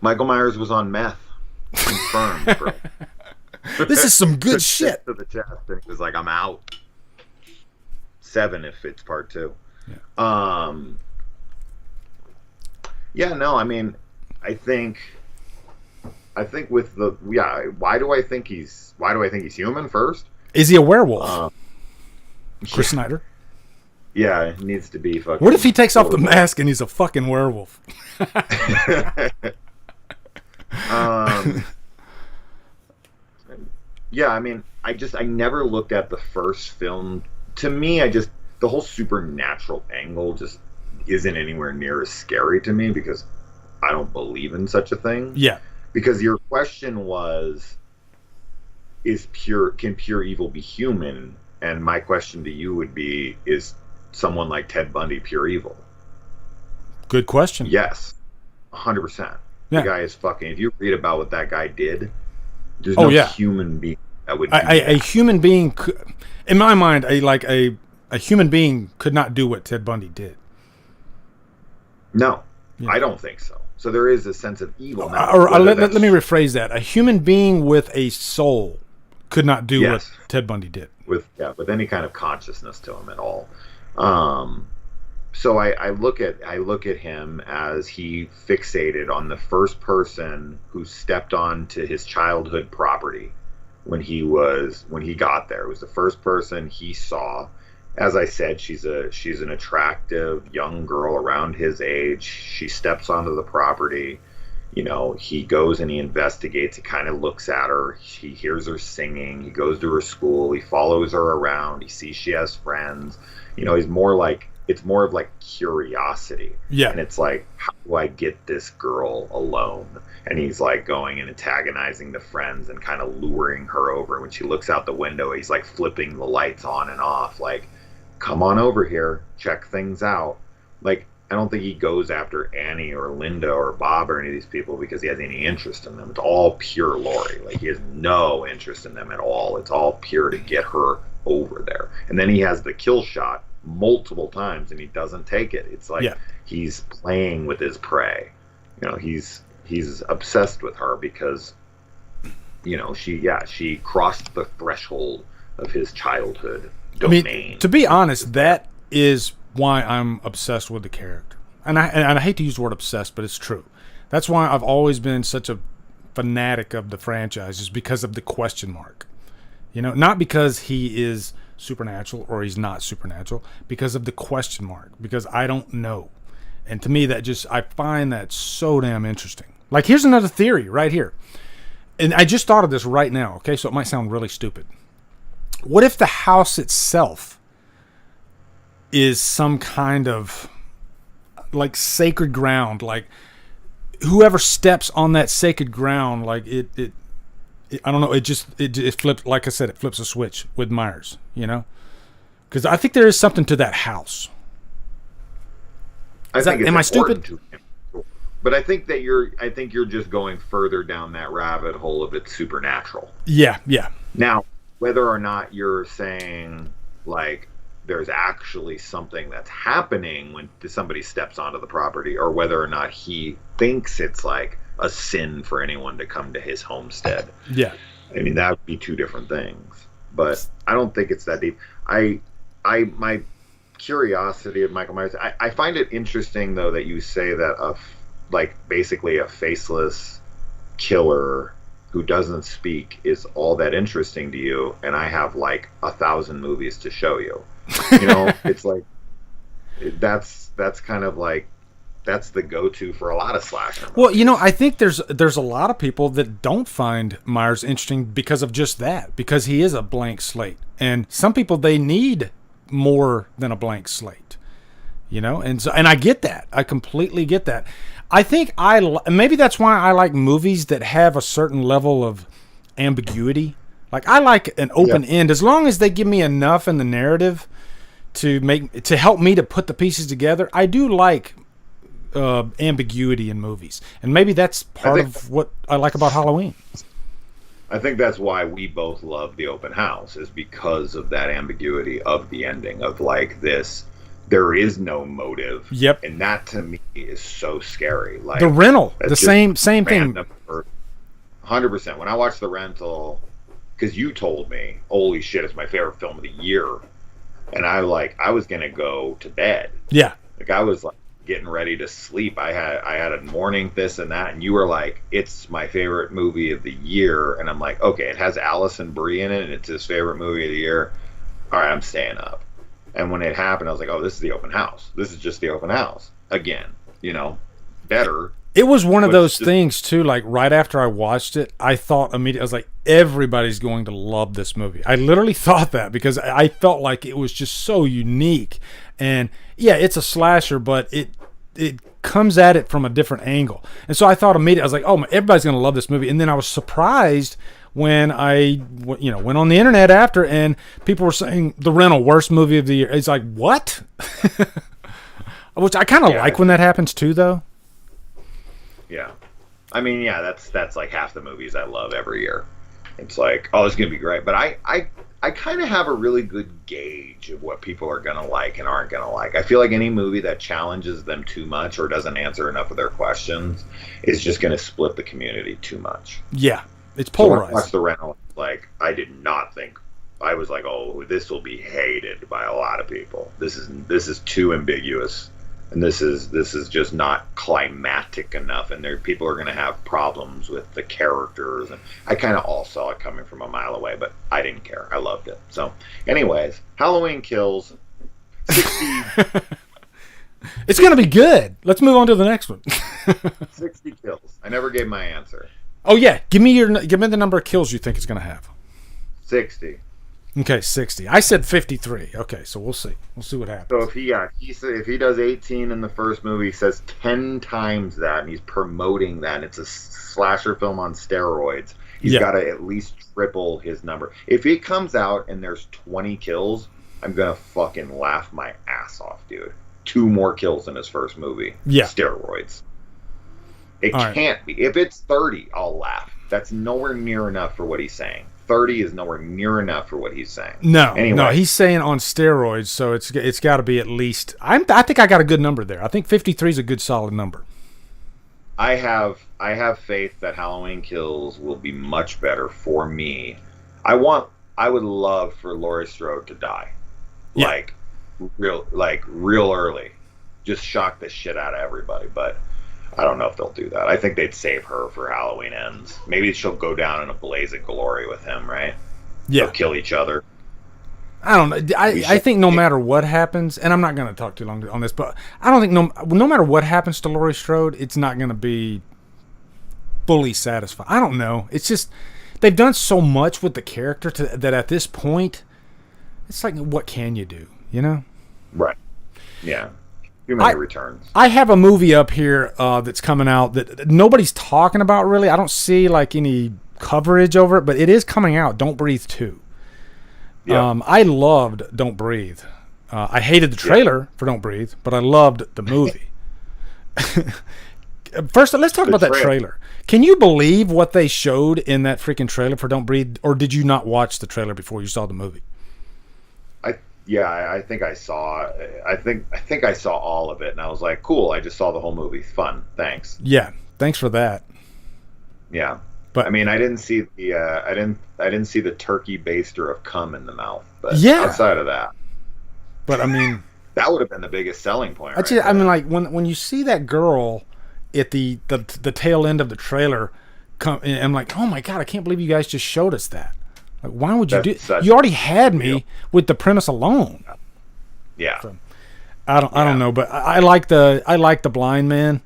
Michael Myers was on meth. Confirmed, bro. This is some good shit. To the chest, and he was like, "I'm out." 7 if it's part 2. Yeah. No, I mean, I think with the why do I think he's human first? Is he a werewolf? Chris Snyder. Yeah, it needs to be fucking. What if he takes off the mask and he's a fucking werewolf? I mean, I never looked at the first film. To me, the whole supernatural angle just isn't anywhere near as scary to me because I don't believe in such a thing. Yeah. Because your question was, can pure evil be human? And my question to you would be, is someone like Ted Bundy pure evil? Good question. Yes, 100%. Yeah. The guy is fucking. If you read about what that guy did, there's no human being that would do that. A human being, in my mind, a human being could not do what Ted Bundy did. No, Yeah. I don't think so. So there is a sense of evil. Now, Let me rephrase that. A human being with a soul could not do what Ted Bundy did. With any kind of consciousness to him at all. So I look at him as he fixated on the first person who stepped onto his childhood property when he got there. It was the first person he saw. As I said, she's an attractive young girl around his age. She steps onto the property. You know, he goes and he investigates. He kind of looks at her. He hears her singing. He goes to her school. He follows her around. He sees she has friends. You know, it's more of like curiosity. Yeah. And it's like, how do I get this girl alone? And he's like going and antagonizing the friends and kind of luring her over. When she looks out the window, he's like flipping the lights on and off. Like, come on over here, check things out. Like, I don't think he goes after Annie or Linda or Bob or any of these people because he has any interest in them. It's all pure Lori. Like, he has no interest in them at all. It's all pure to get her over there. And then he has the kill shot multiple times and he doesn't take it. It's like he's playing with his prey. You know, he's obsessed with her because, you know, she crossed the threshold of his childhood domain. I mean, to be honest, that is why I'm obsessed with the character. And I hate to use the word obsessed, but it's true. That's why I've always been such a fanatic of the franchise, is because of the question mark. You know, not because he is supernatural or he's not supernatural, because of the question mark, because I don't know. And to me, I find that so damn interesting. Like, here's another theory right here. And I just thought of this right now, okay? So it might sound really stupid. What if the house itself is some kind of like sacred ground? Like, whoever steps on that sacred ground, like it I don't know, it flips, like I said, it flips a switch with Myers, you know? Because I think there is something to that house. Am I stupid? But I think you're just going further down that rabbit hole of it's supernatural. Yeah. Now, whether or not you're saying like there's actually something that's happening when somebody steps onto the property, or whether or not he thinks it's like a sin for anyone to come to his homestead. Yeah. I mean, that would be two different things. But I don't think it's that deep. My curiosity of Michael Myers, I find it interesting though that you say that basically a faceless killer who doesn't speak is all that interesting to you, and I have like 1,000 movies to show you. You know, it's like that's kind of like that's the go-to for a lot of slasher movies. Well, you know, I think there's a lot of people that don't find Myers interesting because of just that, because he is a blank slate, and some people, they need more than a blank slate, you know, and I get that. I completely get that. I think maybe that's why I like movies that have a certain level of ambiguity. Like, I like an open end, as long as they give me enough in the narrative to help me to put the pieces together. I do like ambiguity in movies, and maybe that's part of what I like about Halloween. I think that's why we both love The Open House, is because of that ambiguity of the ending, of like this. There is no motive. Yep. And that to me is so scary. Like The Rental, the same thing. 100%. When I watched The Rental, because you told me, holy shit, it's my favorite film of the year, and I was gonna go to bed. Yeah. Like, I was like getting ready to sleep. I had a morning this and that, and you were like, it's my favorite movie of the year, and I'm like, okay, it has Allison Brie in it, and it's his favorite movie of the year. All right, I'm staying up. And when it happened, I was like, oh, this is The Open House. This is just The Open House. Again, you know, better. It was one of those things, too, like, right after I watched it, I thought immediately, I was like, everybody's going to love this movie. I literally thought that, because I felt like it was just so unique. And, yeah, it's a slasher, but it comes at it from a different angle. And so I thought immediately, I was like, oh, everybody's going to love this movie. And then I was surprised when I went on the internet after and people were saying The Rental, worst movie of the year. It's like, what? Which I kind of like when that happens too, though. Yeah. I mean, yeah, that's like half the movies I love every year. It's like, oh, it's going to be great. But I kind of have a really good gauge of what people are going to like and aren't going to like. I feel like any movie that challenges them too much or doesn't answer enough of their questions is just going to split the community too much. Yeah, it's polarized. So when I watched The Rental, like, I did not think, I was like, oh, this will be hated by a lot of people. This is too ambiguous. And this is just not climatic enough, and people are going to have problems with the characters. And I kind of all saw it coming from a mile away, but I didn't care. I loved it. So, anyways, Halloween Kills. 60. It's going to be good. Let's move on to the next one. 60 kills. I never gave my answer. Oh yeah, give me the number of kills you think it's going to have. 60. Okay, 60. I said 53. Okay, so we'll see. We'll see what happens. So if he does 18 in the first movie, he says 10 times that, and he's promoting that, and it's a slasher film on steroids. He's got to at least triple his number. If it comes out and there's 20 kills, I'm gonna fucking laugh my ass off, dude. 2 more kills in his first movie. Yeah. Steroids. It can't be. If it's 30, I'll laugh. That's nowhere near enough for what he's saying. 30 is nowhere near enough for what he's saying. No, anyway. No, he's saying on steroids, so it's got to be at least. I think I got a good number there. I think 53 is a good solid number. I have faith that Halloween Kills will be much better for me. I would love for Laurie Strode to die, like real early, just shock the shit out of everybody. But I don't know if they'll do that. I think they'd save her for Halloween Ends. Maybe she'll go down in a blaze of glory with him, right? Yeah. They'll kill each other. I don't know. I think no matter what happens, and I'm not going to talk too long on this, but I don't think no matter what happens to Laurie Strode, it's not going to be fully satisfying. I don't know. It's just they've done so much with the character that at this point, it's like, what can you do? You know? Right. Yeah. Too many returns. I have a movie up here that's coming out that nobody's talking about really. I don't see like any coverage over it, but it is coming out. Don't Breathe 2. Yeah. I loved Don't Breathe. I hated the trailer for Don't Breathe, but I loved the movie. First, let's talk about that trailer. Can you believe what they showed in that freaking trailer for Don't Breathe, or did you not watch the trailer before you saw the movie? I think I saw. I think I saw all of it, and I was like, "Cool! I just saw the whole movie. Fun. Thanks." Yeah, thanks for that. Yeah, but I mean, I didn't see the I didn't see the turkey baster of cum in the mouth. But outside of that, but I mean, that would have been the biggest selling point. I mean, like when you see that girl at the tail end of the trailer, come, and I'm like, oh my god, I can't believe you guys just showed us that. Like, why would you do? You already had me with the premise alone. Yeah. So, I don't know, but I like the blind man.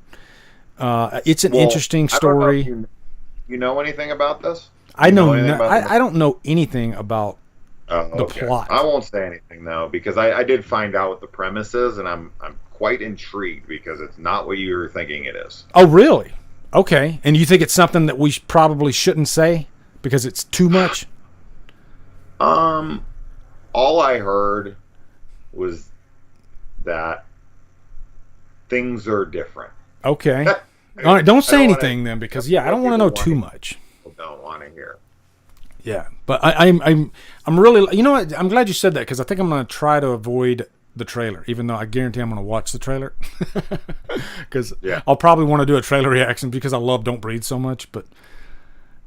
It's an interesting story. You know anything about this? I don't know anything about the plot. I won't say anything though, because I did find out what the premise is, and I'm quite intrigued because it's not what you were thinking it is. Oh, really? Okay. And you think it's something that we probably shouldn't say because it's too much? All I heard was that things are different. Okay. All right, don't say anything then, because I don't want to know too much. Don't want to hear. Yeah, but I'm really, you know what? I'm glad you said that, because I think I'm going to try to avoid the trailer, even though I guarantee I'm going to watch the trailer, because I'll probably want to do a trailer reaction because I love Don't Breathe so much. But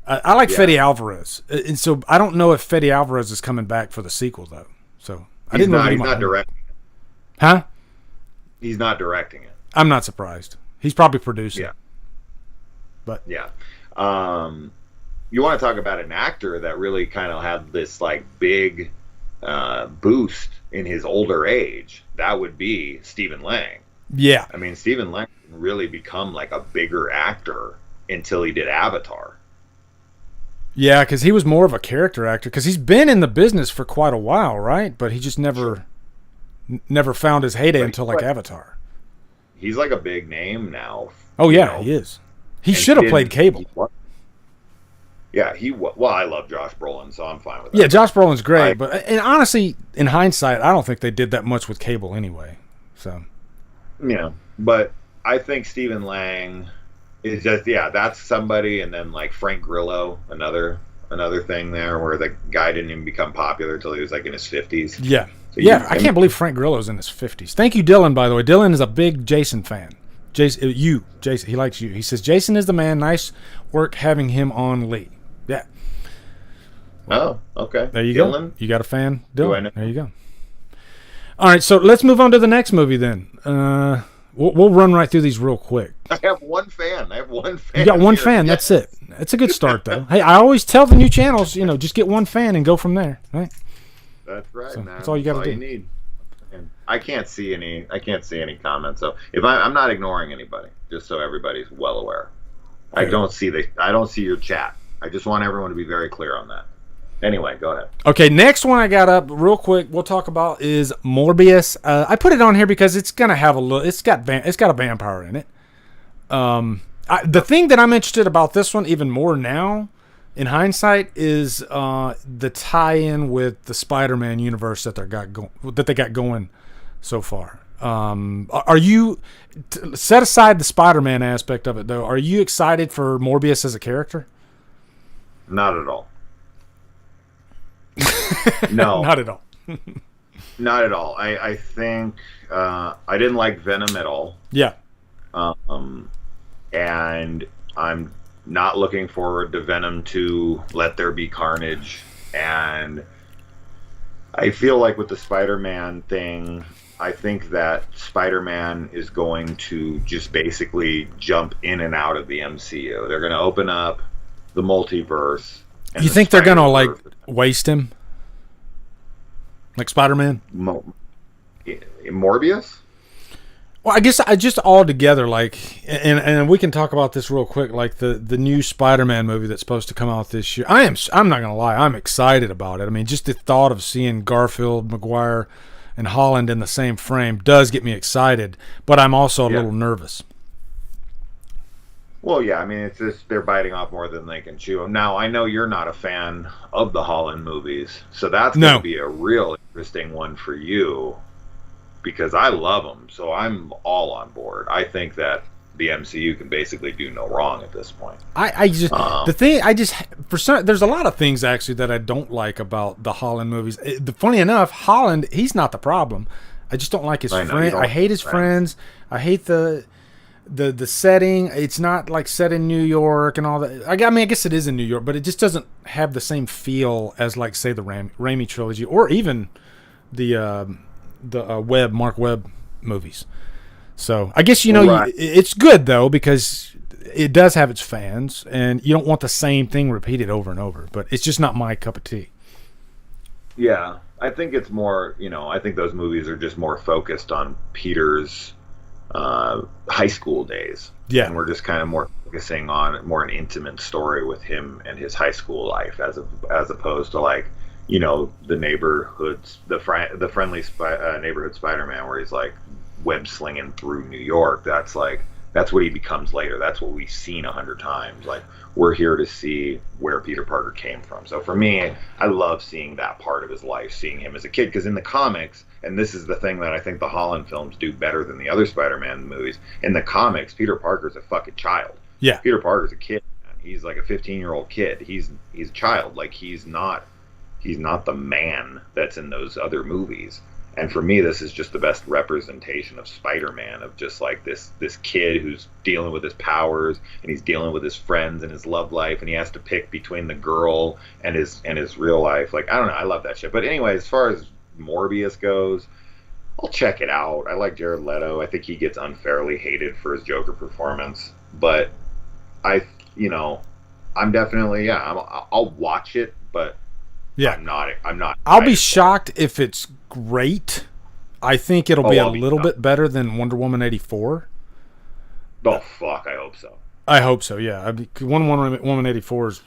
I like Fede Alvarez, and so I don't know if Fede Alvarez is coming back for the sequel though. So I didn't know. He's not directing it. Huh? He's not directing it. I'm not surprised. He's probably producing. Yeah. But you want to talk about an actor that really kind of had this like big boost in his older age? That would be Stephen Lang. Yeah. I mean, Stephen Lang didn't really become like a bigger actor until he did Avatar. Yeah, because he was more of a character actor. Because he's been in the business for quite a while, right? But he just never found his heyday until like Avatar. he's like a big name now. Oh yeah, he is. He should have played Cable. Yeah, well, I love Josh Brolin, so I'm fine with that. Yeah, Josh Brolin's great, and honestly, in hindsight, I don't think they did that much with Cable anyway. So, yeah, but I think Stephen Lang is just that's somebody, and then like Frank Grillo, another thing there where the guy didn't even become popular until he was like in his 50s. Yeah, so I can't believe Frank Grillo's in his 50s. Thank you, Dylan. By the way, Dylan is a big Jason fan. Jason, he likes you. He says Jason is the man. Nice work having him on, Lee. Yeah. Oh, okay. There you Dylan? go. You got a fan, Dylan? Do I know? There you go. All right, so let's move on to the next movie then. We'll run right through these real quick. I have one fan. You got one fan. Yeah. That's it. That's a good start, though. Hey, I always tell the new channels, just get one fan and go from there, right? That's right, man. That's all you got to do. You need. And I can't see any comments. So if I'm not ignoring anybody, just so everybody's well aware. Okay. I don't see your chat. I just want everyone to be very clear on that. Anyway, go ahead. Okay, next one I got up real quick. We'll talk about is Morbius. I put it on here because it's gonna have a little. It's got a vampire in it. The thing that I'm interested about this one even more now, in hindsight, is the tie-in with the Spider-Man universe that they got going so far. Are you set aside the Spider-Man aspect of it though? Are you excited for Morbius as a character? Not at all. No. Not at all. Not at all. I think I didn't like Venom at all. Yeah. And I'm not looking forward to Venom 2, Let There Be Carnage. And I feel like with the Spider-Man thing, I think that Spider-Man is going to just basically jump in and out of the MCU. They're going to open up the multiverse. You think they're gonna like waste him, like Spider-Man? Morbius? Well, I guess I just all together like, and we can talk about this real quick. Like the new Spider-Man movie that's supposed to come out this year. I'm not gonna lie, I'm excited about it. I mean, just the thought of seeing Garfield, Maguire, and Holland in the same frame does get me excited. But I'm also a little nervous. Well, yeah, I mean, it's just they're biting off more than they can chew. Now, I know you're not a fan of the Holland movies, so that's going to be a real interesting one for you because I love them, so I'm all on board. I think that the MCU can basically do no wrong at this point. There's a lot of things actually that I don't like about the Holland movies. Funny enough, Holland, he's not the problem. I just don't like his friends. I hate his friends. I hate the setting. It's not like set in New York and all that. I guess it is in New York, but it just doesn't have the same feel as like say the Raimi trilogy or even the Mark Webb movies. So I guess it's good though because it does have its fans, and you don't want the same thing repeated over and over. But it's just not my cup of tea. Yeah, I think it's more. I think those movies are just more focused on Peter's high school days. Yeah, and we're just kind of more focusing on more an intimate story with him and his high school life, as opposed to like the neighborhoods, the friendly neighborhood Spider-Man, where he's like web slinging through New York. That's what he becomes later. That's what we've seen 100 times. Like, we're here to see where Peter Parker came from. So for me, I love seeing that part of his life, seeing him as a kid, because in the comics, and this is the thing that I think the Holland films do better than the other Spider-Man movies, in the comics, Peter Parker's a fucking child. Yeah. Peter Parker's a kid, man. He's like a 15-year-old kid. He's a child. Like, he's not the man that's in those other movies. And for me, this is just the best representation of Spider-Man, of just like this kid who's dealing with his powers, and he's dealing with his friends and his love life, and he has to pick between the girl and his real life. Like, I don't know, I love that shit. But anyway, as far as Morbius goes, I'll check it out. I like Jared Leto. I think he gets unfairly hated for his Joker performance, but I'm definitely I'll watch it, but yeah, I'm not. I'll be shocked if it's great. I think it'll be a little bit better than Wonder Woman 84. Oh fuck! I hope so. I hope so. Yeah, Wonder Woman 84 is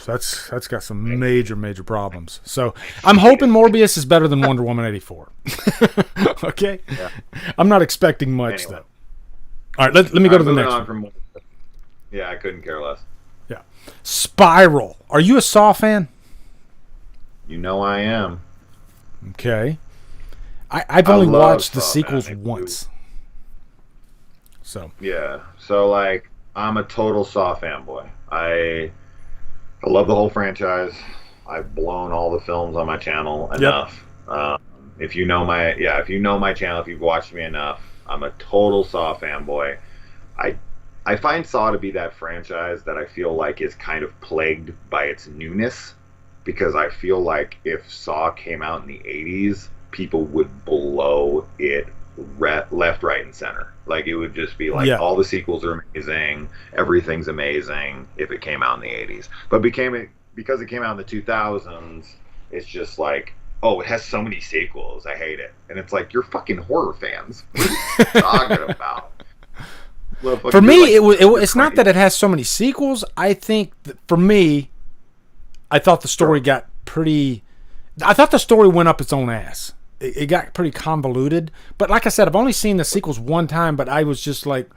that's got some major problems. So I'm hoping Morbius is better than Wonder Woman 84. Okay. Yeah. I'm not expecting much though. All right, let me go to the moving next on one. from. Yeah, I couldn't care less. Yeah. Spiral. Are you a Saw fan? You know I am. Okay. I've only love watched the Saw, sequels man. once. So. Yeah. So like, I'm a total Saw fanboy. I love the whole franchise. I've blown all the films on my channel enough. If you know my channel, if you've watched me enough, I'm a total Saw fanboy. I find Saw to be that franchise that I feel like is kind of plagued by its newness, because I feel like if Saw came out in the 80s, people would blow it left, right, and center. Like, it would just be like, all the sequels are amazing, everything's amazing if it came out in the 80s. But because it came out in the 2000s, it's just like, oh, it has so many sequels, I hate it. And it's like, you're fucking horror fans. What are you talking about? For me, it's not that it has so many sequels. I think for me, I thought the story got pretty. I thought the story went up its own ass. It got pretty convoluted. But like I said, I've only seen the sequels one time, but I was just like,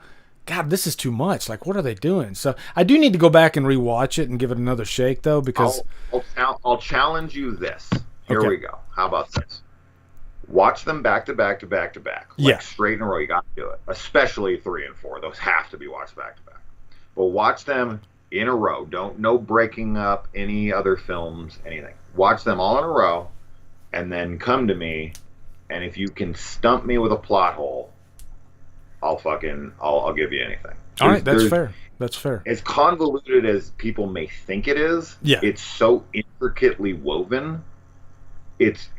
God, this is too much. Like, what are they doing? So I do need to go back and rewatch it and give it another shake, though, because I'll challenge you this. Here we go. How about this? Watch them back to back to back to back. Like, straight in a row. You got to do it. Especially 3 and 4. Those have to be watched back to back. But watch them in a row. No breaking up any other films, anything. Watch them all in a row, and then come to me. And if you can stump me with a plot hole, I'll give you anything. All right, that's fair. That's fair. As convoluted as people may think it is, it's so intricately woven. It's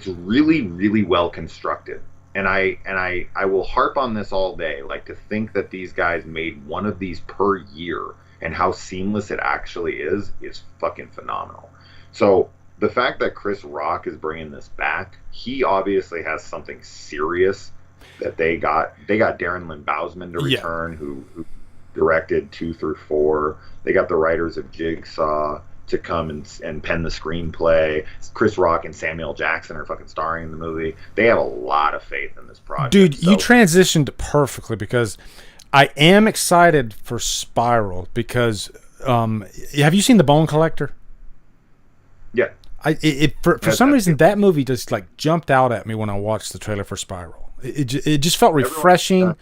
really, really well constructed, and I will harp on this all day. Like, to think that these guys made one of these per year and how seamless it actually is fucking phenomenal. So the fact that Chris Rock is bringing this back, he obviously has something serious that they got Darren Lynn Bousman to return, who directed 2 through 4. They got the writers of Jigsaw to come and pen the screenplay. Chris Rock and Samuel Jackson are fucking starring in the movie. They have a lot of faith in this project. Dude, you transitioned perfectly, because I am excited for Spiral, because have you seen The Bone Collector? Yeah. For some reason, that movie just like jumped out at me when I watched the trailer for Spiral. It just felt refreshing.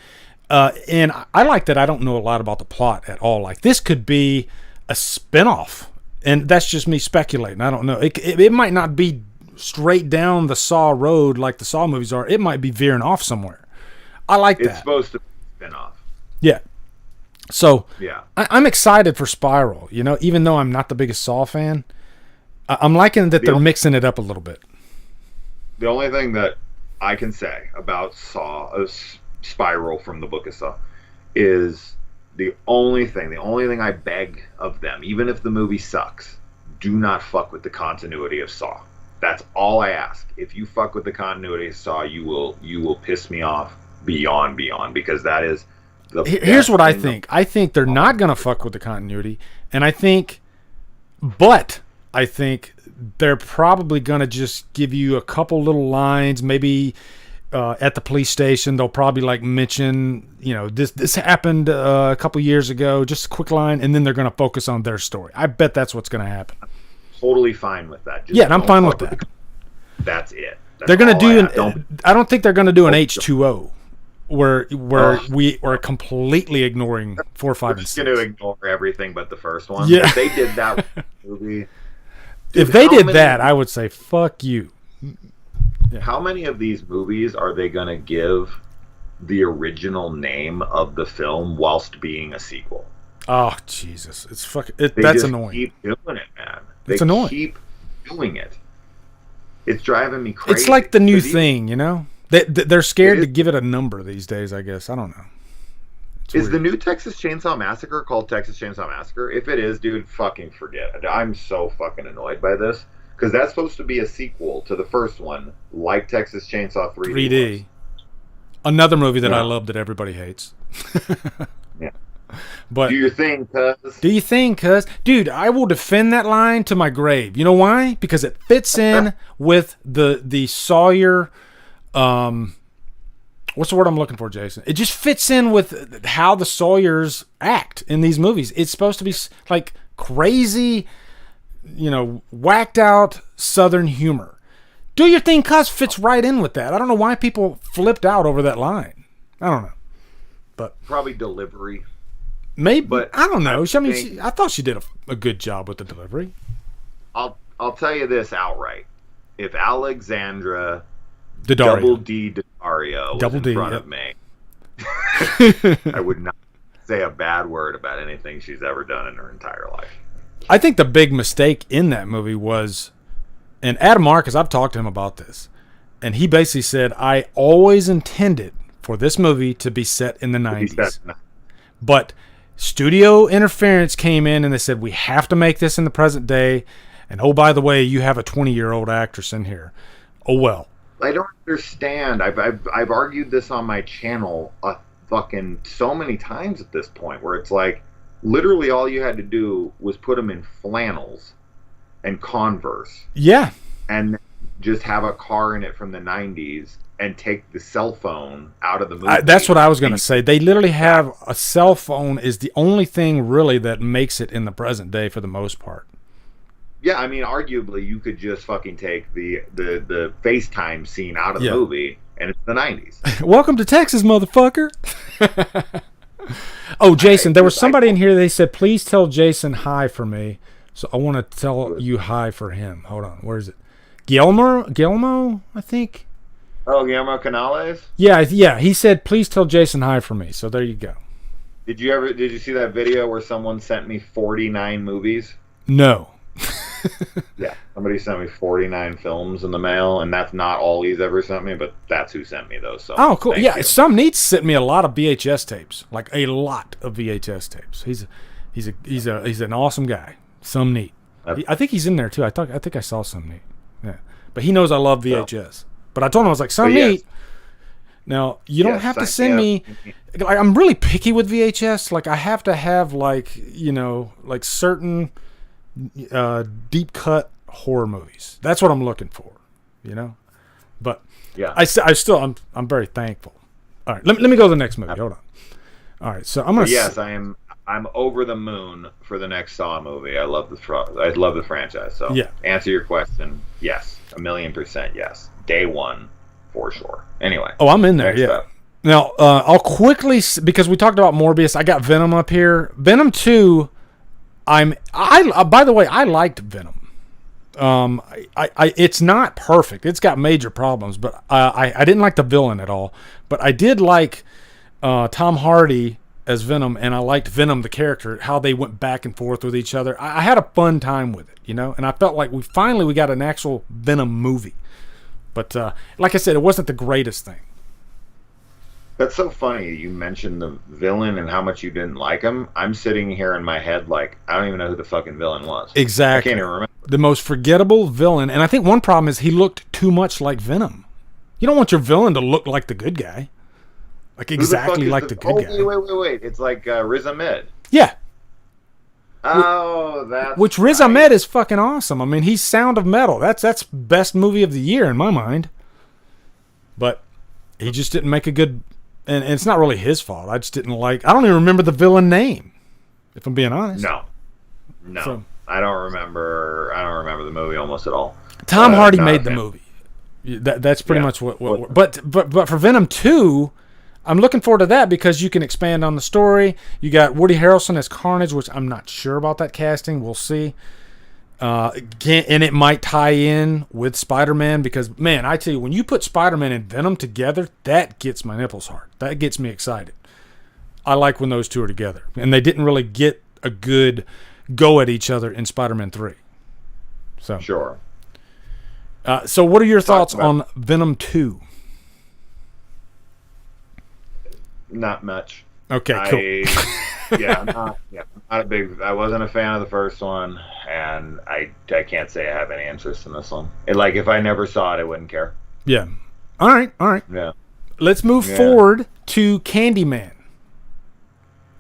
And I like that I don't know a lot about the plot at all. Like, this could be a spinoff. And that's just me speculating. I don't know. It might not be straight down the Saw road like the Saw movies are. It might be veering off somewhere. I like that. It's supposed to be spin off. Yeah. So I'm excited for Spiral. You know, even though I'm not the biggest Saw fan, I'm liking that they're mixing it up a little bit. The only thing that I can say about Spiral from the Book of Saw is, the only thing I beg of them, even if the movie sucks, do not fuck with the continuity of Saw. That's all I ask. If you fuck with the continuity of Saw, you will piss me off beyond, because that is the Here's what I think. I think they're not going to fuck with the continuity, and I think they're probably going to just give you a couple little lines, maybe at the police station. They'll probably like mention, you know, this happened a couple years ago, just a quick line, and then they're going to focus on their story. I bet that's what's going to happen. Totally fine with that. And I'm fine with that. That's it. They're going to do I don't think they're going to do an H2O where we're completely ignoring 4, 5, and 6. Going to ignore everything but the first one. Yeah. If they did that movie. If they did that, I would say fuck you. Yeah. How many of these movies are they going to give the original name of the film whilst being a sequel? Oh, Jesus. It's fucking... that's annoying. They keep doing it, man. It's annoying. They keep doing it. It's driving me crazy. It's like the new thing, you know? They're scared to give it a number these days, I guess. I don't know. Is the new Texas Chainsaw Massacre called Texas Chainsaw Massacre? If it is, dude, fucking forget it. I'm so fucking annoyed by this. Because that's supposed to be a sequel to the first one, like Texas Chainsaw 3D. Another movie that I love that everybody hates. Yeah. But do your thing, cuz. Do you think, cuz? Dude, I will defend that line to my grave. You know why? Because it fits in with the Sawyer what's the word I'm looking for, Jason? It just fits in with how the Sawyers act in these movies. It's supposed to be like crazy, whacked out Southern humor. Do Your Thing, Cuz fits right in with that. I don't know why people flipped out over that line. I don't know. But probably delivery. Maybe, but I don't know. I thought she did a good job with the delivery. I'll tell you this outright: if Alexandra Daddario. was in front of me, I would not say a bad word about anything she's ever done in her entire life. I think the big mistake in that movie was, and Adam Marcus, I've talked to him about this, and he basically said, I always intended for this movie to be set in the 90s. But studio interference came in and they said, we have to make this in the present day. And oh, by the way, you have a 20-year-old actress in here. Oh, well. I don't understand. I've argued this on my channel fucking so many times at this point, where it's like literally all you had to do was put them in flannels and Converse. Yeah. And just have a car in it from the 90s and take the cell phone out of the movie. That's what I was going to say. They literally have a cell phone is the only thing really that makes it in the present day for the most part. Yeah, I mean, arguably, you could just fucking take the FaceTime scene out of the movie, and it's the 90s. Welcome to Texas, motherfucker. Oh, Jason, there was somebody in here, they said, please tell Jason hi for me. So I want to tell you hi for him. Hold on, where is it? Guillermo, I think. Oh, Guillermo Canales? Yeah, he said, please tell Jason hi for me. So there you go. Did you see that video where someone sent me 49 movies? No. Yeah, somebody sent me 49 films in the mail, and that's not all he's ever sent me, but that's who sent me those. So oh, cool. Yeah, you. Some Neats sent me a lot of VHS tapes, like a lot of VHS tapes. He's an awesome guy. Some Neat. I think he's in there too. I think I saw Some Neat. Yeah, but he knows I love VHS. But I told him, I was like, Some Neat. Now you don't have to send me. Like, I'm really picky with VHS. Like I have to have like certain deep cut horror movies. That's what I'm looking for, But yeah, I'm very thankful. All right, let me go to the next movie. Hold on. All right, so I'm gonna. Yes, I'm over the moon for the next Saw movie. I love the franchise. So yeah, answer your question. Yes, 1,000,000% yes. Day one, for sure. Anyway. Oh, I'm in there. Yeah. Up. Now I'll quickly, because we talked about Morbius. I got Venom up here. Venom 2. By the way, I liked Venom. It's not perfect. It's got major problems, but I didn't like the villain at all. But I did like Tom Hardy as Venom, and I liked Venom the character, how they went back and forth with each other. I had a fun time with it, and I felt like we finally got an actual Venom movie. But like I said, it wasn't the greatest thing. That's so funny. You mentioned the villain and how much you didn't like him. I'm sitting here in my head like, I don't even know who the fucking villain was. Exactly. I can't even remember. The most forgettable villain. And I think one problem is he looked too much like Venom. You don't want your villain to look like the good guy. Like exactly like the good guy. Wait. It's like Riz Ahmed. Yeah. Oh, that's which Riz Ahmed is fucking awesome. I mean, he's Sound of Metal. That's best movie of the year in my mind. But he just didn't make a good... And it's not really his fault. I just didn't like... I don't even remember the villain name, if I'm being honest. No. So, I don't remember the movie almost at all. Tom Hardy made the movie. That's pretty much what but for Venom 2, I'm looking forward to that because you can expand on the story. You got Woody Harrelson as Carnage, which I'm not sure about that casting. We'll see. And it might tie in with Spider-Man because, man, I tell you, when you put Spider-Man and Venom together, that gets my nipples hard. That gets me excited. I like when those two are together. And they didn't really get a good go at each other in Spider-Man 3. So sure. So what are your thoughts on Venom 2? Not much. Okay, cool. I wasn't a fan of the first one, and I can't say I have any interest in this one. If I never saw it, I wouldn't care. Yeah. All right. Yeah. Let's move forward to Candyman.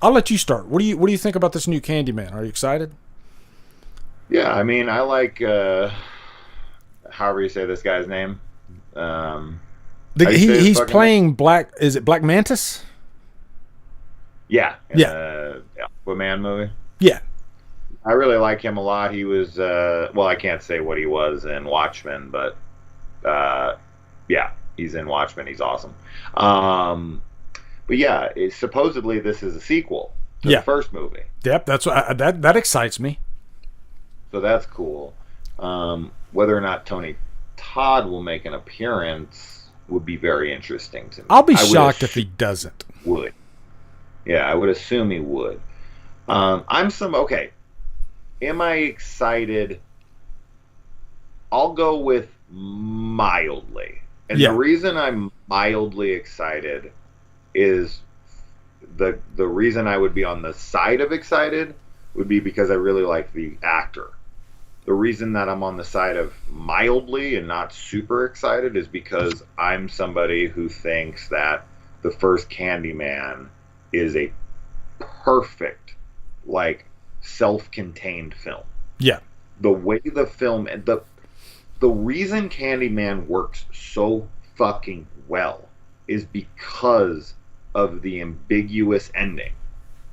I'll let you start. What do you think about this new Candyman? Are you excited? Yeah, I mean, I like however you say this guy's name. He's playing Black. Is it Black Mantis? Yeah. Yeah. Aquaman movie. Yeah. I really like him a lot. He was, I can't say what he was in Watchmen, but yeah, he's in Watchmen. He's awesome. But yeah, supposedly this is a sequel to the first movie. Yep, that's that excites me. So that's cool. Whether or not Tony Todd will make an appearance would be very interesting to me. I'll be shocked if he doesn't. Would. Yeah, I would assume he would. Okay. Am I excited? I'll go with mildly. And the reason I'm mildly excited is the reason I would be on the side of excited would be because I really like the actor. The reason that I'm on the side of mildly and not super excited is because I'm somebody who thinks that the first Candyman is a perfect, like, self-contained film. Yeah. The way the film and the reason Candyman works so fucking well is because of the ambiguous ending.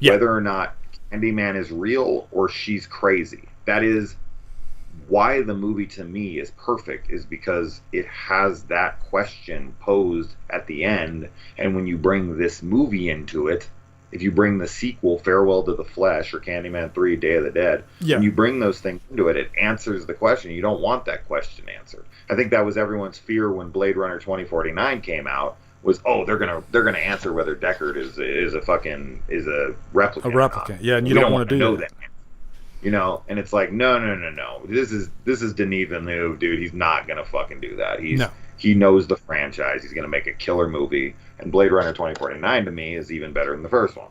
Yeah. Whether or not Candyman is real or she's crazy. That is why the movie to me is perfect, is because it has that question posed at the end, and when you bring this movie into it, if you bring the sequel, Farewell to the Flesh, or Candyman 3, Day of the Dead, when you bring those things into it, it answers the question. You don't want that question answered. I think that was everyone's fear when Blade Runner 2049 came out, was, they're gonna answer whether Deckard is a replicant. A replicant, yeah, and you don't want to do that. You know, and it's like, no. This is Denis Villeneuve, dude. He's not gonna fucking do that. He knows the franchise. He's gonna make a killer movie. And Blade Runner 2049 to me is even better than the first one.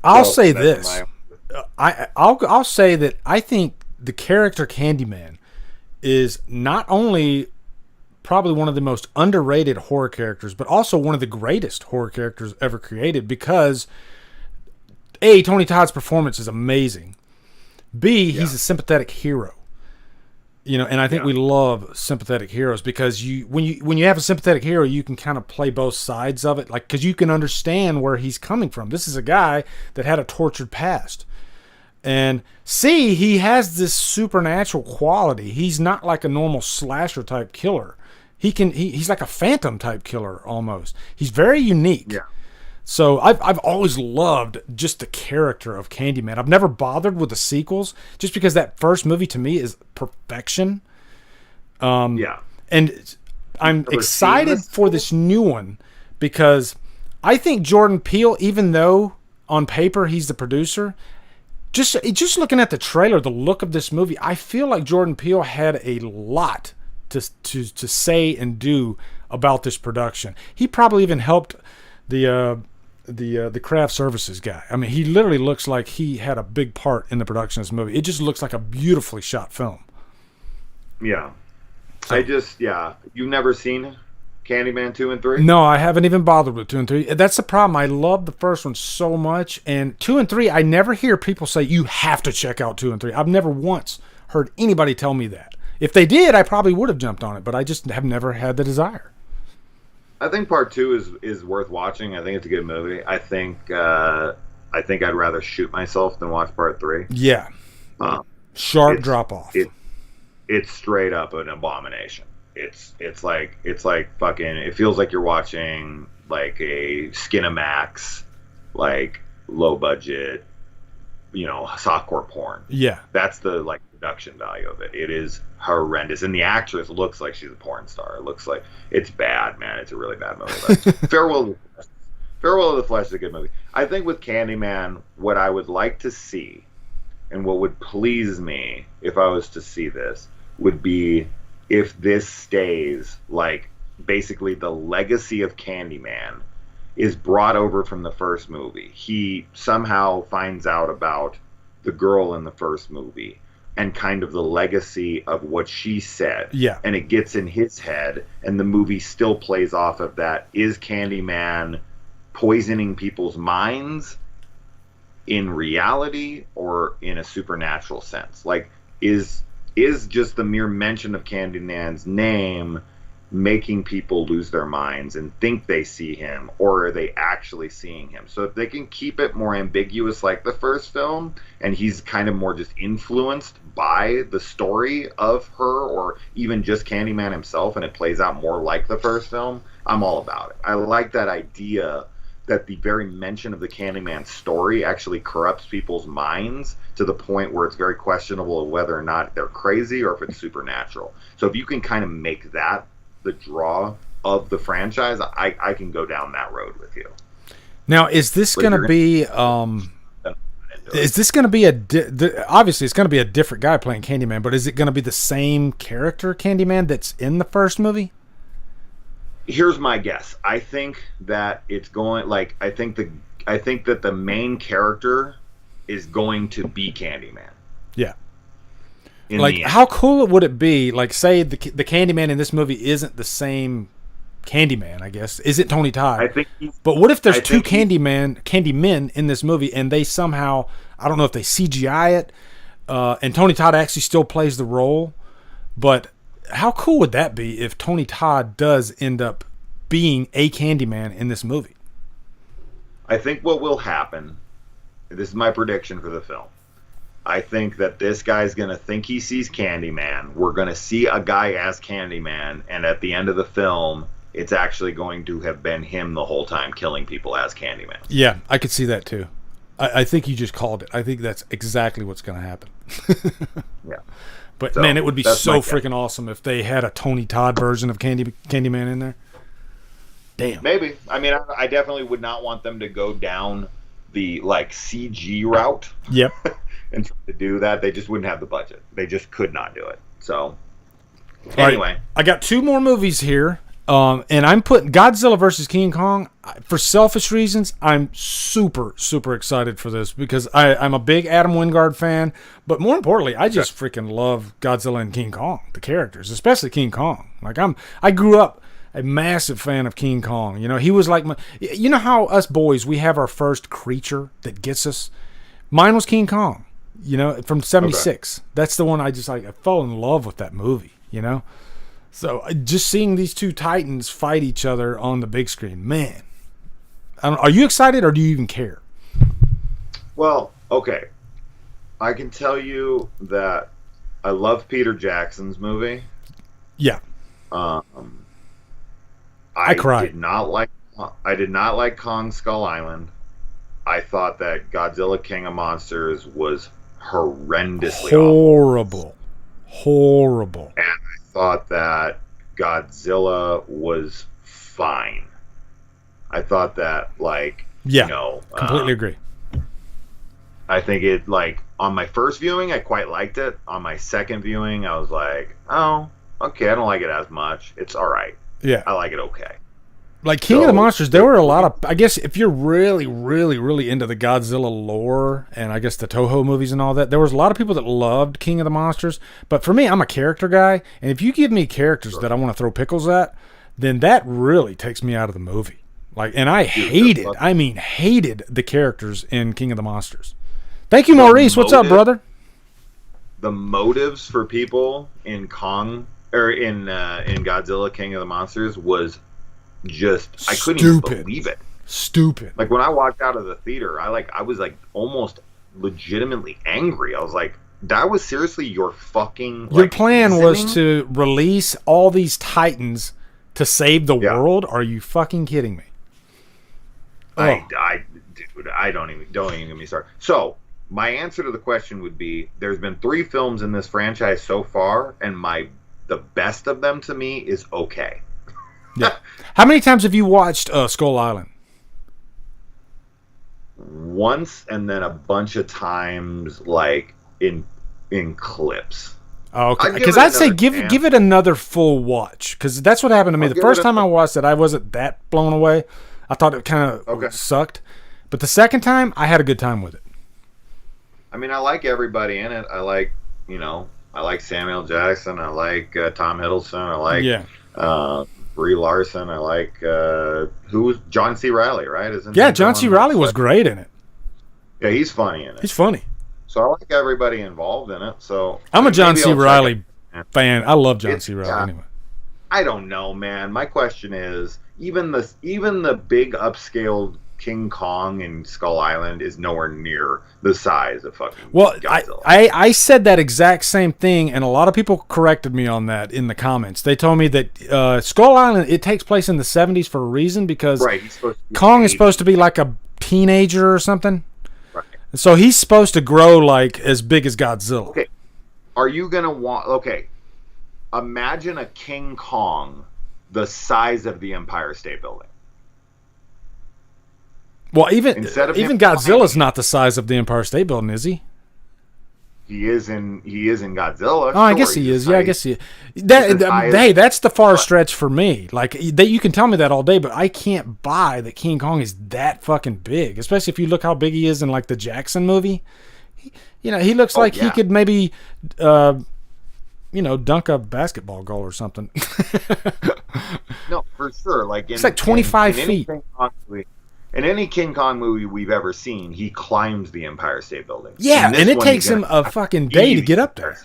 I'll say this. I'll say that I think the character Candyman is not only probably one of the most underrated horror characters, but also one of the greatest horror characters ever created, because A, Tony Todd's performance is amazing. B, he's a sympathetic hero. You know, and I think we love sympathetic heroes, because when you have a sympathetic hero, you can kind of play both sides of it, like, because you can understand where he's coming from. This is a guy that had a tortured past. And C, he has this supernatural quality. He's not like a normal slasher type killer. He's like a phantom type killer almost. He's very unique. Yeah. So I've always loved just the character of Candyman. I've never bothered with the sequels, just because that first movie to me is perfection. And I'm excited for this new one, because I think Jordan Peele, even though on paper he's the producer, just looking at the trailer, the look of this movie, I feel like Jordan Peele had a lot to say and do about this production. He probably even helped the craft services guy. I mean, he literally looks like he had a big part in the production of this movie. It just looks like a beautifully shot film. Yeah. So, you've never seen Candyman 2 and 3? No, I haven't even bothered with 2 and 3. That's the problem. I love the first one so much, and 2 and 3, I never hear people say, you have to check out 2 and 3. I've never once heard anybody tell me that. If they did, I probably would have jumped on it, but I just have never had the desire. I think part 2 is worth watching. I think it's a good movie. I think I'd rather shoot myself than watch part 3. Yeah. Sharp drop off. It's straight up an abomination. It's like fucking. It feels like you're watching like a Skinamax, like low budget, softcore porn. Yeah. That's the production value of it. It is horrendous, and the actress looks like she's a porn star. It looks like it's bad, man. It's a really bad movie. Farewell to the Flesh is a good movie. I think with Candyman, what I would like to see, and what would please me if I was to see this, would be if this stays like basically the legacy of Candyman is brought over from the first movie. He somehow finds out about the girl in the first movie and kind of the legacy of what she said. Yeah. And it gets in his head, and the movie still plays off of that. Is Candyman poisoning people's minds in reality or in a supernatural sense? Like, is just the mere mention of Candyman's name making people lose their minds and think they see him, or are they actually seeing him? So if they can keep it more ambiguous like the first film, and he's kind of more just influenced by the story of her, or even just Candyman himself, and it plays out more like the first film, I'm all about it. I like that idea that the very mention of the Candyman story actually corrupts people's minds to the point where it's very questionable of whether or not they're crazy or if it's supernatural. So if you can kind of make that the draw of the franchise, I can go down that road with you. Now, is this going to be is this going to be obviously it's going to be a different guy playing Candyman, but is it going to be the same character Candyman that's in the first movie? Here's my guess. I think that it's going, like, I think that the main character is going to be Candyman. Yeah. Like, how cool would it be, like, say the Candyman in this movie isn't the same Candyman, I guess. Is it Tony Todd? I think but what if there's two Candymen in this movie, and they somehow, I don't know if they CGI it, and Tony Todd actually still plays the role, but how cool would that be if Tony Todd does end up being a Candyman in this movie? I think what will happen, this is my prediction for the film, I think that this guy's going to think he sees Candyman. We're going to see a guy as Candyman, and at the end of the film, it's actually going to have been him the whole time killing people as Candyman. Yeah, I could see that too. I think you just called it. I think that's exactly what's going to happen. Yeah. But so, man, it would be so freaking awesome if they had a Tony Todd version of Candyman in there. Damn. Maybe. I mean, I definitely would not want them to go down the like CG route. Yep. And try to do that. They just wouldn't have the budget. They just could not do it. So, anyway, right. I got two more movies here. And I'm putting Godzilla versus King Kong. For selfish reasons, I'm super, super excited for this because I'm a big Adam Wingard fan. But more importantly, I just freaking love Godzilla and King Kong, the characters, especially King Kong. Like I grew up a massive fan of King Kong. You know, he was like you know how us boys, we have our first creature that gets us. Mine was King Kong. You know, from '76. Okay. That's the one I fell in love with that movie. You know. So just seeing these two titans fight each other on the big screen, man. Are you excited or do you even care? Well, okay. I can tell you that I love Peter Jackson's movie. Yeah. I cried. I did not like Kong Skull Island. I thought that Godzilla King of Monsters was horrendously horrible. Horrible. And thought that Godzilla was fine. I thought that, completely agree. I think it, on my first viewing, I quite liked it. On my second viewing, I was like, oh, okay, I don't like it as much. It's all right. Yeah. I like it okay. Like King of the Monsters, there were a lot of, I guess if you're really, really, really into the Godzilla lore and I guess the Toho movies and all that, there was a lot of people that loved King of the Monsters. But for me, I'm a character guy. And if you give me characters that I want to throw pickles at, then that really takes me out of the movie. And I hated the characters in King of the Monsters. Thank you, Maurice. What's up, brother? The motives for people in Kong, or in Godzilla King of the Monsters was just, I couldn't even believe it. Stupid. Like when I walked out of the theater, I was almost legitimately angry. I was like, that was seriously your fucking your plan reasoning? Was to release all these titans to save the world? Are you fucking kidding me? Dude, don't even get me started. So my answer to the question would be, there's been 3 films in this franchise so far, and the best of them to me is okay. Yeah. How many times have you watched Skull Island? Once, and then a bunch of times, in clips. Oh, okay. Because I'd say give it another full watch. Because that's what happened to me. The first time I watched it, I wasn't that blown away. I thought it kind of sucked. But the second time, I had a good time with it. I mean, I like everybody in it. I like Samuel Jackson. I like Tom Hiddleston. I like Brie Larson. I like who was John C. Reilly, right? John C. Reilly was great in it. Yeah, he's funny in it. He's funny. So I like everybody involved in it. So I'm a John C. Reilly fan. I love John C. Reilly anyway. I don't know, man. My question is, even the big upscaled King Kong in Skull Island is nowhere near the size of fucking Godzilla. I said that exact same thing, and a lot of people corrected me on that in the comments. They told me that Skull Island, it takes place in the 70s for a reason, because Kong is supposed to be like a teenager or something. Right. So he's supposed to grow like as big as Godzilla. Okay. Are you going to want... Okay. Imagine a King Kong the size of the Empire State Building. Well, even Godzilla's not the size of the Empire State Building, is he? He is in Godzilla. Oh, I guess he is. Yeah, I guess he is. Hey, that's the far stretch for me. Like, you can tell me that all day, but I can't buy that King Kong is that fucking big. Especially if you look how big he is in like the Jackson movie. He looks like he could maybe, dunk a basketball goal or something. No, for sure. Like it's like 25 feet. In any King Kong movie we've ever seen, he climbs the Empire State Building. Yeah, and it takes him a fucking day to get up there.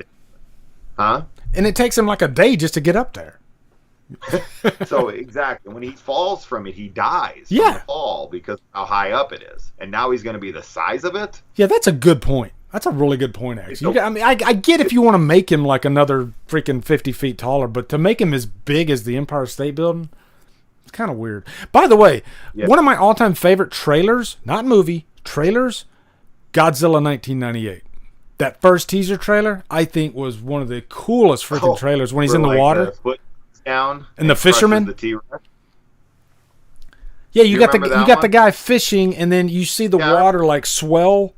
Huh? And it takes him like a day just to get up there. So, exactly. When he falls from it, he dies from the fall because of how high up it is. And now he's going to be the size of it? Yeah, that's a good point. That's a really good point, actually. I get if you want to make him like another freaking 50 feet taller, but to make him as big as the Empire State Building... It's kind of weird. By the way, one of my all-time favorite trailers, not movie, trailers, Godzilla 1998. That first teaser trailer, I think, was one of the coolest freaking trailers when he's in the water. The foot down and the fisherman. The T-Rex. Yeah, you got the guy fishing, and then you see the water like swell.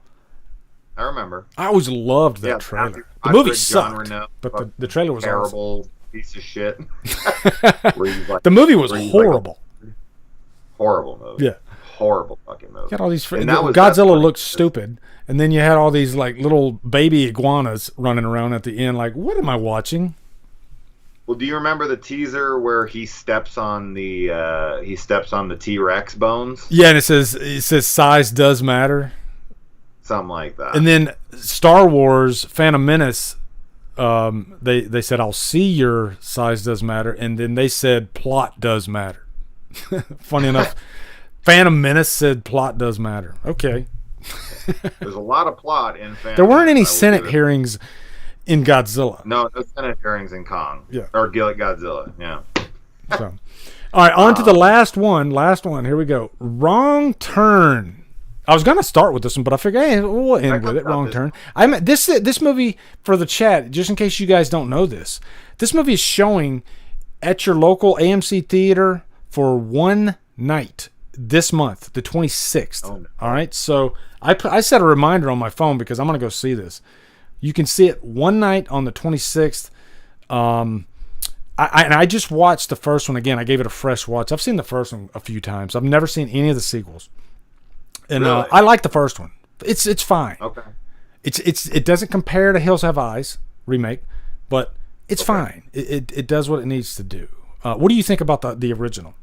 I remember. I always loved that trailer. The movie sucked, but the trailer was terrible. Awesome. Piece of shit. The movie was horrible. Horrible movie. Yeah. Horrible fucking movie. You got all these Godzilla looked stupid, and then you had all these like little baby iguanas running around at the end. Like, what am I watching? Well, do you remember the teaser where he steps on the T-Rex bones? Yeah, and it says size does matter. Something like that. And then Star Wars Phantom Menace. They said, I'll see your size does matter, and then they said plot does matter. Funny enough, Phantom Menace said plot does matter. Okay. There's a lot of plot in Phantom. There weren't any Senate hearings in Godzilla. No Senate hearings in Kong. Yeah. Or Godzilla. Yeah. So, all right, on to the last one. Here we go. Wrong Turn. I was gonna start with this one, but I figured, hey, we'll end with it. Wrong Turn. This movie, for the chat, just in case you guys don't know this movie is showing at your local AMC theater for one night this month, the 26th. Oh, no. All right, so I set a reminder on my phone because I'm gonna go see this. You can see it one night on the 26th. I just watched the first one again. I gave it a fresh watch. I've seen the first one a few times. I've never seen any of the sequels. And really? I like the first one. It's fine. Okay. It doesn't compare to Hills Have Eyes remake, but it's fine. It does what it needs to do. What do you think about the original?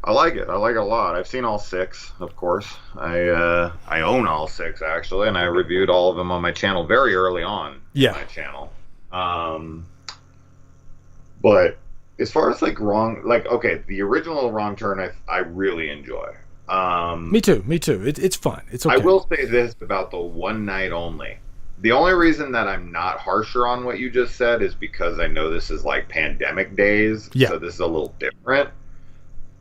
I like it. I like it a lot. I've seen all 6, of course. I own all 6 actually, and I reviewed all of them on my channel very early on. Yeah. My channel. But as far as the original Wrong Turn, I really enjoy. Me too. It's fun. It's okay. I will say this about the one night only. The only reason that I'm not harsher on what you just said is because I know this is like pandemic days. Yeah. So this is a little different.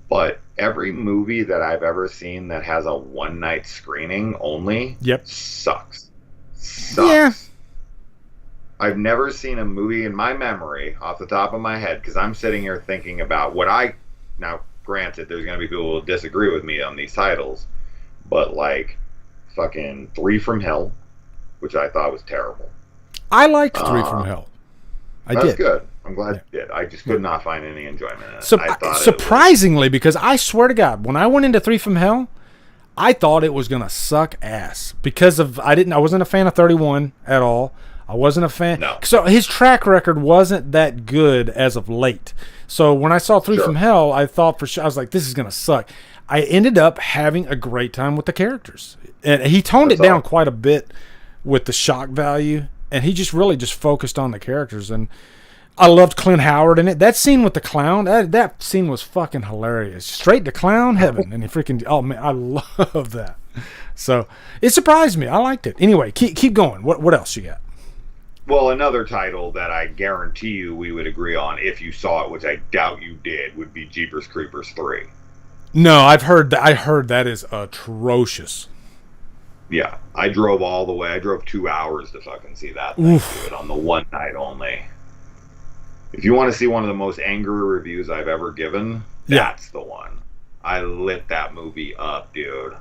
But every movie that I've ever seen that has a one night screening only sucks. Yeah. I've never seen a movie in my memory off the top of my head, because I'm sitting here thinking about now granted, there's going to be people who will disagree with me on these titles, but like fucking 3 from Hell, which I thought was terrible. I liked 3 from Hell. That's good. I'm glad you did. I just could not find any enjoyment in it. Surprisingly, because I swear to God, when I went into 3 from Hell, I thought it was going to suck ass because I wasn't a fan of 31 at all. I wasn't a fan. No. So his track record wasn't that good as of late. So when I saw 3 from Hell, I thought for sure, I was like, this is going to suck. I ended up having a great time with the characters. And he toned it down quite a bit with the shock value. And he just really focused on the characters. And I loved Clint Howard in it. That scene with the clown, that scene was fucking hilarious. Straight to clown heaven. And he freaking, oh man, I love that. So it surprised me. I liked it. Anyway, keep going. What else you got? Well, another title that I guarantee you we would agree on if you saw it, which I doubt you did, would be Jeepers Creepers 3. No, I've heard that. I heard that is atrocious. Yeah, I drove all the way. I drove 2 hours to fucking see that thing, dude, on the one night only. If you want to see one of the most angry reviews I've ever given, that's the one. I lit that movie up, dude.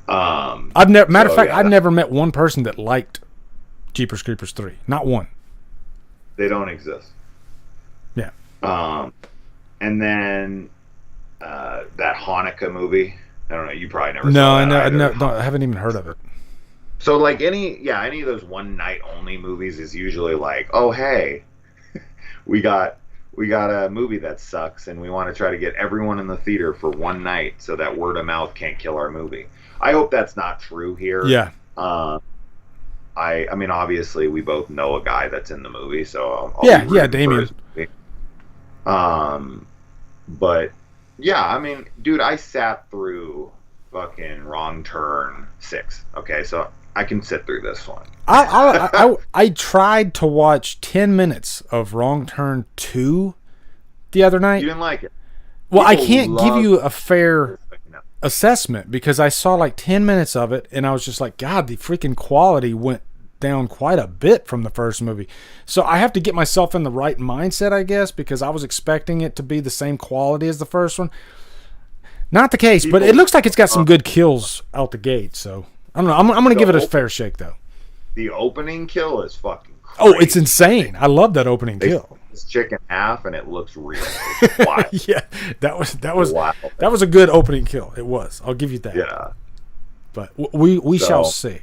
Matter of fact, I've never met one person that liked Jeepers Creepers 3. Not one. They don't exist. Yeah. And then that Hanukkah movie. I don't know. You probably never No, saw that. no, I haven't even heard of it. So like any of those one night only movies is usually like, oh hey, we got a movie that sucks and we want to try to get everyone in the theater for one night so that word of mouth can't kill our movie. I hope that's not true here. Yeah. I mean, obviously we both know a guy that's in the movie, so yeah, Damien. But yeah, I mean, dude, I sat through fucking Wrong Turn 6. Okay, so I can sit through this one. I tried to watch 10 minutes of Wrong Turn 2 the other night. You didn't like it. Well, I can't give you a fair assessment because I saw like 10 minutes of it and I was just like, God, the freaking quality went down quite a bit from the first movie. So I have to get myself in the right mindset, I guess, because I was expecting it to be the same quality as the first one. Not the case, but it looks like it's got some good kills out the gate. So I don't know. I'm going to give it a fair shake, though. The opening kill is fucking crazy. Oh, it's insane. I love that opening kill. It's chicken half, and it looks real. It's wild. Yeah, that was a good opening kill. It was. I'll give you that. Yeah. But we shall see.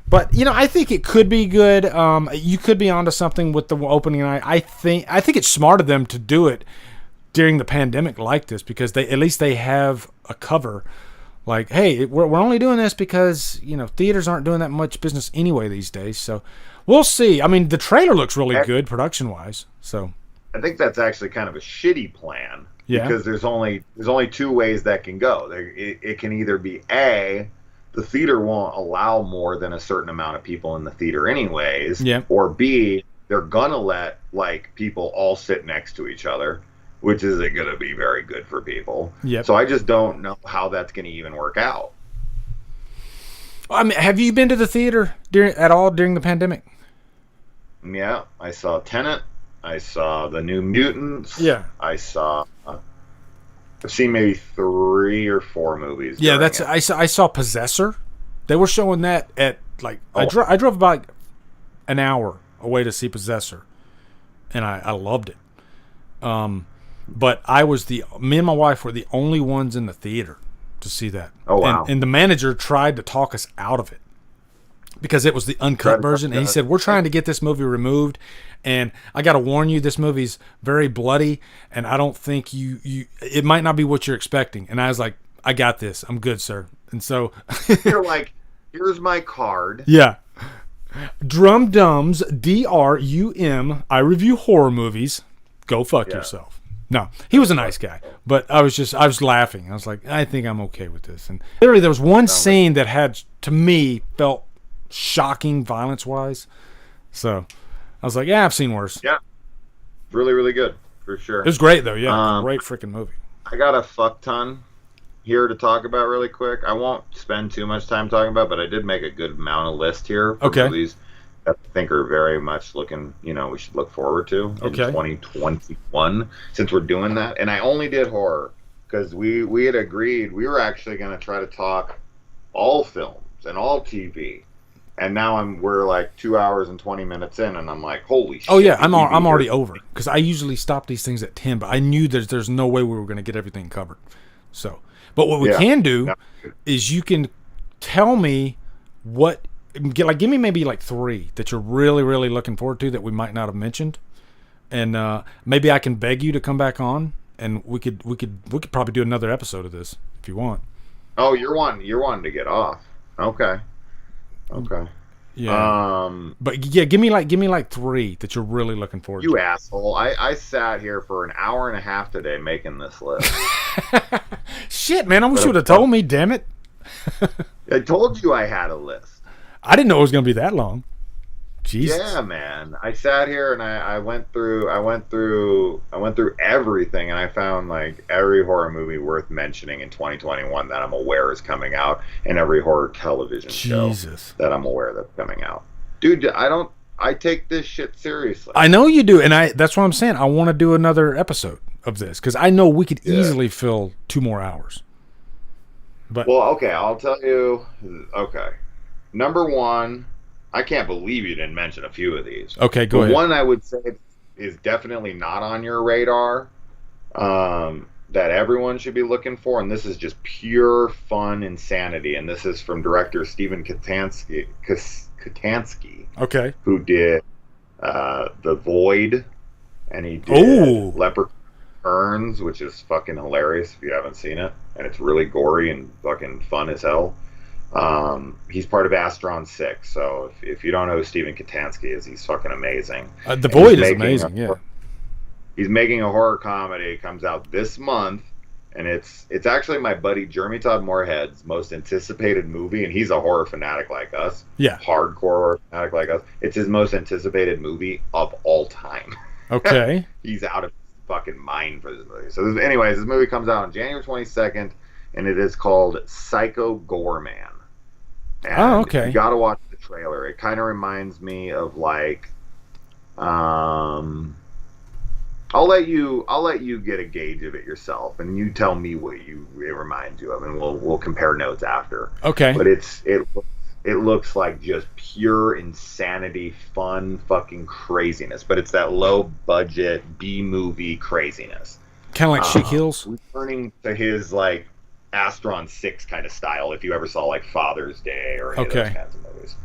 But I think it could be good. You could be onto something with the opening night. I think it's smart of them to do it during the pandemic like this because at least they have a cover. Like, hey, we're only doing this because theaters aren't doing that much business anyway these days. So we'll see. I mean, the trailer looks really good production wise. So I think that's actually kind of a shitty plan. Yeah. Because there's only two ways that can go. It can either be A, the theater won't allow more than a certain amount of people in the theater anyways. Yeah. Or B, they're gonna let like people all sit next to each other, which isn't gonna be very good for people. Yep. So I just don't know how that's gonna even work out. I mean, have you been to the theater during the pandemic? Yeah, I saw Tenet. I saw the New Mutants. Yeah. I've seen maybe 3 or 4 movies. Yeah, I saw Possessor. They were showing that at like I drove about an hour away to see Possessor, and I loved it. But me and my wife were the only ones in the theater to see that. Oh wow! And the manager tried to talk us out of it because it was the uncut version, and he said, "We're trying to get this movie removed." And I got to warn you, this movie's very bloody, and I don't think it might not be what you're expecting. And I was like, I got this. I'm good, sir. And so you're like, here's my card. Yeah. Drumdums, DRUM. I review horror movies. Go fuck yourself. No, he was a nice guy, but I was laughing. I was like, I think I'm okay with this. And literally, there was one scene that had, to me, felt shocking violence-wise. So I was like, yeah, I've seen worse. Yeah. Really, really good, for sure. It was great, though, yeah. Great freaking movie. I got a fuck ton here to talk about really quick. I won't spend too much time talking about, but I did make a good amount of list here for movies that I think are very much looking, we should look forward to in 2021, since we're doing that. And I only did horror because we had agreed we were actually going to try to talk all films and all TV. And now we're like 2 hours and 20 minutes in, and I'm like, holy shit. Oh yeah, I'm already over because I usually stop these things at 10, but I knew there's no way we were going to get everything covered. So, but what we can do is you can tell me give me maybe like 3 that you're really, really looking forward to that we might not have mentioned, and maybe I can beg you to come back on, and we could probably do another episode of this if you want. Oh, you're wanting to get off. Okay. Yeah. But yeah, give me like 3 that you're really looking forward You to. asshole. I sat here for an hour and a half today making this list. Shit, man, I wish you would have told me, damn it. I told you I had a list. I didn't know it was going to be that long. Jesus. Yeah, man. I sat here and I went through everything, and I found like every horror movie worth mentioning in 2021 that I'm aware is coming out, and every horror television show that I'm aware that's coming out. Dude, I take this shit seriously. I know you do, and that's what I'm saying. I want to do another episode of this because I know we could easily fill 2 more hours. But well, okay, I'll tell you. Okay, number 1. I can't believe you didn't mention a few of these. Okay, go ahead. One I would say is definitely not on your radar, that everyone should be looking for, and this is just pure fun insanity, and this is from director Steven Katansky, okay, who did The Void, and he did Leprechaun Returns, which is fucking hilarious if you haven't seen it, and it's really gory and fucking fun as hell. He's part of Astron 6, so if you don't know who Steven Katansky is, he's fucking amazing. The Void is amazing, yeah. He's making a horror comedy. It comes out this month, and it's actually my buddy Jeremy Todd Moorhead's most anticipated movie, and he's a horror fanatic like us. Yeah. Hardcore horror fanatic like us. It's his most anticipated movie of all time. Okay. He's out of his fucking mind for this movie. So anyways, this movie comes out on January 22nd, and it is called Psycho Goreman. And okay. You gotta watch the trailer. It kind of reminds me of like, I'll let you get a gauge of it yourself, and you tell me what it reminds you of, and we'll compare notes after. Okay. But it looks like just pure insanity, fun, fucking craziness. But it's that low budget B movie craziness. Kind of like She Kills. Returning to his like Astron 6 kind of style, if you ever saw like Father's Day or any of those kinds of movies.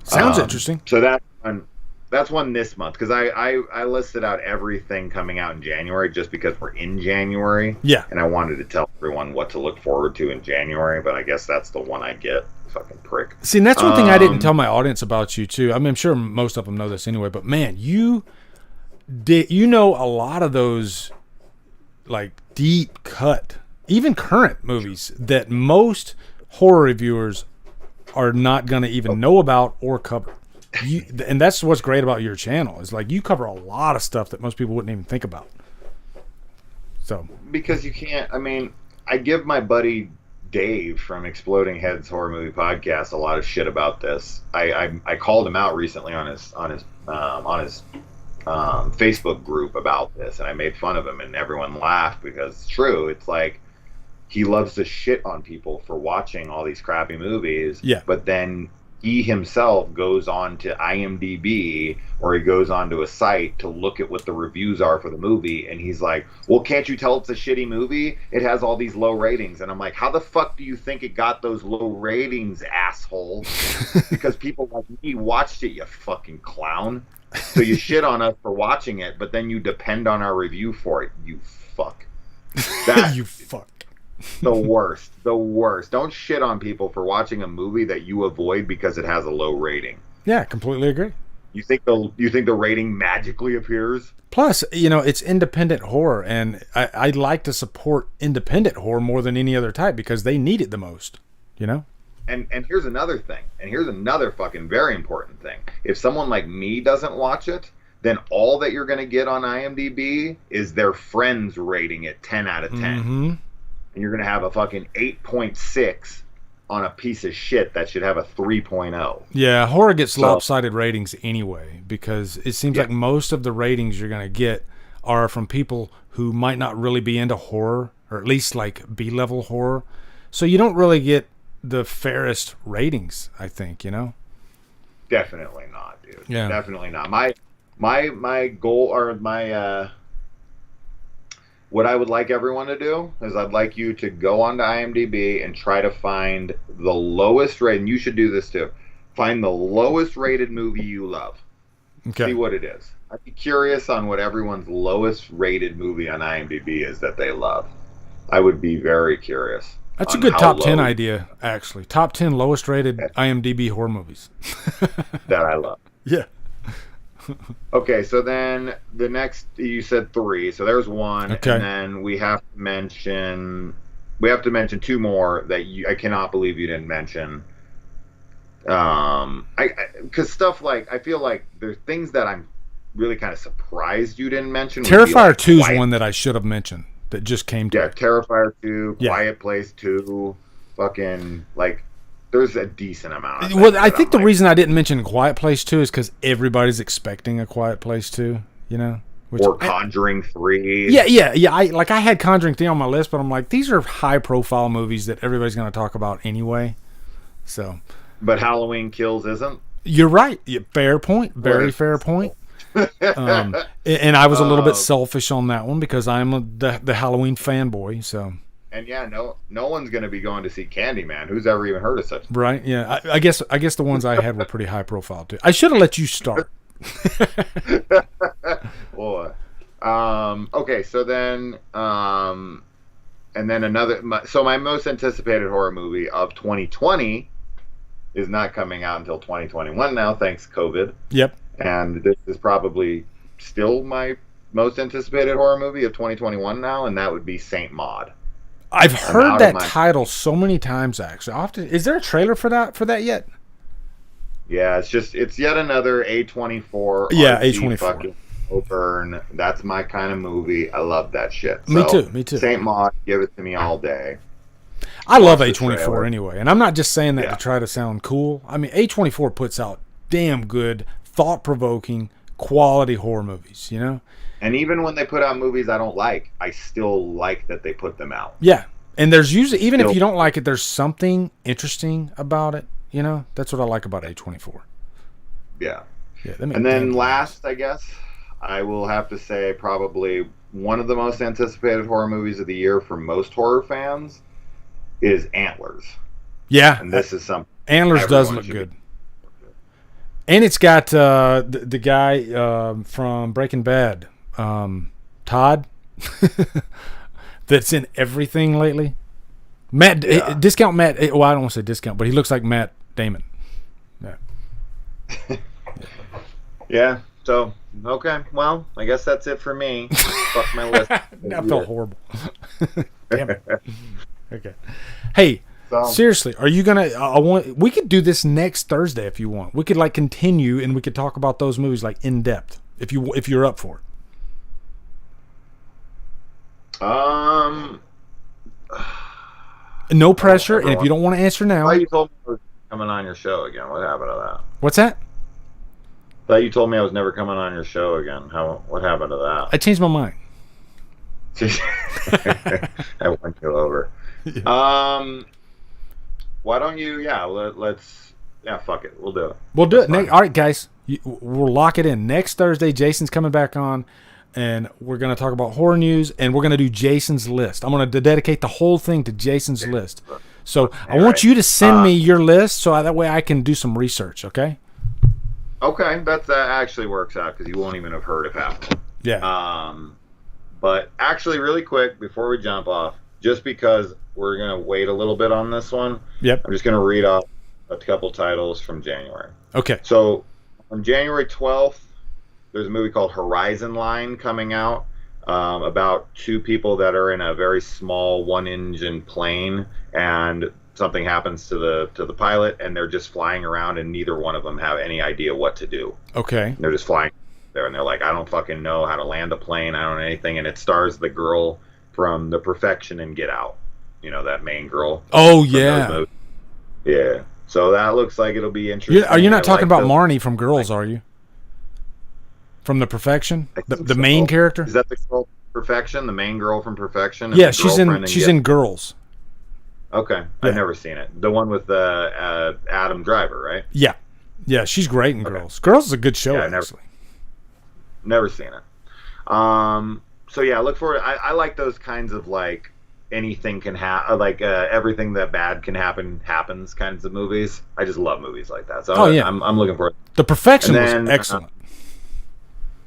Sounds interesting. So that's one this month, because I listed out everything coming out in January just because we're in January. Yeah. And I wanted to tell everyone what to look forward to in January, but I guess that's the one I get. Fucking prick. See, and that's one thing I didn't tell my audience about you too. I mean, I'm sure most of them know this anyway, but man, you know a lot of those like deep cut, even current movies that most horror reviewers are not going to even know about or cover. And that's what's great about your channel is like you cover a lot of stuff that most people wouldn't even think about. So because you can't. I mean, I give my buddy Dave from Exploding Heads Horror Movie Podcast a lot of shit about this. I called him out recently on his Facebook group about this, and I made fun of him, and everyone laughed because it's true. It's like he loves to shit on people for watching all these crappy movies. Yeah. But then he himself goes on to IMDb or he goes onto a site to look at what the reviews are for the movie, and he's like, well, can't you tell it's a shitty movie? It has all these low ratings. And I'm like, how the fuck do you think it got those low ratings, asshole? Because people like me watched it, you fucking clown. So you shit on us for watching it, but then you depend on our review for it, you fuck. you fuck. The worst. Don't shit on people for watching a movie that you avoid because it has a low rating. Yeah, completely agree. You think the rating magically appears? Plus, it's independent horror, and I like to support independent horror more than any other type because they need it the most. And here's another thing, and here's another fucking very important thing. If someone like me doesn't watch it, then all that you're going to get on IMDb is their friends rating it 10 out of 10. Mm-hmm. And you're going to have a fucking 8.6 on a piece of shit that should have a 3.0. Yeah, horror gets lopsided ratings anyway because it seems like most of the ratings you're going to get are from people who might not really be into horror, or at least like B-level horror. So you don't really get the fairest ratings, I think, Definitely not, dude. Yeah. Definitely not. My goal, or my what I would like everyone to do is I'd like you to go onto IMDb and try to find the lowest rated, and you should do this too. Find the lowest rated movie you love. Okay. See what it is. I'd be curious on what everyone's lowest rated movie on IMDb is that they love. I would be very curious. That's a good top 10 idea, actually. Top 10 lowest rated IMDb horror movies. that I love. Yeah. Okay, so then the next, you said 3, so there's 1, Okay. and then we have to mention 2 more that I cannot believe you didn't mention. Because stuff like, I feel like there's things that I'm really kind of surprised you didn't mention. Terrifier 2 is one that I should have mentioned that just came to me. Terrifier 2, Quiet Place 2, fucking, like, there's a decent amount. Well, I think the reason I didn't mention Quiet Place 2 is because everybody's expecting a Quiet Place 2, you know? Or Conjuring 3. Yeah. I had Conjuring 3 on my list, but I'm like, these are high-profile movies that everybody's going to talk about anyway. So, but Halloween Kills isn't? You're right. Fair point. Very fair point. And I was a little bit selfish on that one because I'm the Halloween fanboy, so... And no one's going to be going to see Candyman. Who's ever even heard of such? Right? Yeah. I guess the ones I had were pretty high profile too. I should have let you start. Boy. Okay. So then, and then another. So my most anticipated horror movie of 2020 is not coming out until 2021 now, thanks COVID. Yep. And this is probably still my most anticipated horror movie of 2021 now, and that would be Saint Maud. I've heard that title so many times, actually. Is there a trailer for that yet? Yeah, it's yet another A24. Yeah, A24. Burn. That's my kind of movie. I love that shit. Me too. Saint Maud, give it to me all day. I love A24 anyway, and I'm not just saying that to try to sound cool. I mean, A24 puts out damn good, thought-provoking, quality horror movies, you know? And even when they put out movies I don't like, I still like that they put them out. Yeah. And there's usually, even if you don't like it, there's something interesting about it. You know? That's what I like about A24. Yeah. Yeah. And then last, I guess, I will have to say probably one of the most anticipated horror movies of the year for most horror fans is Antlers. Yeah. And this is something. Antlers does look good. And it's got the guy from Breaking Bad. Todd, that's in everything lately. Discount Matt. Well, I don't want to say discount, but he looks like Matt Damon. Yeah. Yeah. So okay. Well, I guess that's it for me. Fuck my list. I felt horrible. Damn it. Okay. Hey. Seriously, are you gonna? We could do this next Thursday if you want. We could continue and we could talk about those movies in depth if you're up for it. No pressure, and if you don't want to answer now. I thought you told me I was coming on your show again. What happened to that? What's that? I thought you told me I was never coming on your show again. What happened to that? I changed my mind. I won you over. Yeah. Why don't you? Yeah, let's. Yeah, fuck it. We'll do it. We'll do it. All right, guys. We'll lock it in. Next Thursday, Jason's coming back on. And we're going to talk about horror news, and we're going to do Jason's list. I'm going to dedicate the whole thing to Jason's list. So I want you to send me your list so that way I can do some research, okay? Okay, that actually works out because you won't even have heard of half of them. Yeah. But actually, really quick, before we jump off, just because we're going to wait a little bit on this one, yep. I'm just going to read off a couple titles from January. Okay. So on January 12th, there's a movie called Horizon Line coming out about two people that are in a very small one-engine plane, and something happens to the pilot, and they're just flying around, and neither one of them have any idea what to do. Okay. And they're just flying there, and they're like, I don't fucking know how to land a plane. I don't know anything. And it stars the girl from The Perfection and Get Out. You know, that main girl. Oh, yeah. Yeah. So that looks like it'll be interesting. Are you not talking about Marnie from Girls, are you? From The Perfection? The main character? Is that the girl from Perfection? The main girl from Perfection? Yeah, she's in Girls. Okay. Yeah. I've never seen it. The one with Adam Driver, right? Yeah. Yeah, she's great in Girls. Girls is a good show, actually. Never seen it. So yeah, look forward. I like those kinds of anything can happen, everything that bad can happen happens kinds of movies. I just love movies like that. So I'm looking forward. The Perfection was excellent.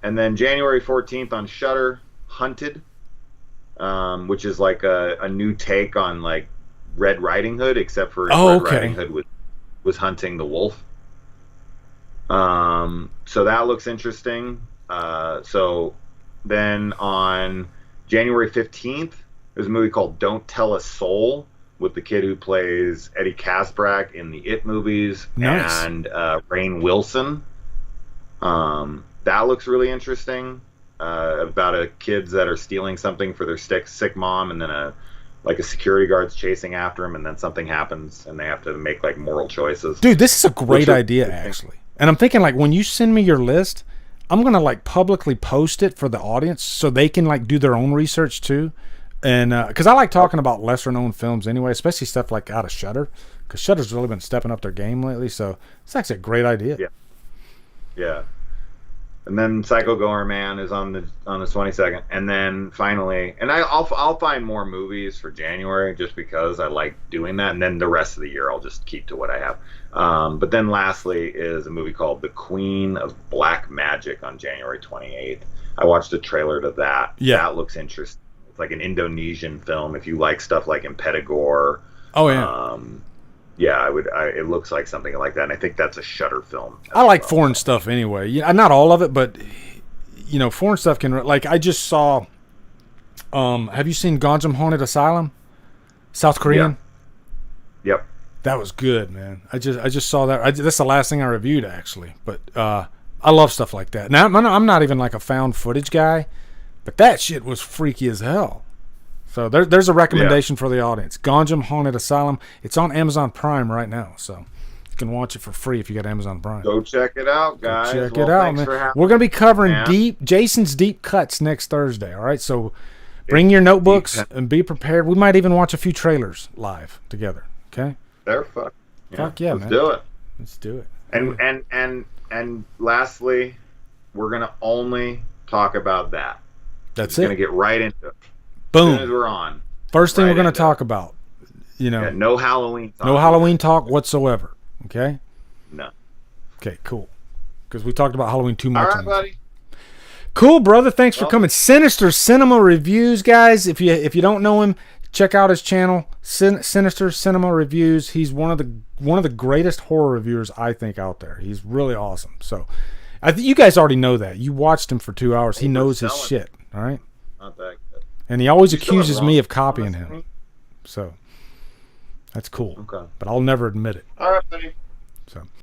And then January 14th on Shudder, Hunted, which is a new take on Red Riding Hood, except for Red Riding Hood was hunting the wolf. So that looks interesting. So then on January 15th, there's a movie called Don't Tell a Soul with the kid who plays Eddie Kaspbrak in the It movies. Nice. And Rainn Wilson. That looks really interesting. About kids that are stealing something for their sick mom, and then a security guard's chasing after him, and then something happens, and they have to make like moral choices. Dude, this is a great idea, actually. And I'm thinking, like, when you send me your list, I'm gonna like publicly post it for the audience so they can like do their own research too. And because I like talking about lesser known films anyway, especially stuff like out of Shudder, because Shudder's really been stepping up their game lately. So it's actually a great idea. Yeah. And then Psycho Goer Man is on the 22nd, and then finally, and I'll find more movies for January just because I like doing that, and then the rest of the year I'll just keep to what I have. But then lastly is a movie called The Queen of Black Magic on January 28th. I watched a trailer to that. Yeah, that looks interesting. It's like an Indonesian film. If you like stuff like Impedagore. Oh yeah. Yeah, it looks like something like that, and I think that's a Shudder film. I like foreign stuff anyway. Yeah, not all of it, but you know, foreign stuff can like. I just saw. Have you seen Gonjam Haunted Asylum? South Korean. Yeah. Yep. That was good, man. I just saw that. That's the last thing I reviewed actually, but I love stuff like that. Now I'm not even like a found footage guy, but that shit was freaky as hell. So there's a recommendation for the audience. Gonjam Haunted Asylum. It's on Amazon Prime right now, so you can watch it for free if you got Amazon Prime. Go check it out, guys. Go check it out, man. We're gonna be covering Jason's deep cuts next Thursday. All right, so bring your notebooks and be prepared. We might even watch a few trailers live together. Okay. They're fun. Fuck yeah, man. Let's do it. Let's do it. And lastly, we're gonna only talk about that. That's We're gonna get right into it. Boom. As soon as we're on. First thing we're going to talk about, no Halloween talk. No Halloween talk whatsoever. Okay? No. Okay, cool. Because we talked about Halloween too much. All right, buddy. Cool, brother. Thanks for coming. Sinister Cinema Reviews, guys. If you don't know him, check out his channel, Sinister Cinema Reviews. He's one of the greatest horror reviewers I think out there. He's really awesome. So, you guys already know that. You watched him for 2 hours. He knows his shit. All right? Not that good. And he always accuses me of copying him. So, that's cool. Okay. But I'll never admit it. All right, buddy. So.